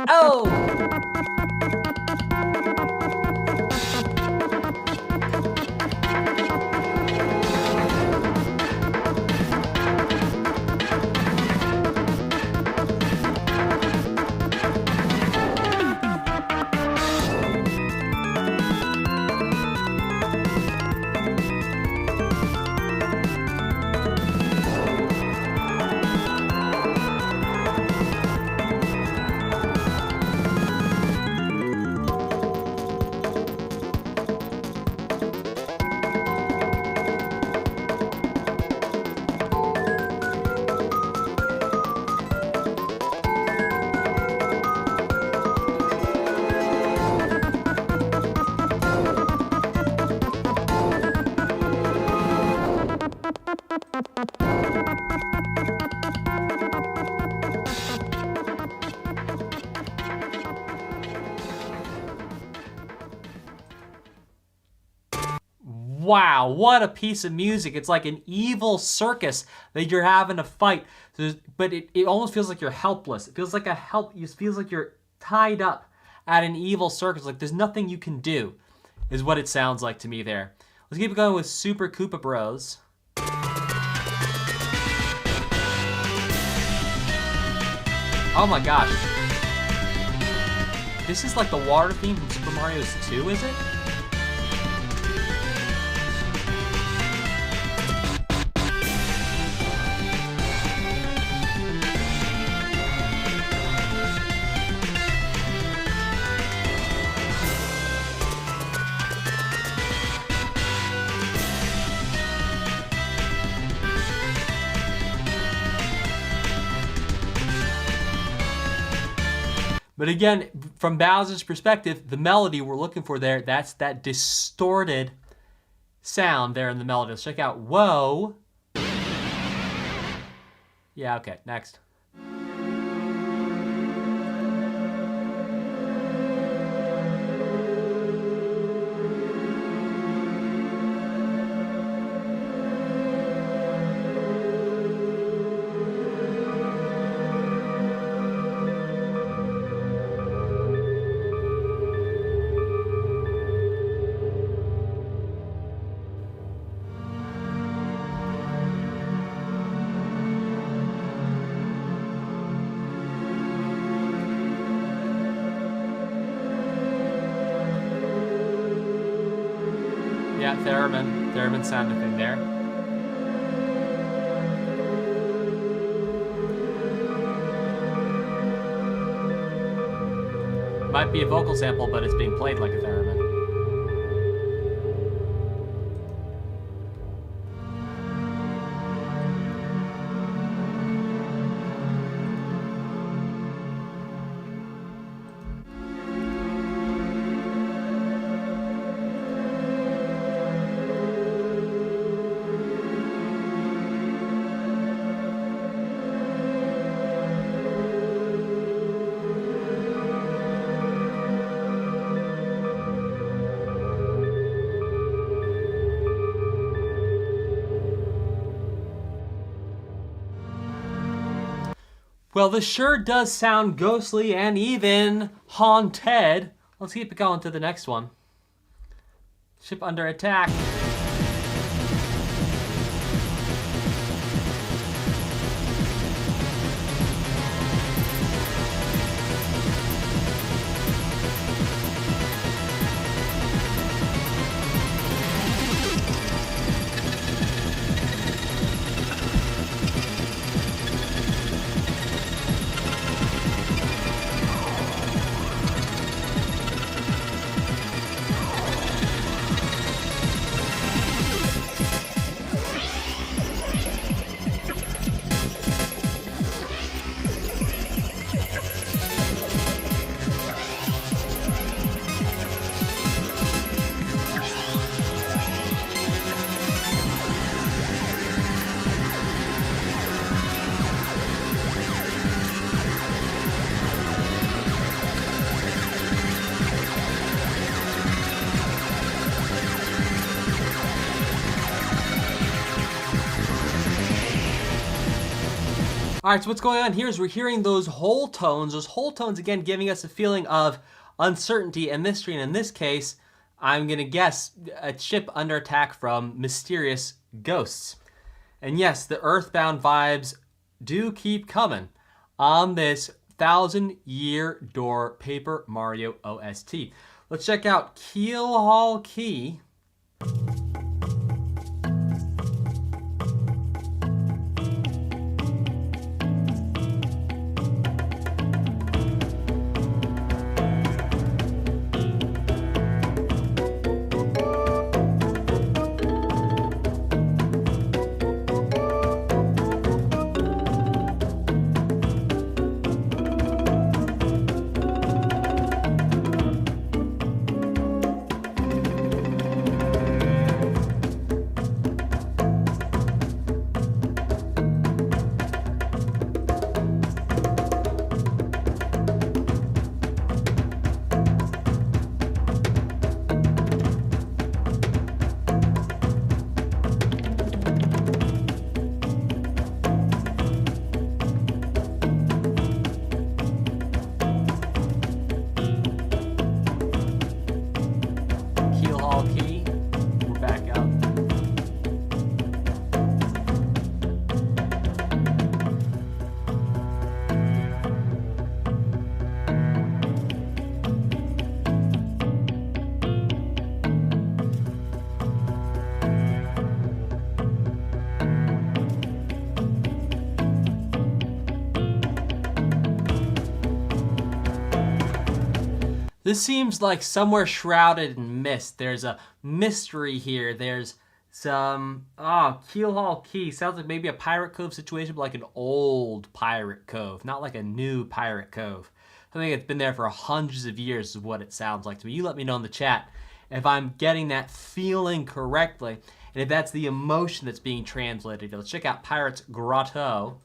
Oh! Wow, what a piece of music. It's like an evil circus that you're having to fight. But it almost feels like you're helpless. It feels like it feels like you're tied up at an evil circus. Like there's nothing you can do, is what it sounds like to me there. Let's keep going with Super Koopa Bros. Oh my gosh. This is like the water theme from Super Mario 2, is it? But again, from Bowser's perspective, the melody we're looking for there, that's that distorted sound there in the melody. Let's check out Whoa. Yeah, okay, next. Yeah, theremin sound thing there. Might be a vocal sample, but it's being played like a theremin. Well, this sure does sound ghostly and even haunted. Let's keep it going to the next one. Ship under attack. All right, so what's going on here is we're hearing those whole tones again giving us a feeling of uncertainty and mystery, and in this case, I'm gonna guess a ship under attack from mysterious ghosts. And yes, the Earthbound vibes do keep coming on this 1000-Year Door Paper Mario OST. Let's check out Keelhaul Key. this seems like somewhere shrouded in mist. There's a mystery here. There's some, Keelhaul Key. Sounds like maybe a pirate cove situation, but like an old pirate cove, not like a new pirate cove. I think it's been there for hundreds of years is what it sounds like to me. You let me know in the chat if I'm getting that feeling correctly, and if that's the emotion that's being translated. Let's check out Pirate's Grotto.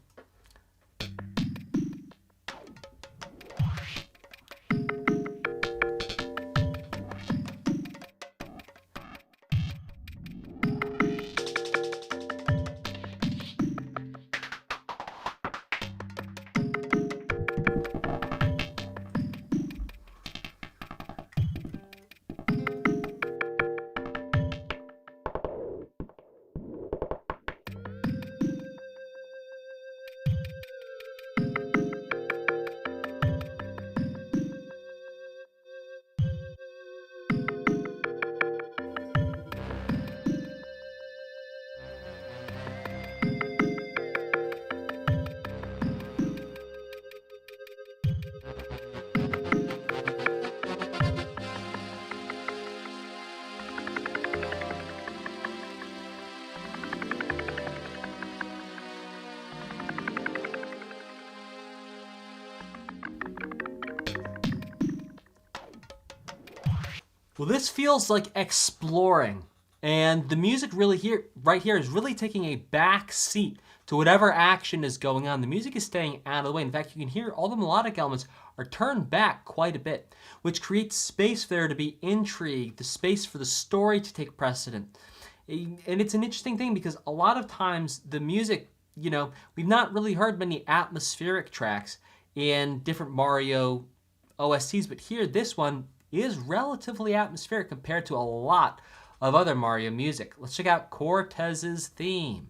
Well, this feels like exploring, and the music right here is really taking a back seat to whatever action is going on. The music is staying out of the way. In fact, you can hear all the melodic elements are turned back quite a bit, which creates space for there to be intrigue, the space for the story to take precedent. And it's an interesting thing because a lot of times the music, you know, we've not really heard many atmospheric tracks in different Mario OSTs, but here, this one is relatively atmospheric compared to a lot of other Mario music. Let's check out Cortez's theme.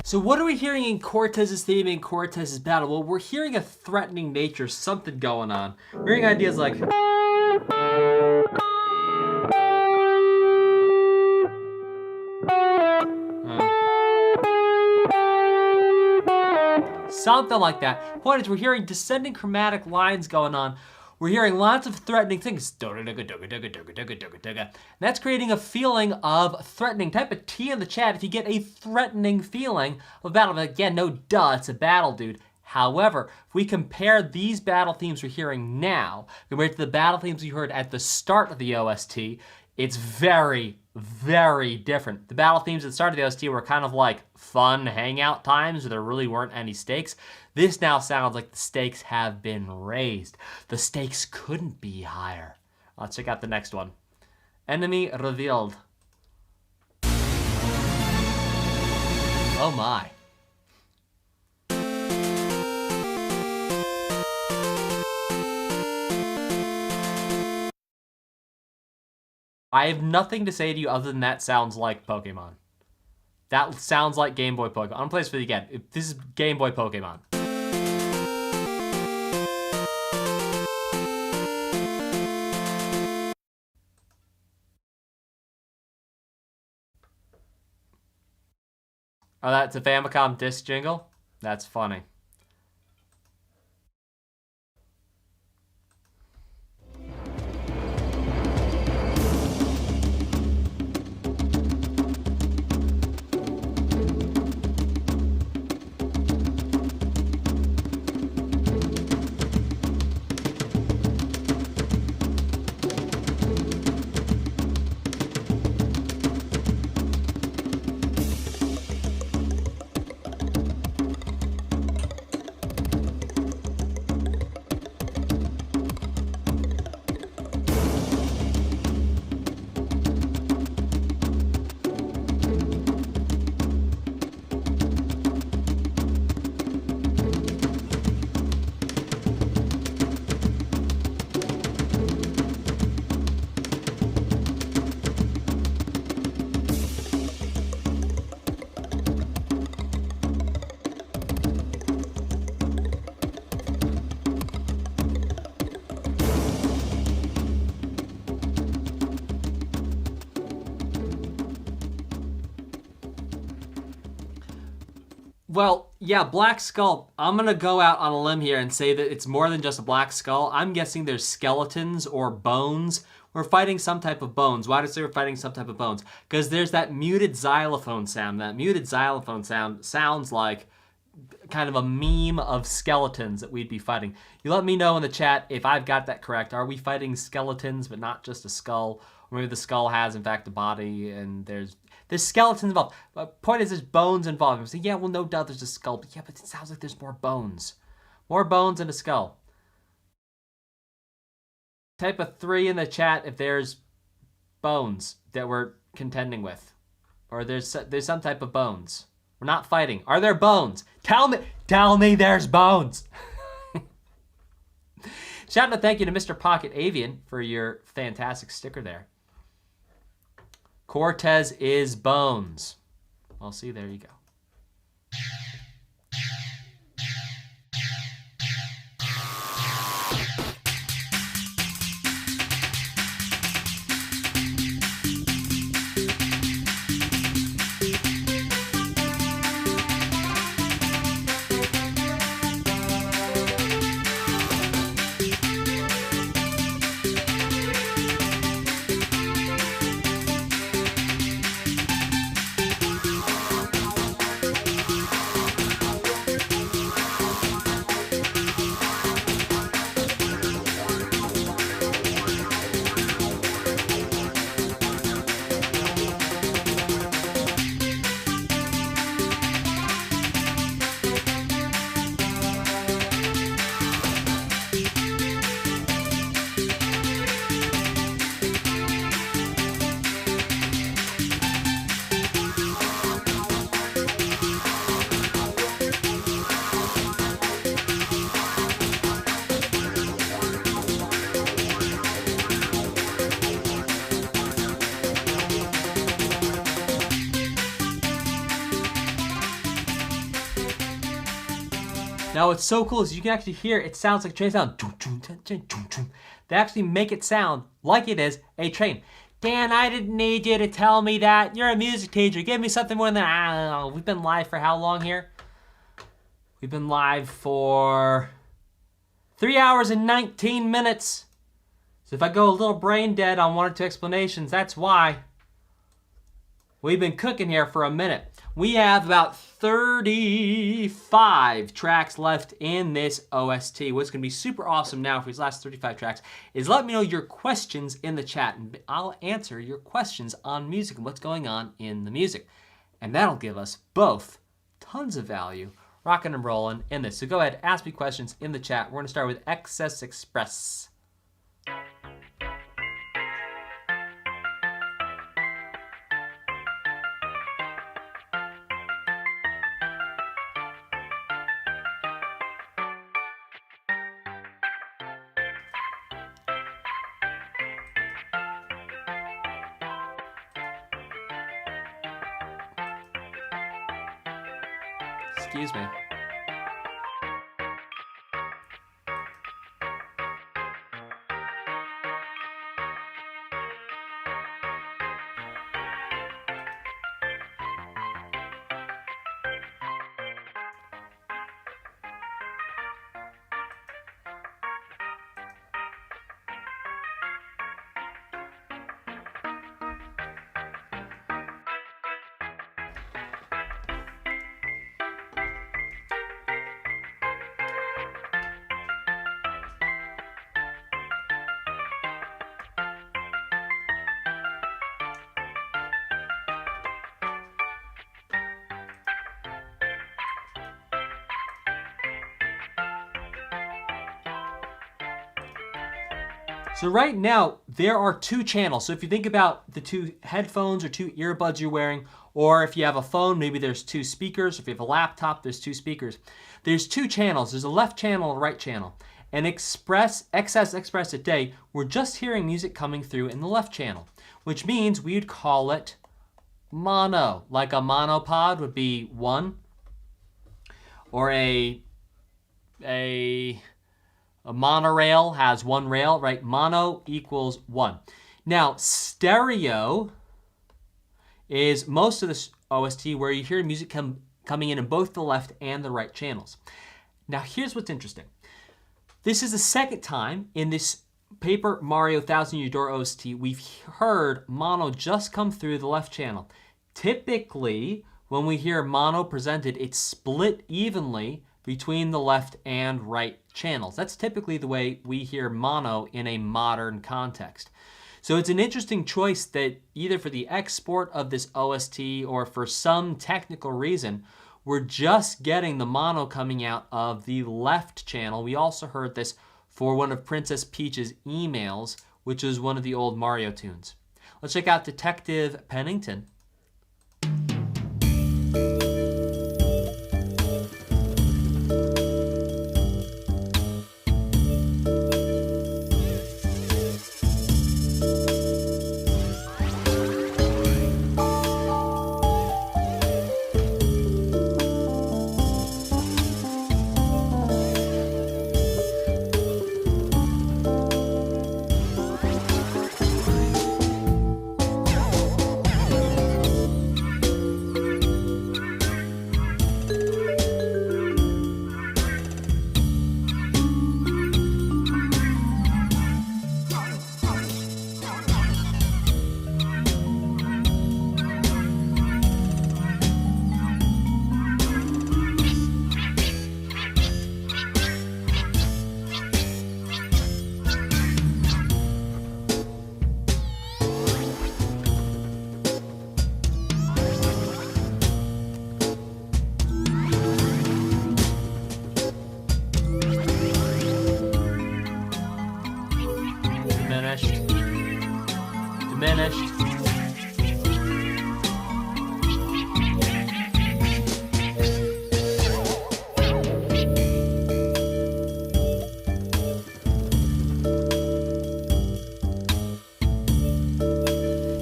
So what are we hearing in Cortez's theme and Cortez's battle? Well, we're hearing a threatening nature, something going on. We're hearing ideas like... something like that. Point is, we're hearing descending chromatic lines going on. We're hearing lots of threatening things. That's creating a feeling of threatening. Type a T in the chat if you get a threatening feeling of battle. But again, no duh, it's a battle, dude. However, if we compare these battle themes we're hearing now compared to the battle themes we heard at the start of the OST, it's very, very different. The battle themes at the start of the OST were kind of like fun hangout times where there really weren't any stakes. This now sounds like the stakes have been raised. The stakes couldn't be higher. Let's check out the next one. Enemy revealed. Oh my. I have nothing to say to you other than that sounds like Pokemon. That sounds like Game Boy Pokemon. I'm gonna play this for you again. This is Game Boy Pokemon. Oh, that's a Famicom disc jingle? That's funny. Well, yeah, Black Skull. I'm gonna go out on a limb here and say that it's more than just a Black Skull. I'm guessing there's skeletons or bones. We're fighting some type of bones. Why do I say we're fighting some type of bones? Because there's that muted xylophone sound. That muted xylophone sound sounds like kind of a meme of skeletons that we'd be fighting. You let me know in the chat if I've got that correct. Are we fighting skeletons but not just a skull? Or maybe the skull has, in fact, a body and there's skeletons involved. But point is, there's bones involved. I'm saying, yeah, well, no doubt there's a skull. But yeah, but it sounds like there's more bones. More bones and a skull. Type a 3 in the chat if there's bones that we're contending with. Or there's some type of bones. We're not fighting. Are there bones? Tell me there's bones. Shout out and thank you to Mr. Pocket Avian for your fantastic sticker there. Cortez is bones. Well, see, there you go. Now what's so cool is you can actually hear it sounds like a train sound. They actually make it sound like it is a train. Dan, I didn't need you to tell me that. You're a music teacher. Give me something more than that. I don't know. We've been live for how long here? We've been live for 3 hours and 19 minutes. So if I go a little brain dead on 1 or 2 explanations, that's why. We've been cooking here for a minute. We have about 35 tracks left in this OST. What's going to be super awesome now for these last 35 tracks is let me know your questions in the chat, and I'll answer your questions on music and what's going on in the music. And that'll give us both tons of value, rocking and rolling in this. So go ahead, ask me questions in the chat. We're going to start with XS Express. Excuse me. So right now, there are 2 channels. So if you think about the 2 headphones or 2 earbuds you're wearing, or if you have a phone, maybe there's 2 speakers. If you have a laptop, there's 2 speakers. There's 2 channels. There's a left channel and a right channel. And XS Express today, we're just hearing music coming through in the left channel, which means we'd call it mono. Like a monopod would be 1, or a monorail has 1 rail, right? Mono equals 1. Now, stereo is most of this OST where you hear music coming in both the left and the right channels. Now, here's what's interesting. This is the second time in this Paper Mario Thousand Year Door OST we've heard mono just come through the left channel. Typically, when we hear mono presented, it's split evenly between the left and right channels. That's typically the way we hear mono in a modern context. So it's an interesting choice that either for the export of this OST or for some technical reason, we're just getting the mono coming out of the left channel. We also heard this for one of Princess Peach's emails, which is one of the old Mario tunes. Let's check out Detective Pennington.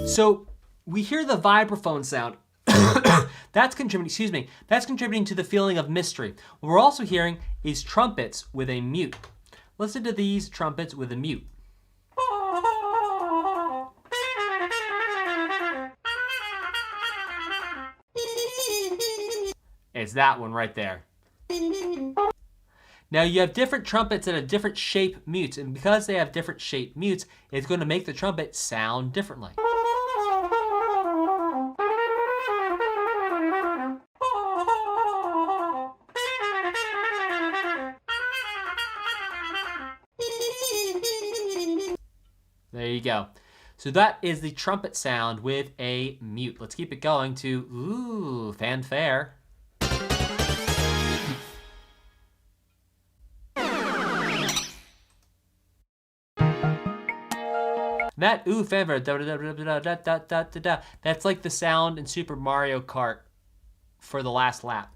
So we hear the vibraphone sound. That's contributing, excuse me, that's contributing to the feeling of mystery. What we're also hearing is trumpets with a mute. Listen to these trumpets with a mute. It's that one right there. Now you have different trumpets that have different shape mutes, and because they have different shape mutes, it's going to make the trumpet sound differently. There you go. So that is the trumpet sound with a mute. Let's keep it going to, ooh, fanfare. That ooh fanfare, that's like the sound in Super Mario Kart for the last lap.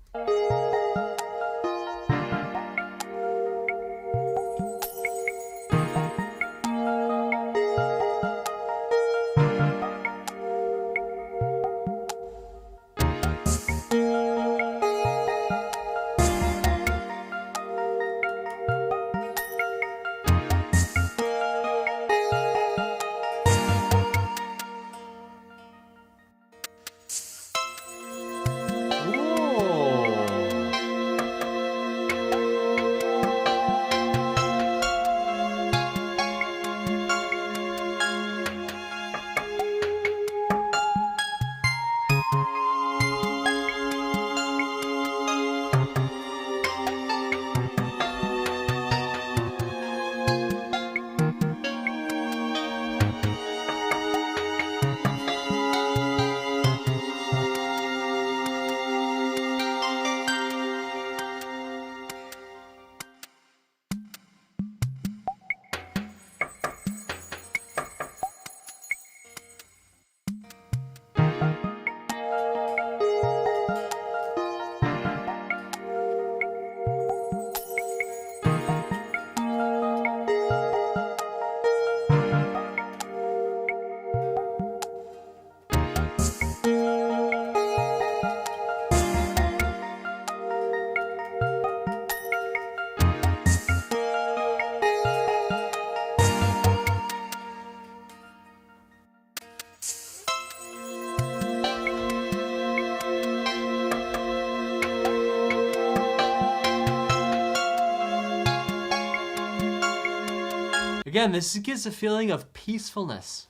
Again, this gives a feeling of peacefulness,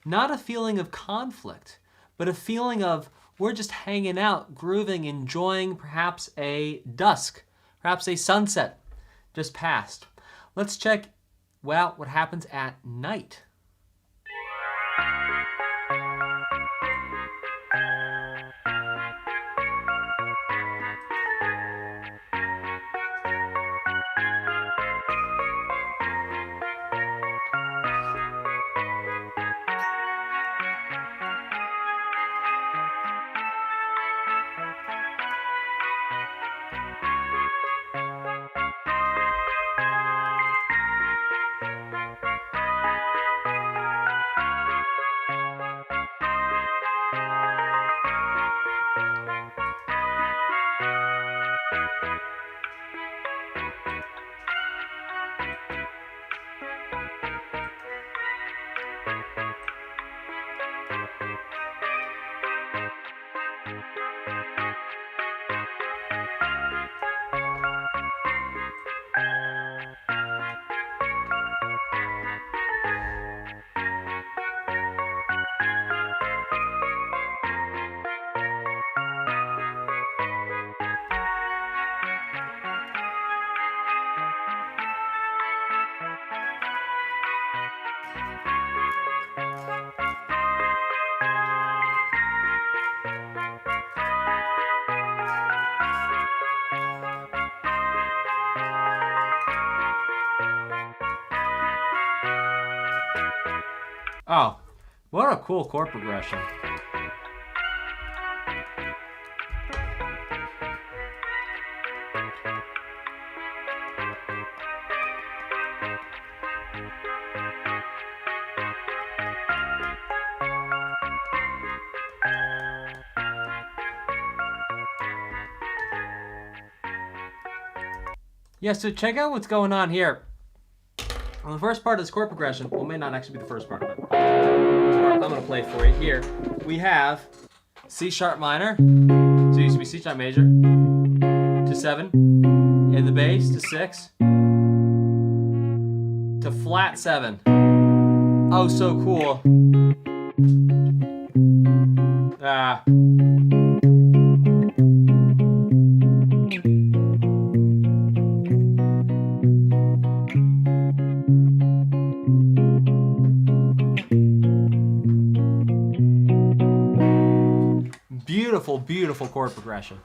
not a feeling of conflict, but a feeling of we're just hanging out, grooving, enjoying perhaps a dusk, perhaps a sunset just passed. Let's check out what happens at night. Oh, what a cool chord progression. Yeah, so check out what's going on here. On the first part of this chord progression, well, it may not actually be the first part, but I'm going to play for you here. We have C sharp minor, so it used to be C sharp major, to 7, in the bass, to 6, to flat 7. Oh, so cool. Ah. Beautiful, beautiful chord progression,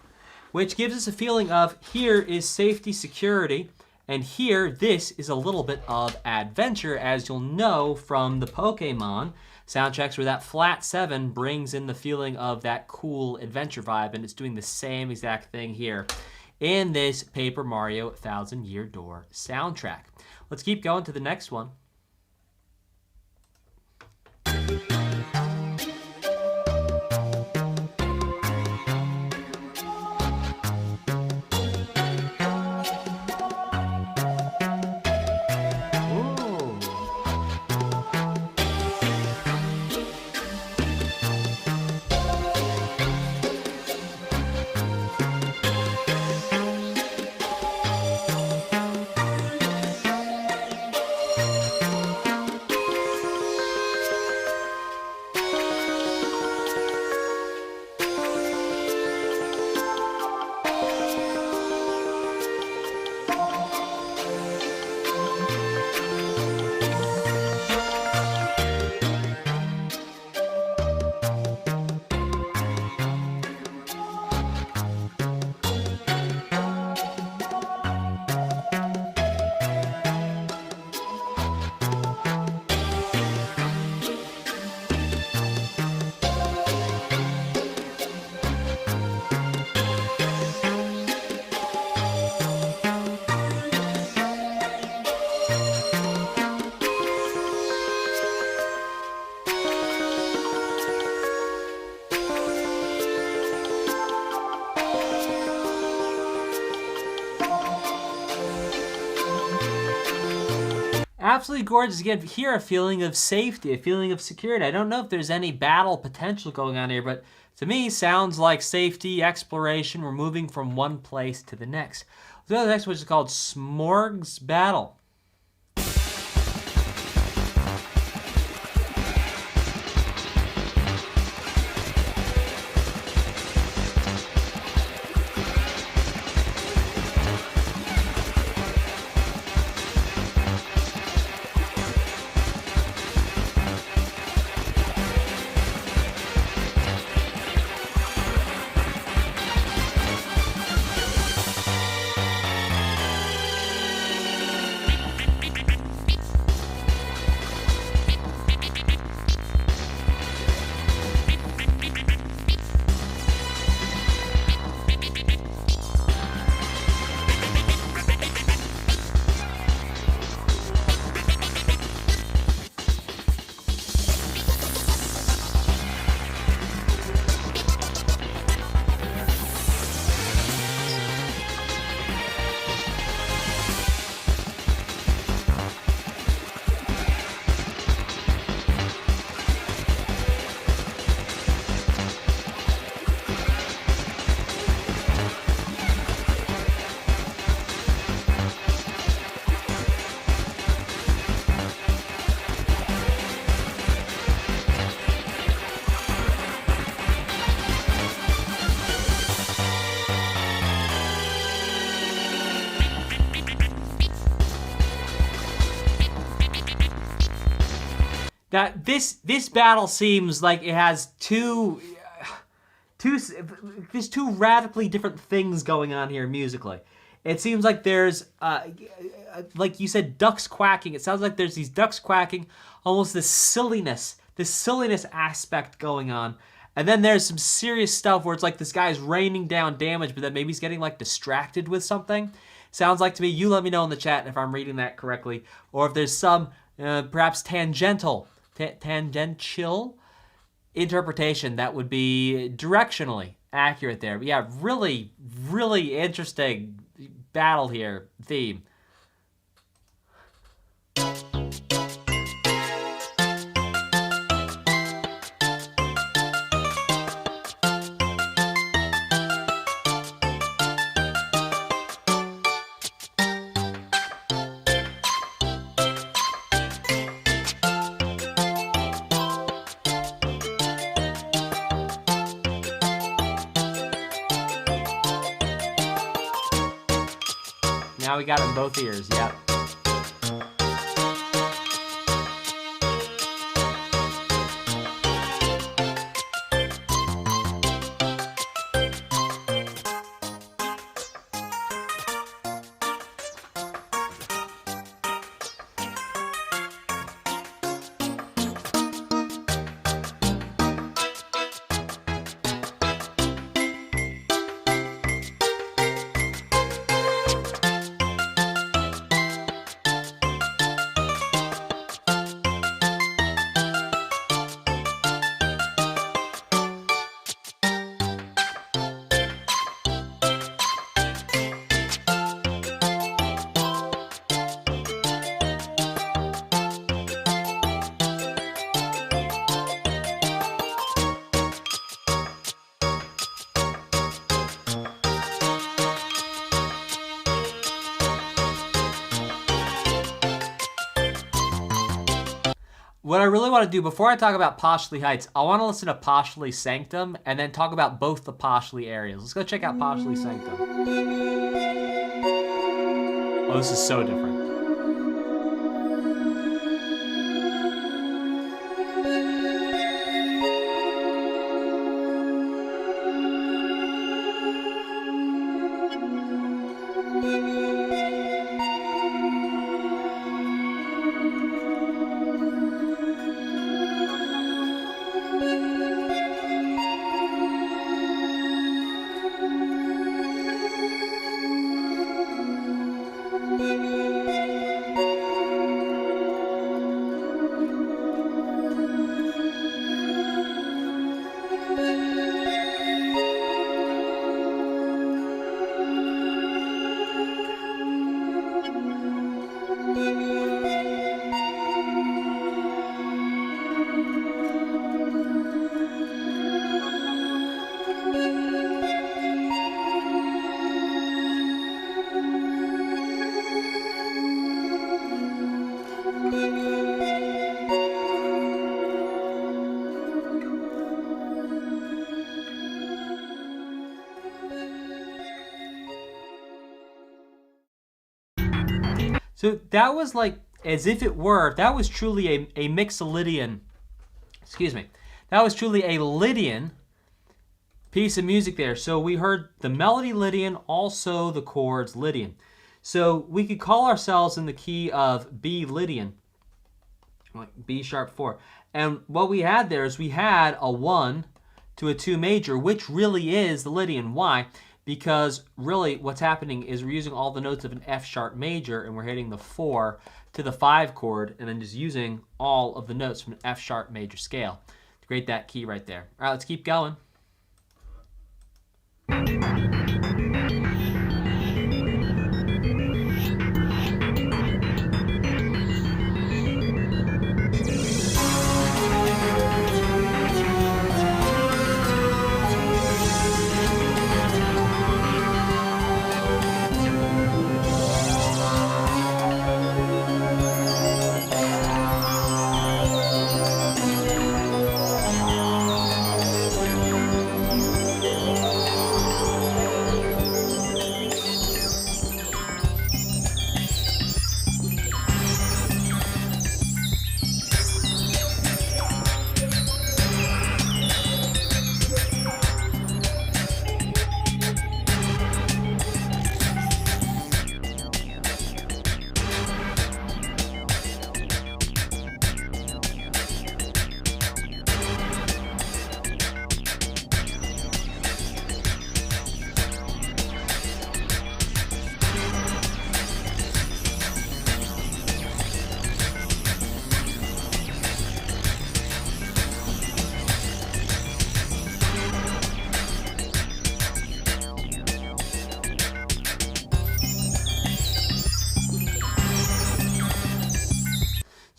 which gives us a feeling of here is safety, security, and here this is a little bit of adventure, as you'll know from the Pokemon soundtracks where that flat 7 brings in the feeling of that cool adventure vibe, and it's doing the same exact thing here in this Paper Mario Thousand Year Door soundtrack. Let's keep going to the next one. Absolutely gorgeous. Again, here a feeling of safety, a feeling of security. I don't know if there's any battle potential going on here, but to me, sounds like safety, exploration. We're moving from one place to the next. Let's go to the next one, which is called Shhwonk's Battle. That this battle seems like it has two radically different things going on here musically. It seems like there's, like you said, ducks quacking. It sounds like there's these ducks quacking, almost this silliness aspect going on. And then there's some serious stuff where it's like this guy's raining down damage, but then maybe he's getting like distracted with something. Sounds like to me. You let me know in the chat if I'm reading that correctly, or if there's some perhaps tangential interpretation that would be directionally accurate there. But yeah, really, really interesting, battle here, theme. Now we got it in both ears, yep. What I really want to do, before I talk about Poshley Heights, I want to listen to Poshley Sanctum and then talk about both the Poshley areas. Let's go check out Poshley Sanctum. Oh, this is so different. So that was like, as if it were, that was truly a Mixolydian, excuse me, that was truly a Lydian piece of music there. So we heard the melody Lydian, also the chords Lydian. So we could call ourselves in the key of B Lydian, like B sharp 4. And what we had there is we had a 1 to a 2 major, which really is the Lydian. Why? Because really what's happening is we're using all the notes of an F sharp major and we're hitting the 4 to the 5 chord and then just using all of the notes from an F sharp major scale to create that key right there. All right, let's keep going.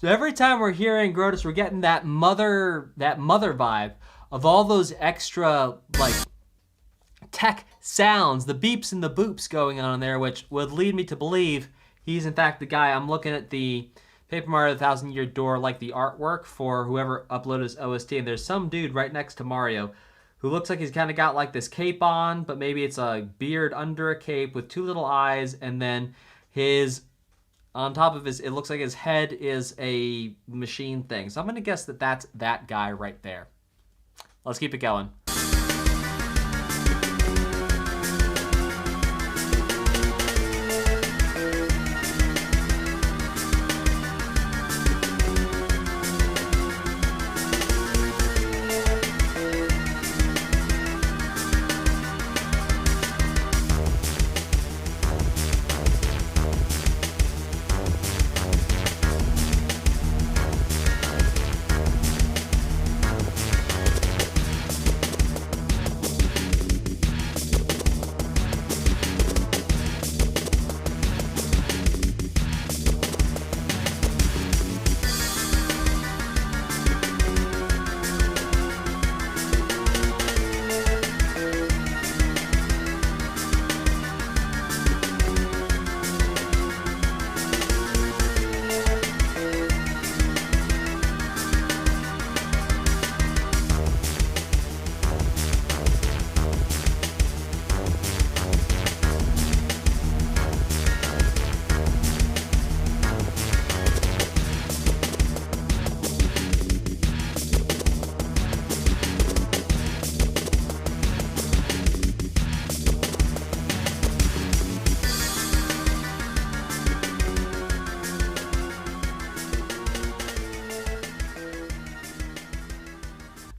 So every time we're hearing Grodus, we're getting that mother vibe of all those extra like tech sounds, the beeps and the boops going on in there, which would lead me to believe he's in fact the guy. I'm looking at the Paper Mario: The Thousand Year Door, like the artwork for whoever uploaded his OST, and there's some dude right next to Mario who looks like he's kind of got like this cape on, but maybe it's a beard under a cape with two little eyes, and then his, on top of his, it looks like his head is a machine thing. So I'm gonna guess that that's that guy right there. Let's keep it going.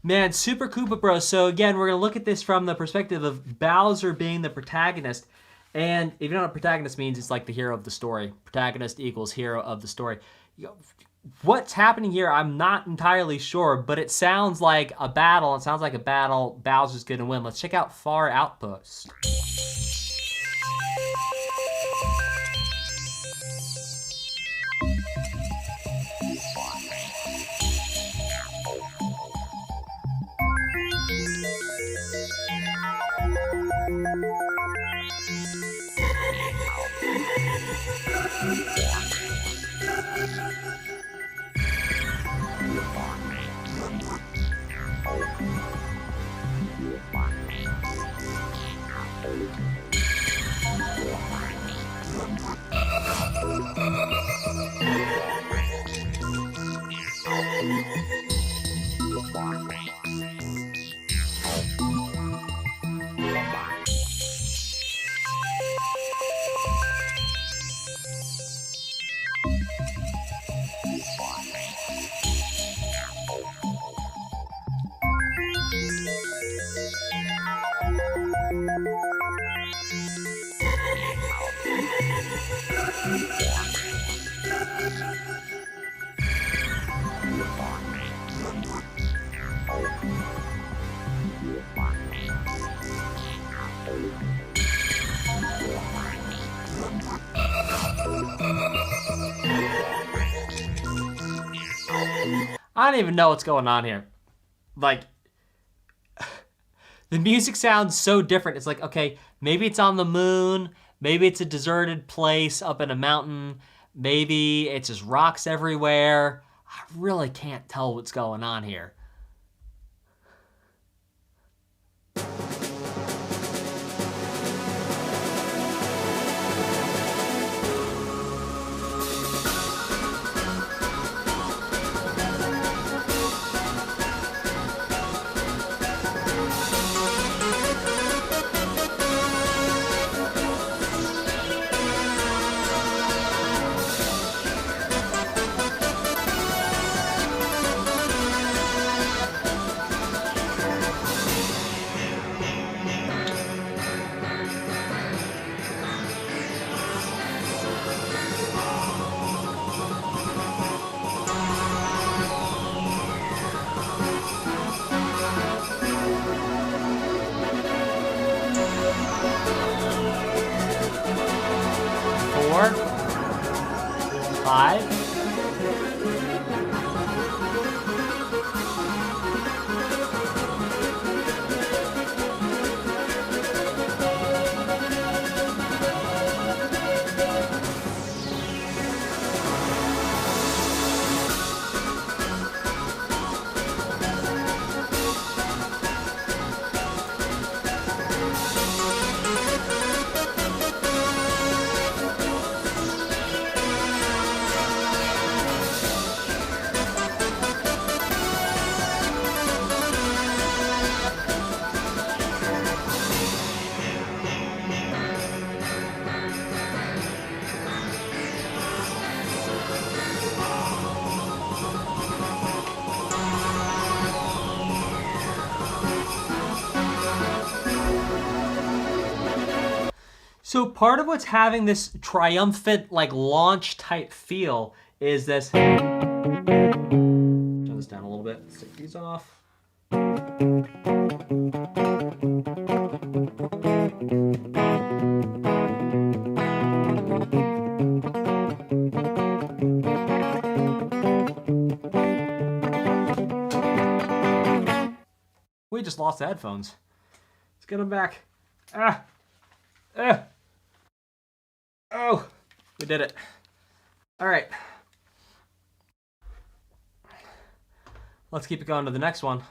Man, Super Koopa Bros. So again, we're going to look at this from the perspective of Bowser being the protagonist. And if you know what protagonist means, it's like the hero of the story. Protagonist equals hero of the story. What's happening here, I'm not entirely sure, but it sounds like a battle. It sounds like a battle Bowser's going to win. Let's check out Far Outpost. I don't even know what's going on here. Like, the music sounds so different. It's like, okay, maybe it's on the moon, maybe it's a deserted place up in a mountain, maybe it's just rocks everywhere. I really can't tell what's going on here. Four, 5, So part of what's having this triumphant, like, launch type feel is this. Turn this down a little bit. Take these off. We just lost the headphones. Let's get them back. Oh, we did it. All right. Let's keep it going to the next one.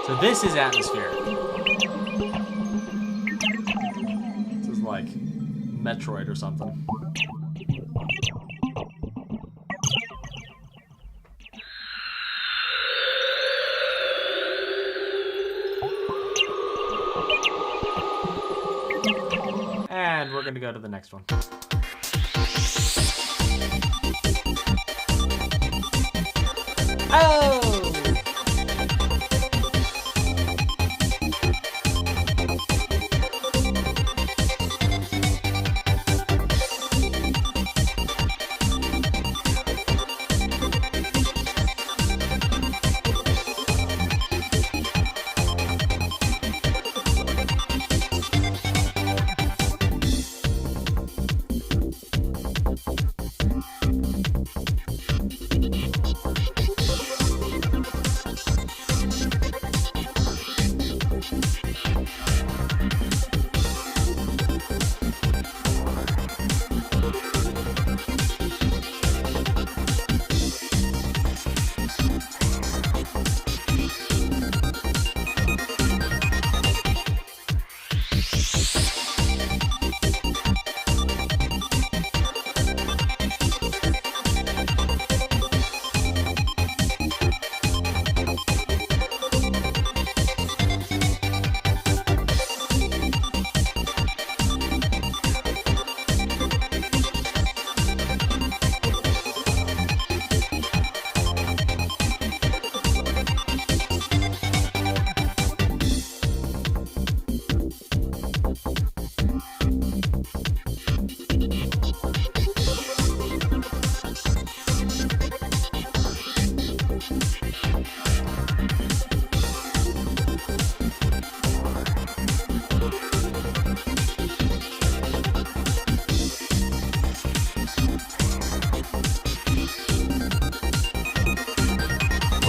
So this is atmospheric. This is like Metroid or something. And we're gonna go to the next one. Oh!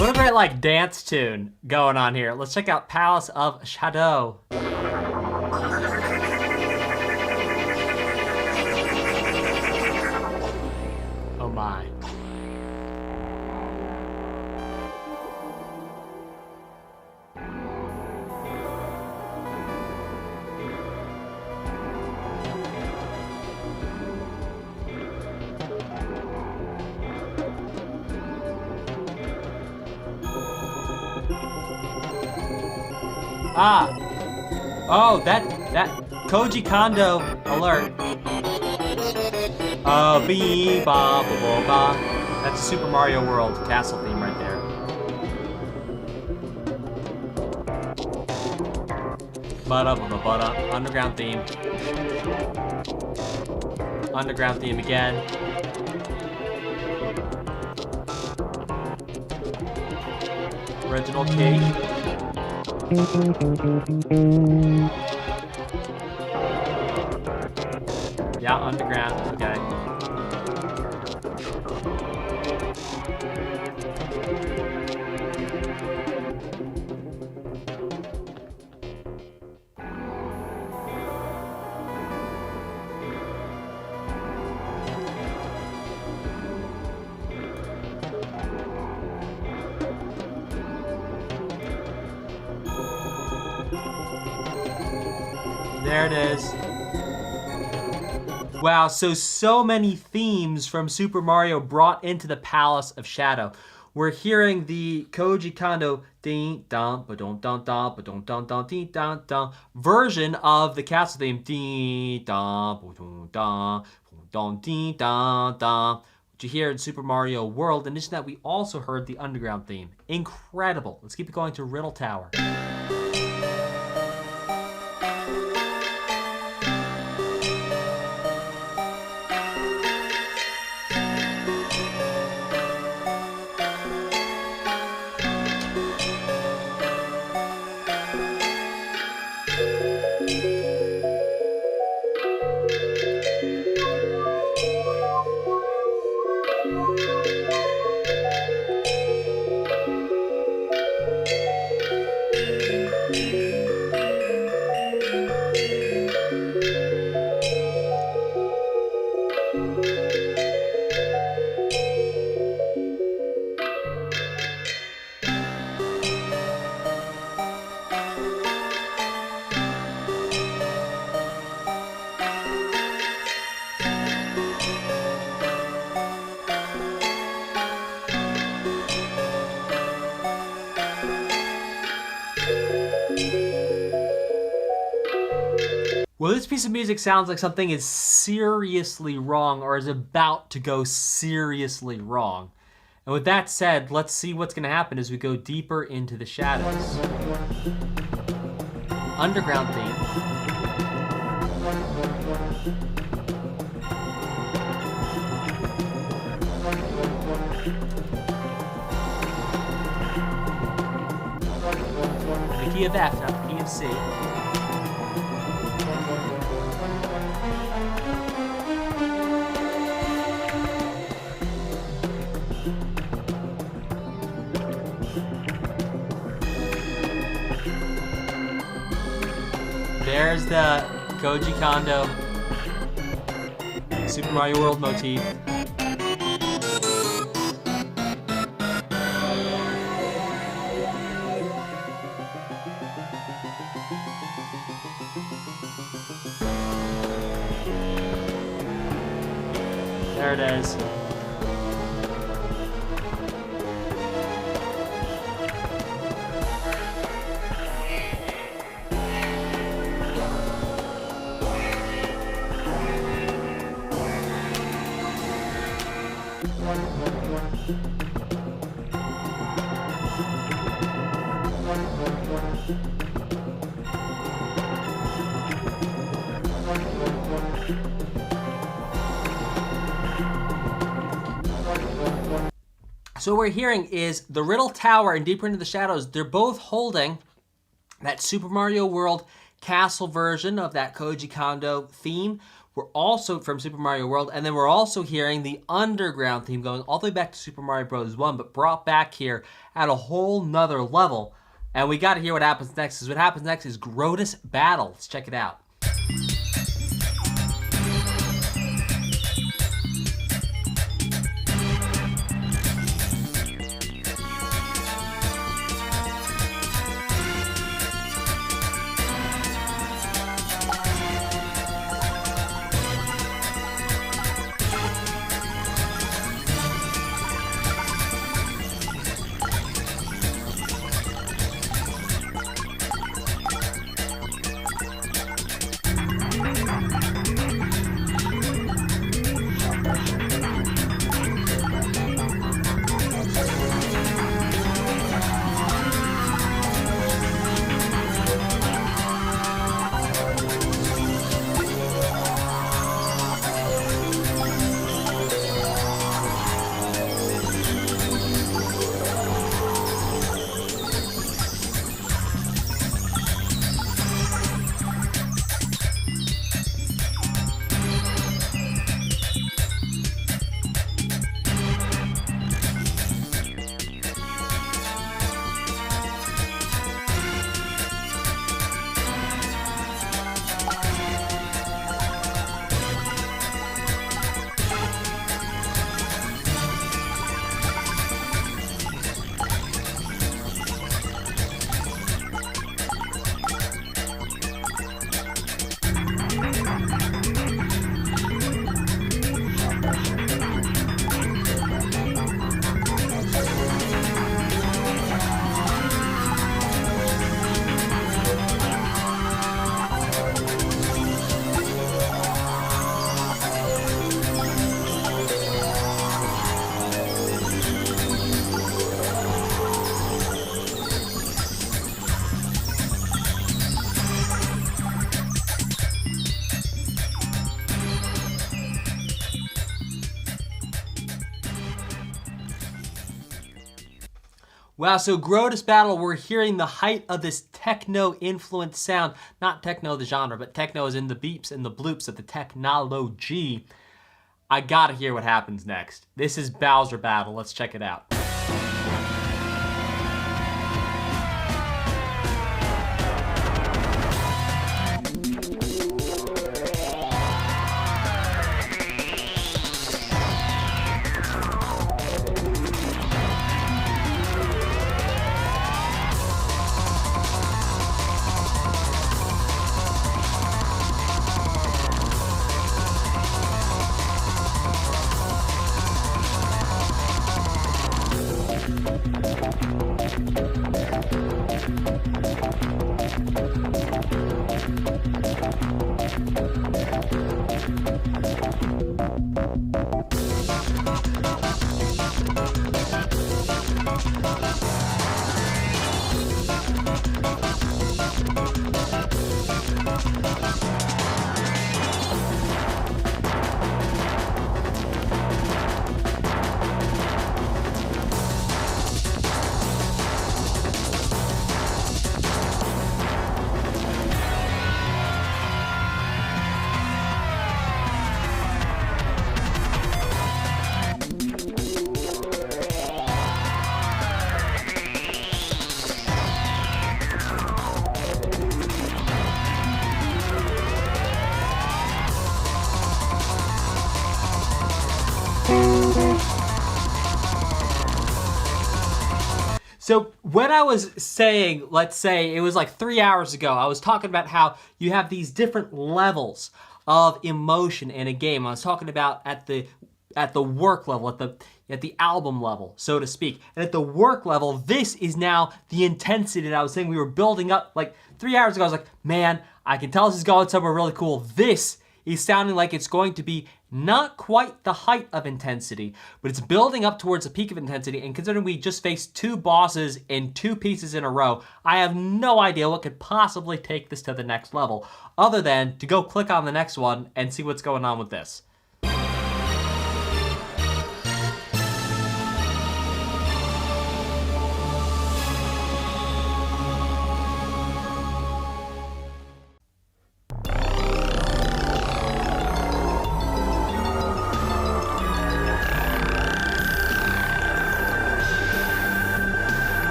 What a great, like, dance tune going on here. Let's check out Palace of Shadow. Oh my. Ah! Oh, that Koji Kondo alert. Bee ba ba ba ba. That's a Super Mario World castle theme right there. Ba ba ba ba. Underground theme. Underground theme again. Original key. Yeah, underground, okay. There it is. Wow, so many themes from Super Mario brought into the Palace of Shadow. We're hearing the Koji Kondo ding dong ba dong dong dong ba dong dong dong ding dong dong version of the castle theme ding dong ba dong dong ba dong ding dong dong, which you hear in Super Mario World. In addition to that, we also heard the underground theme. Incredible. Let's keep it going to Riddle Tower. Well, this piece of music sounds like something is seriously wrong or is about to go seriously wrong. And with that said, let's see what's going to happen as we go deeper into the shadows. Underground theme. The key of F, not the key of C. There's the Koji Kondo Super Mario World motif. There it is. So what we're hearing is the Riddle Tower and Deeper into the Shadows, they're both holding that Super Mario World castle version of that Koji Kondo theme. We're also from Super Mario World, and then we're also hearing the underground theme going all the way back to Super Mario Bros. 1, but brought back here at a whole nother level. And we got to hear what happens next, because what happens next is Grodus Battle. Let's check it out. Wow, so Grodus Battle, we're hearing the height of this techno-influenced sound. Not techno the genre, but techno is in the beeps and the bloops of the technology. I gotta hear what happens next. This is Bowser Battle. Let's check it out. So when I was saying, let's say it was like 3 hours ago, I was talking about how you have these different levels of emotion in a game. I was talking about at the work level, at the album level, so to speak. And at the work level, this is now the intensity that I was saying we were building up. Like 3 hours ago, I was like, man, I can tell this is going somewhere really cool. This is sounding like it's going to be not quite the height of intensity, but it's building up towards a peak of intensity. And considering we just faced 2 bosses in 2 pieces in a row, I have no idea what could possibly take this to the next level, other than to go click on the next one and see what's going on with this.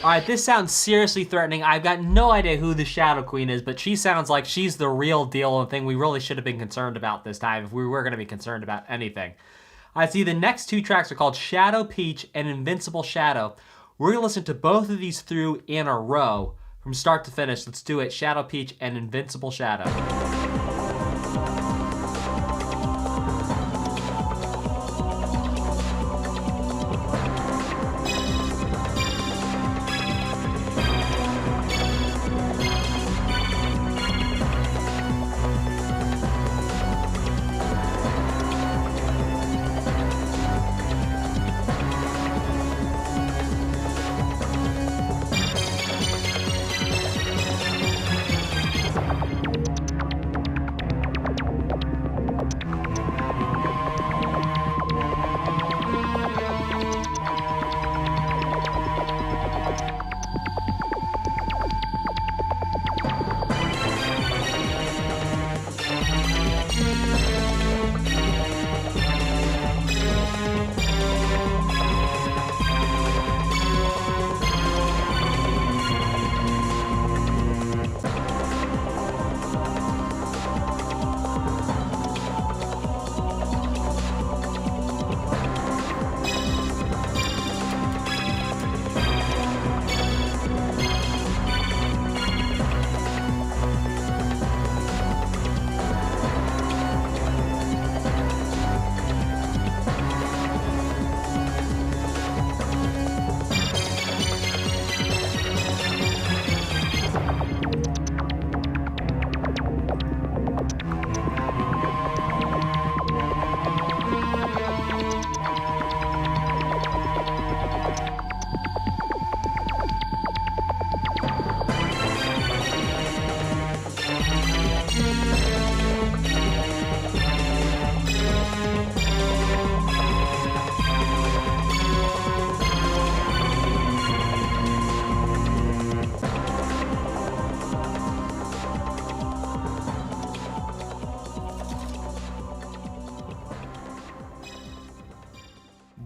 Alright, this sounds seriously threatening. I've got no idea who the Shadow Queen is, but she sounds like she's the real deal and thing we really should have been concerned about this time if we were going to be concerned about anything. I see the next 2 tracks are called Shadow Peach and Invincible Shadow. We're going to listen to both of these through in a row from start to finish. Let's do it. Shadow Peach and Invincible Shadow.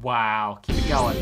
Wow, keep it going.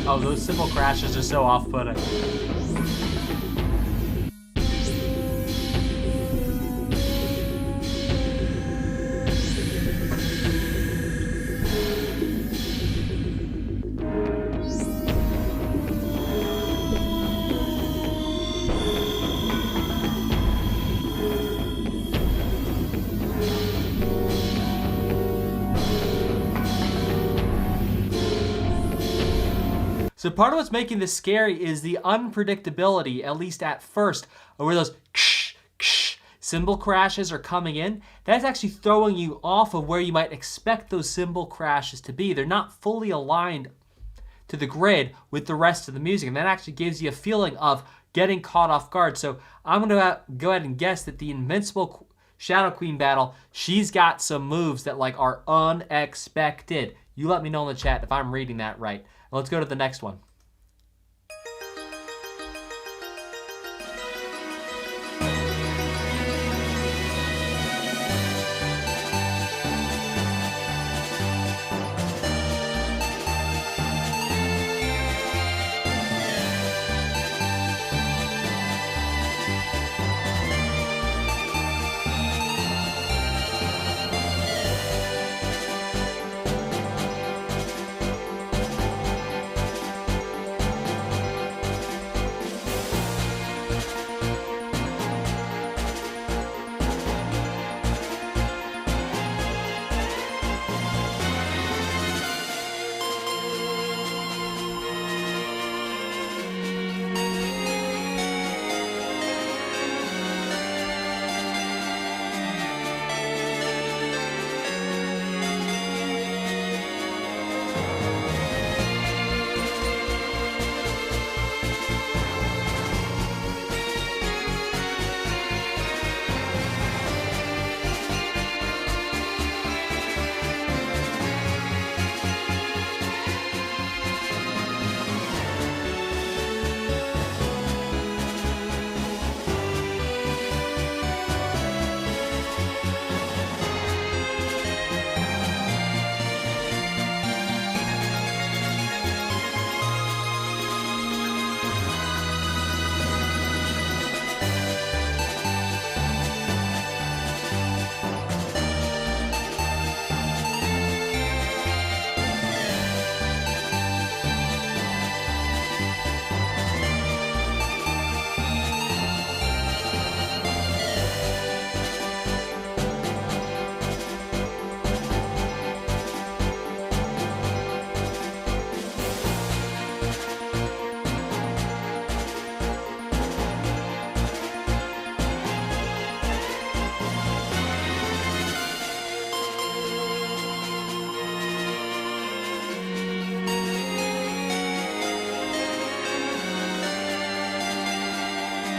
Oh, those cymbal crashes are so off-putting. So part of what's making this scary is the unpredictability, at least at first, of where those cymbal crashes are coming in. That's actually throwing you off of where you might expect those cymbal crashes to be. They're not fully aligned to the grid with the rest of the music, and that actually gives you a feeling of getting caught off guard. So I'm gonna go ahead and guess that the Invincible Shadow Queen battle, she's got some moves that like are unexpected. You let me know in the chat if I'm reading that right. Let's go to the next one.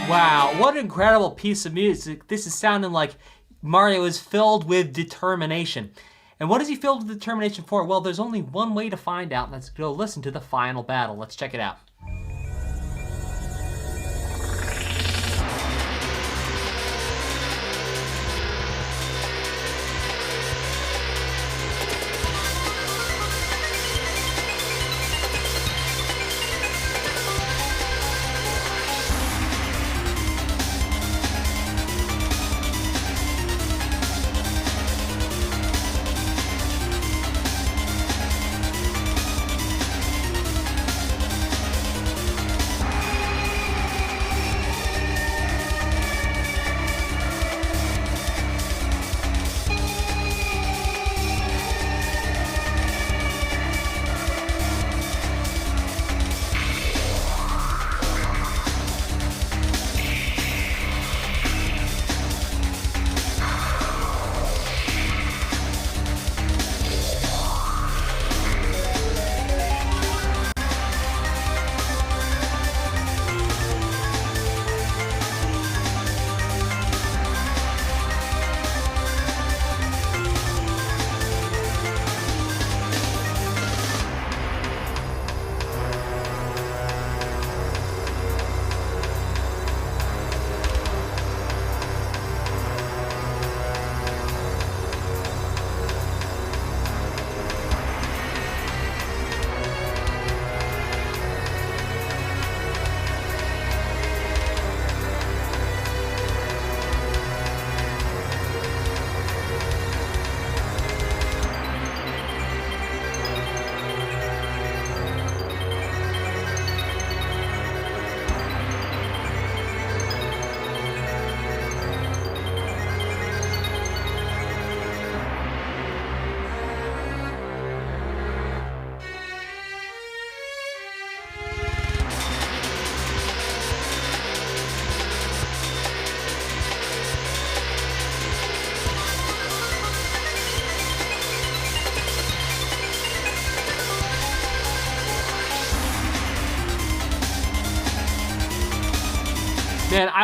Wow, what an incredible piece of music. This is sounding like Mario is filled with determination. And what is he filled with determination for? Well, there's only one way to find out, and that's to go listen to the final battle. Let's check it out.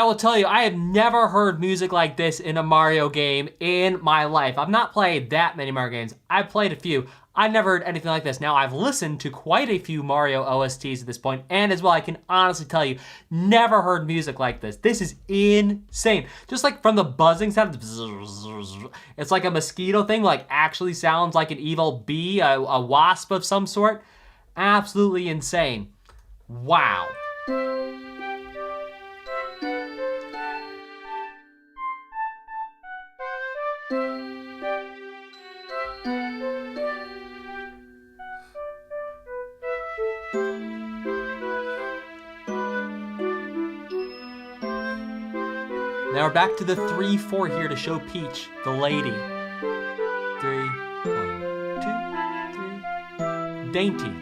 will tell you, I have never heard music like this in a Mario game in my life. I've not played that many Mario games. I've played a few. I've never heard anything like this. Now, I've listened to quite a few Mario OSTs at this point, and as well, I can honestly tell you, never heard music like this. This is insane. Just like from the buzzing sound, it's like a mosquito thing, like actually sounds like an evil bee, a wasp of some sort. Absolutely insane. Wow. Now we're back to the 3-4 here to show Peach, the lady. 3, 1, 2, 3. Dainty.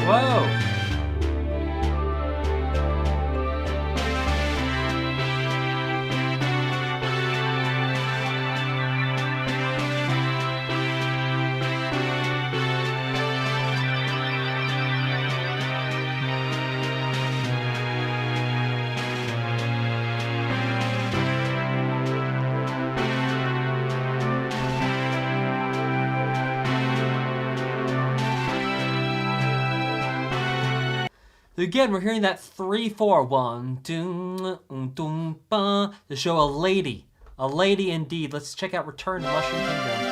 Whoa! Again, we're hearing that 3-4, 1, 2, 2, ba, to show a lady indeed. Let's check out Return to Mushroom Kingdom.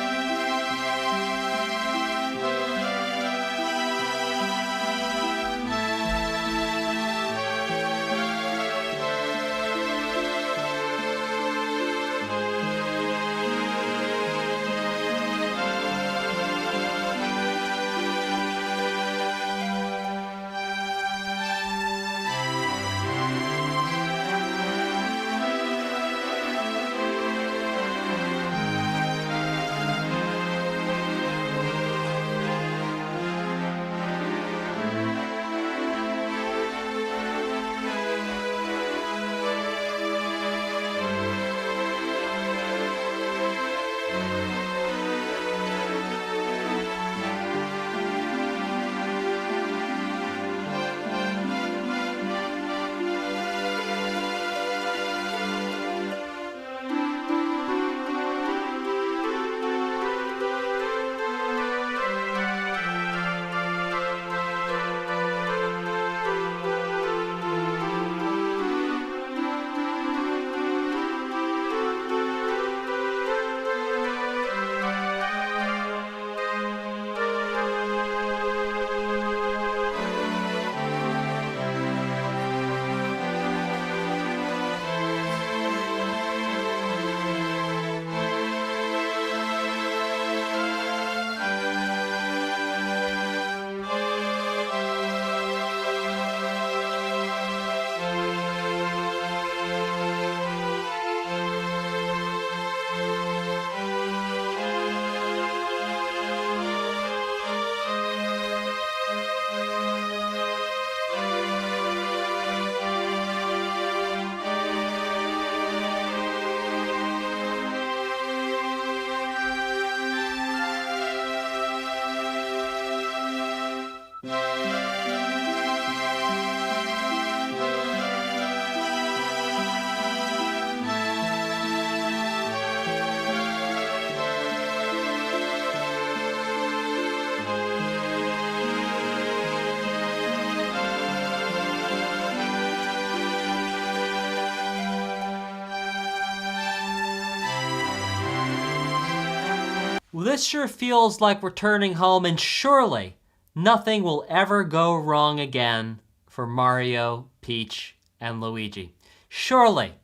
Well, this sure feels like returning home, and surely nothing will ever go wrong again for Mario, Peach, and Luigi. Surely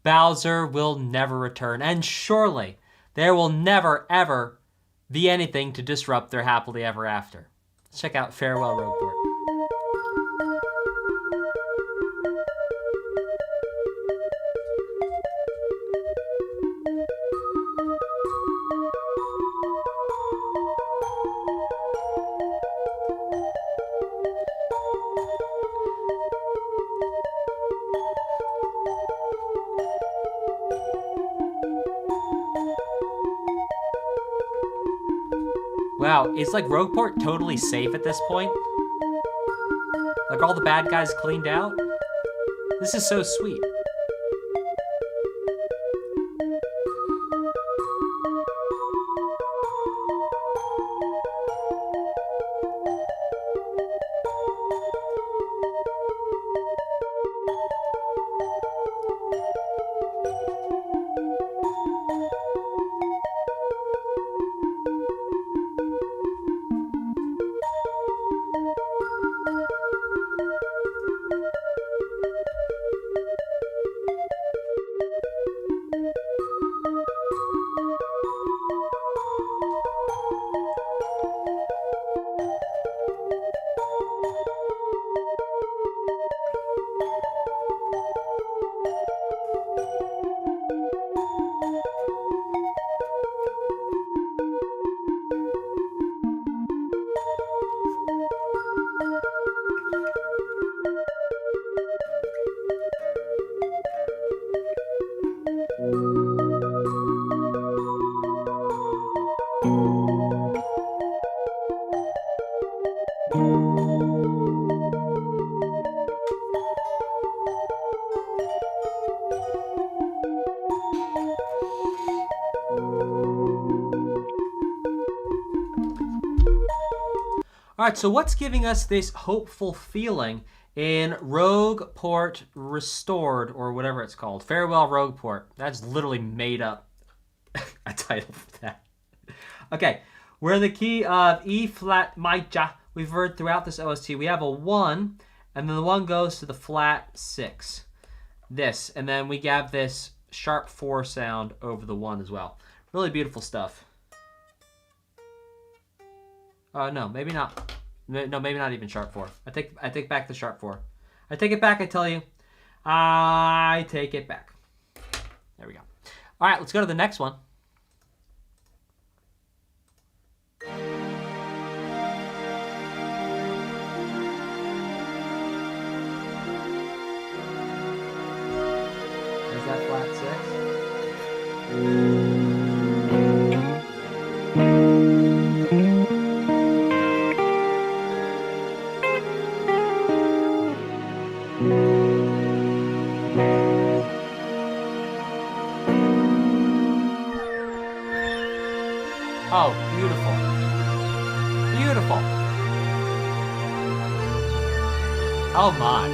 Bowser will never return, and surely there will never, ever be anything to disrupt their happily ever after. Let's check out Farewell Rogueport. Wow, is like Rogueport totally safe at this point? Like all the bad guys cleaned out? This is so sweet. All right, so what's giving us this hopeful feeling in Rogueport Restored, or whatever it's called? Farewell Rogueport. That's literally made up a title for that. Okay, we're in the key of E flat major. We've heard throughout this OST. We have a 1, and then the 1 goes to the flat 6. This, and then we have this sharp 4 sound over the 1 as well. Really beautiful stuff. No, maybe not. No, maybe not even sharp 4. I take back the sharp 4. I take it back, I tell you. I take it back. There we go. All right, let's go to the next one. There's that flat 6. Oh, beautiful. Beautiful. Oh my.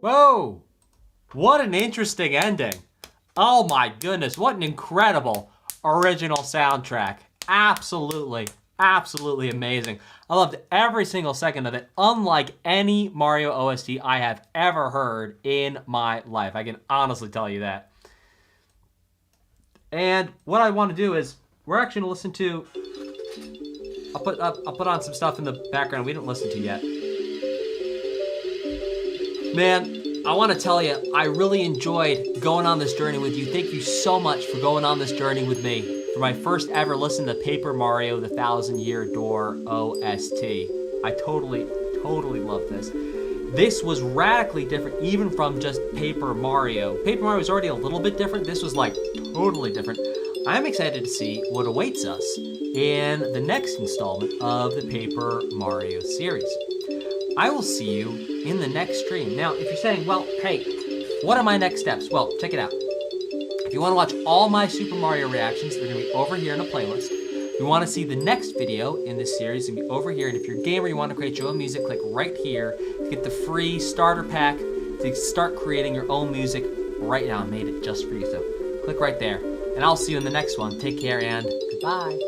Whoa! What an interesting ending. Oh my goodness, what an incredible original soundtrack. Absolutely, absolutely amazing. I loved every single second of it, unlike any Mario OST I have ever heard in my life. I can honestly tell you that. And what I want to do is, we're actually gonna listen to, I'll put on some stuff in the background we didn't listen to yet. Man, I want to tell you, I really enjoyed going on this journey with you. Thank you so much for going on this journey with me. For my first ever listen to Paper Mario, the Thousand Year Door OST. I totally love this. This was radically different even from just Paper Mario. Paper Mario was already a little bit different. This was like totally different. I'm excited to see what awaits us in the next installment of the Paper Mario series. I will see you in the next stream. Now, if you're saying, well, hey, what are my next steps? Well, check it out. If you want to watch all my Super Mario reactions, they're going to be over here in a playlist. If you want to see the next video in this series, it's going to be over here. And if you're a gamer, you want to create your own music, click right here to get the free starter pack to start creating your own music right now. I made it just for you, so click right there. And I'll see you in the next one. Take care and goodbye.